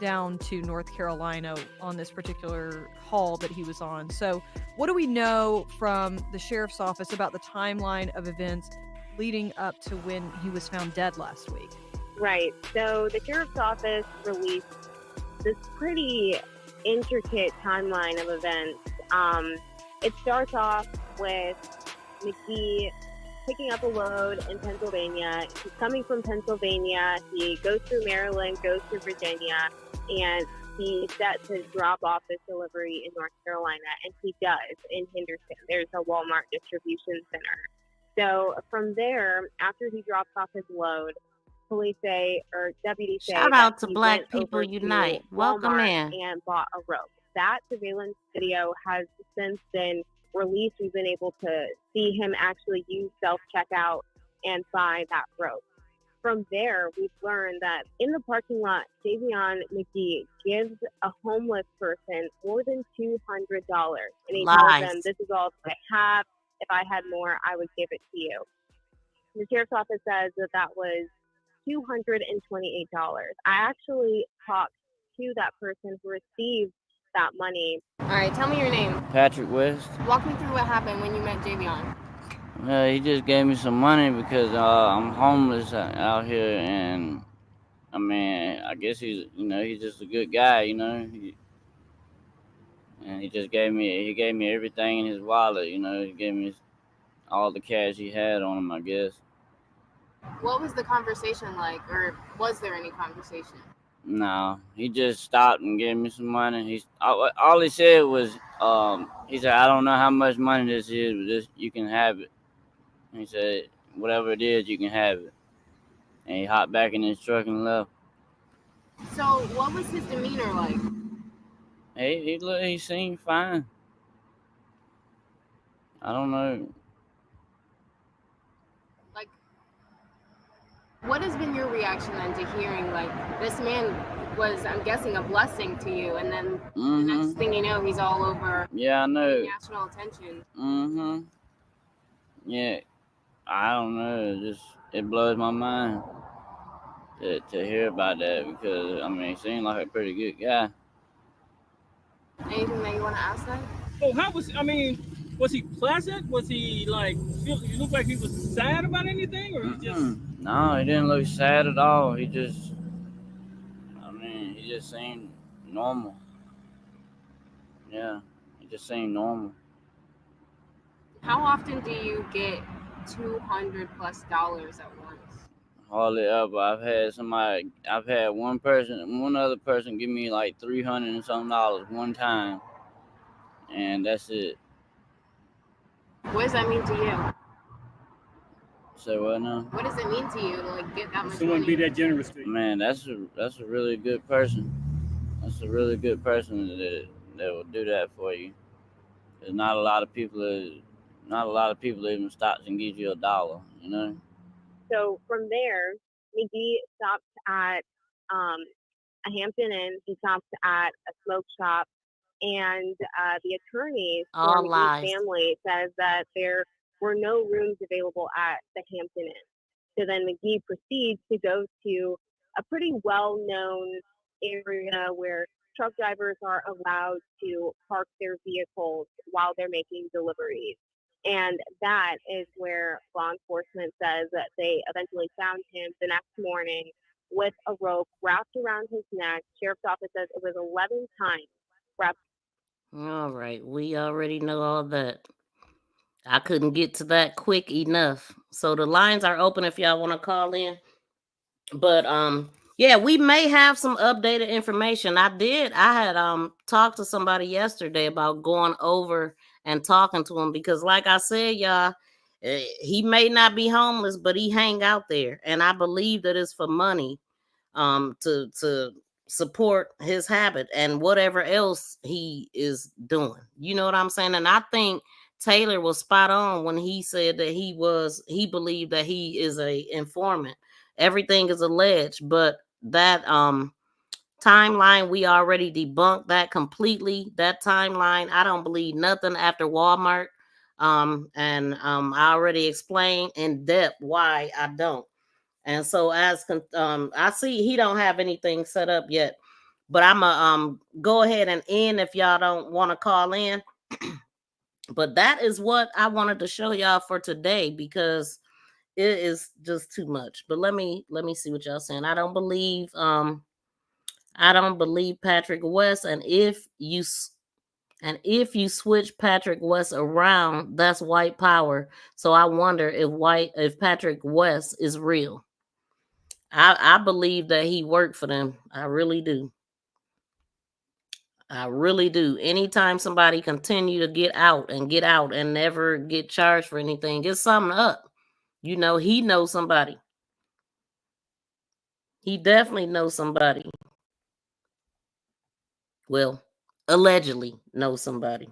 down to North Carolina on this particular haul that he was on. So what do we know from the sheriff's office about the timeline of events leading up to when he was found dead last week?
Right. So the sheriff's office released this pretty intricate timeline of events. It starts off with Magee picking up a load in Pennsylvania. He's coming from Pennsylvania. He goes through Maryland, goes through Virginia, and he's set to drop off this delivery in North Carolina, and he does in Henderson. There's a Walmart distribution center. So from there, after he drops off his load, police say, or deputies say,
Shout out
that
to
he
Black
went
People
over
Unite.
to
Welcome
Walmart
in.
and bought a rope. That surveillance video has since been released. We've been able to see him actually use self-checkout and buy that rope. From there, we've learned that in the parking lot, Javion Magee gives a homeless person more than $200. And he tells them, this is all that I have. If I had more, I would give it to you. The sheriff's office says that that was $228. I actually talked to that person who received that money.
All right, tell me your name.
Patrick West.
Walk me through what happened when you met Javion.
He just gave me some money because I'm homeless out here, and I mean, I guess he's just a good guy, and he just gave me everything in his wallet, he gave me all the cash he had on him, I guess.
What was the conversation like, or was there any conversation?
No, he just stopped and gave me some money. All he said was, he said, I don't know how much money this is, but you can have it. He said, whatever it is, you can have it. And he hopped back in his truck and left.
So what was his demeanor like?
He seemed fine. I don't know.
Like, what has been your reaction then to hearing, like, this man was, I'm guessing, a blessing to you, and then the next thing you know, he's all over national attention.
Yeah, I don't know. It blows my mind to hear about that because, I mean, he seemed like a pretty good guy.
Anything that you want to ask them?
So was he pleasant? Was he you look like he was sad about anything, or he just?
No, he didn't look sad at all. He just seemed normal. Yeah, he just seemed normal.
How often do you get $200+ at once?
Hardly ever. I've had one other person give me like $300 and something one time, and that's it.
What does that mean to you?
So what now?
What does it mean to you to like get that much
Someone
money?
be that generous to you.
Man, that's a really good person. That's a really good person that will do that for you. There's not a lot of people that even stops and gives you $1, you know.
So from there, McGee stopped at a Hampton Inn. He stopped at a smoke shop, and the attorney for
All
McGee's
lies.
family says that there were no rooms available at the Hampton Inn. So then McGee proceeds to go to a pretty well-known area where truck drivers are allowed to park their vehicles while they're making deliveries. And that is where law enforcement says that they eventually found him the next morning with a rope wrapped around his neck. Sheriff's office says it was 11 times wrapped.
All right, we already know all that. I couldn't get to that quick enough. So the lines are open if y'all want to call in. But yeah, we may have some updated information. I had talked to somebody yesterday about going over and talking to him because like I said, y'all, he may not be homeless, but he hang out there. And I believe that it's for money to support his habit and whatever else he is doing. You know what I'm saying? And I think Taylor was spot on when he said that he believed that he is a informant. Everything is alleged, but that timeline, we already debunked that completely. That timeline, I don't believe nothing after Walmart. And I already explained in depth why I don't. And so I see he don't have anything set up yet, but I'm a go ahead and end if y'all don't want to call in. But that is what I wanted to show y'all for today because it is just too much. But let me see what y'all saying. I don't believe Patrick West, and if you switch Patrick West around, that's white power. So I wonder if Patrick West is real. I believe that he worked for them. I really do. I really do. Anytime somebody continue to get out and never get charged for anything, get something up. You know, he knows somebody. He definitely knows somebody. Well, allegedly knows somebody.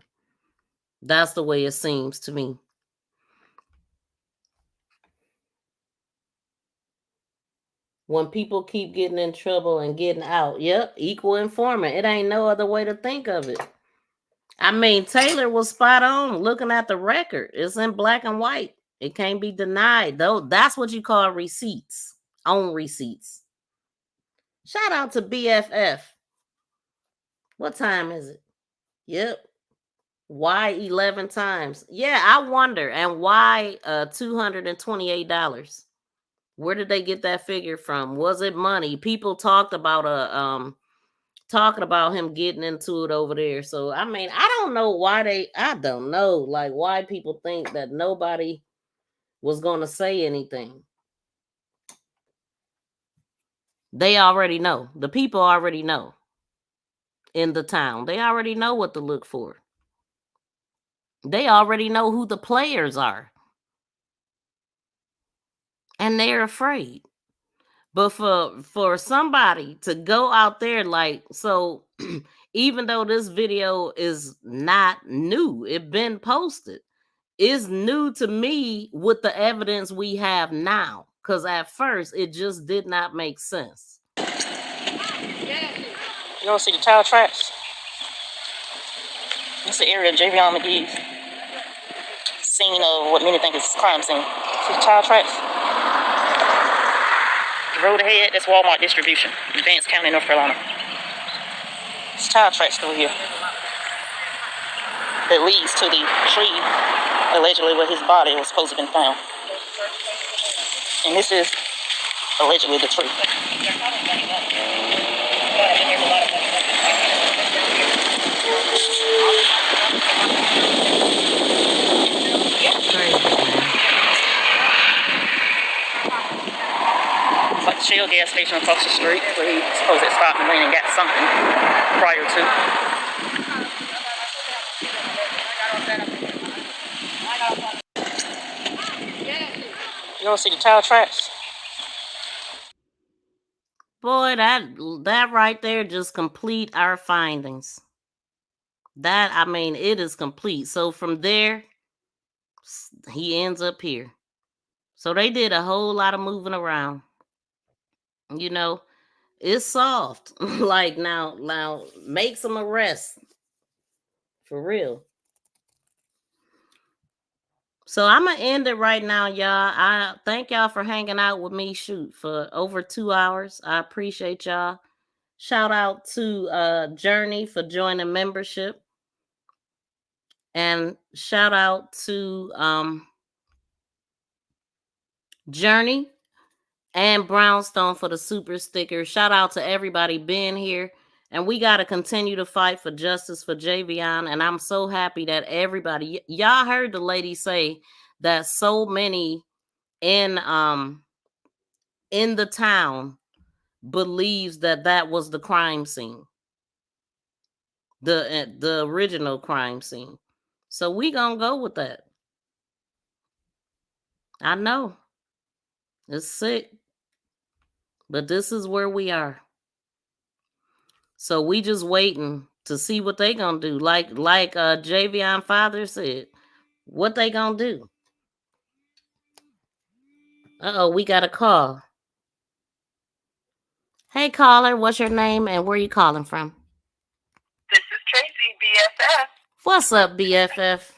That's the way it seems to me. When people keep getting in trouble and getting out, yep, equal informant. It ain't no other way to think of it. I mean, Taylor was spot on looking at the record. It's in black and white. It can't be denied, though. That's what you call receipts. On receipts. Shout out to BFF. What time is it? Yep. Why 11 times? Yeah, I wonder. And why $228? Where did they get that figure from? Was it money? People talked about talking about him getting into it over there. So I mean, I don't know why why people think that nobody was gonna say anything. They already know. The people already know in the town. They already know what to look for. They already know who the players are. And they're afraid. But for somebody to go out there like, so even though this video is not new, it been posted, it's new to me with the evidence we have now. Because at first, it just did not make sense.
You don't see the tire tracks? This is the area of Javion Magee's scene of what many think is a crime scene. See the tire tracks? The road ahead, that's Walmart distribution in Vance County, North Carolina. It's tire tracks through here that leads to the tree, allegedly where his body was supposed to have been found. And this is allegedly the tree. It's like the Shell gas station across the street where he supposed to have stopped and went and got something prior to. You don't see the tire tracks?
Boy, that right there just complete our findings. That, I mean, it is complete. So from there, he ends up here. So they did a whole lot of moving around. You know, it's soft. Like now make some arrests. For real. So I'm gonna end it right now, y'all. I thank y'all for hanging out with me, shoot, for over 2 hours. I appreciate y'all. Shout out to Journey for joining membership. And shout out to Journey and Brownstone for the super sticker. Shout out to everybody being here. And we got to continue to fight for justice for Javion. And I'm so happy that everybody, y'all heard the lady say that so many in the town believes that was the crime scene, the original crime scene. So we gonna go with that. I know it's sick, but this is where we are. So we just waiting to see what they gonna do. Like Javion father said, what they gonna do? We got a call. Hey caller, what's your name and where you calling from?
This is Tracy, BFF.
What's up, BFF?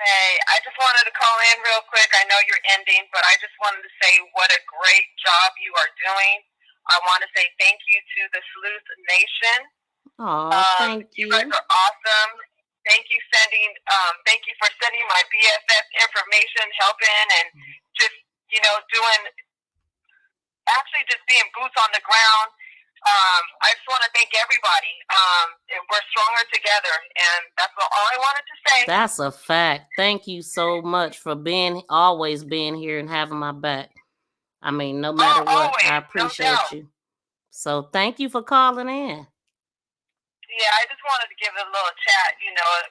Hey, I just wanted to call in real quick. I know you're ending, but I just wanted to say what a great job you are doing. I want to say thank you to the Sleuth Nation.
Thank you.
You guys are awesome. Thank you for sending my BFF information, helping, and just, just being boots on the ground. I just want to thank everybody. We're stronger together, and that's all I wanted to say.
That's a fact. Thank you so much for always being here and having my back. I mean, no matter what, always, I appreciate you. So thank you for calling in.
Yeah, I just wanted to give it a little chat,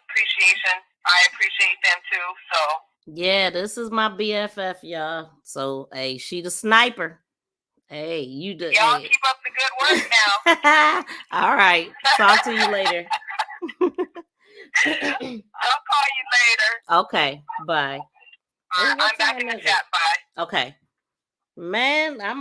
appreciation. I appreciate them too, so.
Yeah, this is my BFF, y'all. So, hey, she the sniper. Hey, you do.
Y'all keep up the good work now.
All right. Talk to you later.
I'll call you later.
Okay. Bye.
I'm back in the chat. Bye.
Okay. Man, I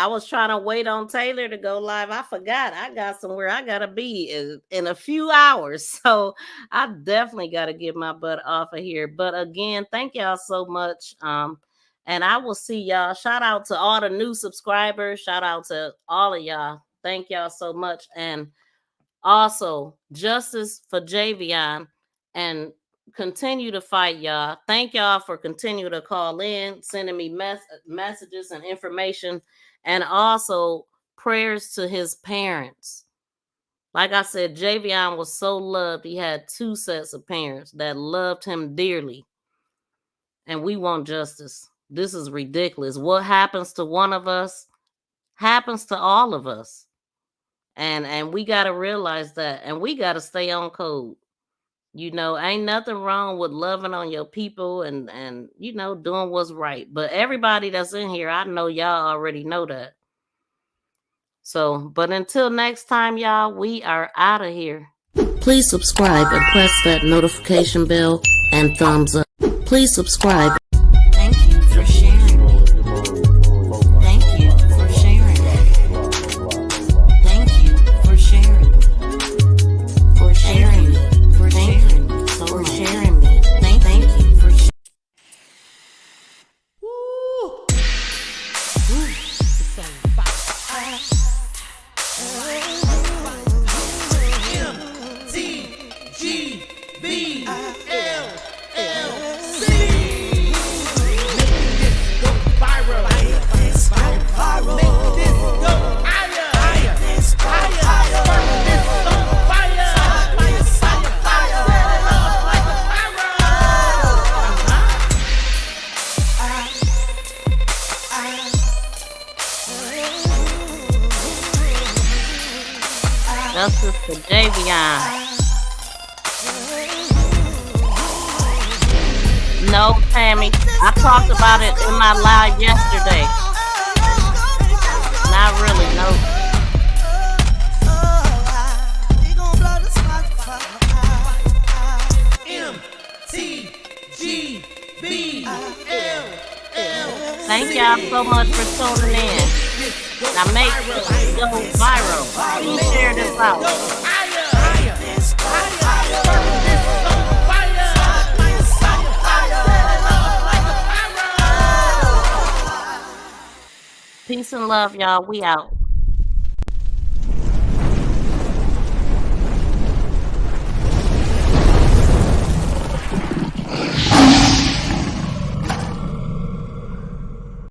was trying to wait on Taylor to go live. I forgot. I got somewhere I gotta be in a few hours. So I definitely gotta get my butt off of here. But again, thank y'all so much. And I will see y'all. Shout out to all the new subscribers. Shout out to all of y'all. Thank y'all so much. And also, justice for Javion, and continue to fight, y'all. Thank y'all for continuing to call in, sending me messages and information, and also prayers to his parents. Like I said, Javion was so loved. He had 2 sets of parents that loved him dearly. And we want justice. This is ridiculous. What happens to one of us happens to all of us. And we got to realize that. And we got to stay on code. Ain't nothing wrong with loving on your people and doing what's right. But everybody that's in here, I know y'all already know that. So, but until next time, y'all, we are out of here. Please subscribe and press that notification bell and thumbs up. Please subscribe. Thank you for sharing. Thank you for sharing. Thank you for sharing. For sharing. For sharing. For sharing me. Thank you for sharing. Justice for Javion. No, Tammy. I talked about it in my live yesterday. Not really, no. Thank y'all so much for tuning in. Now make sure you go viral. Please share this out. Peace and love, y'all. We out.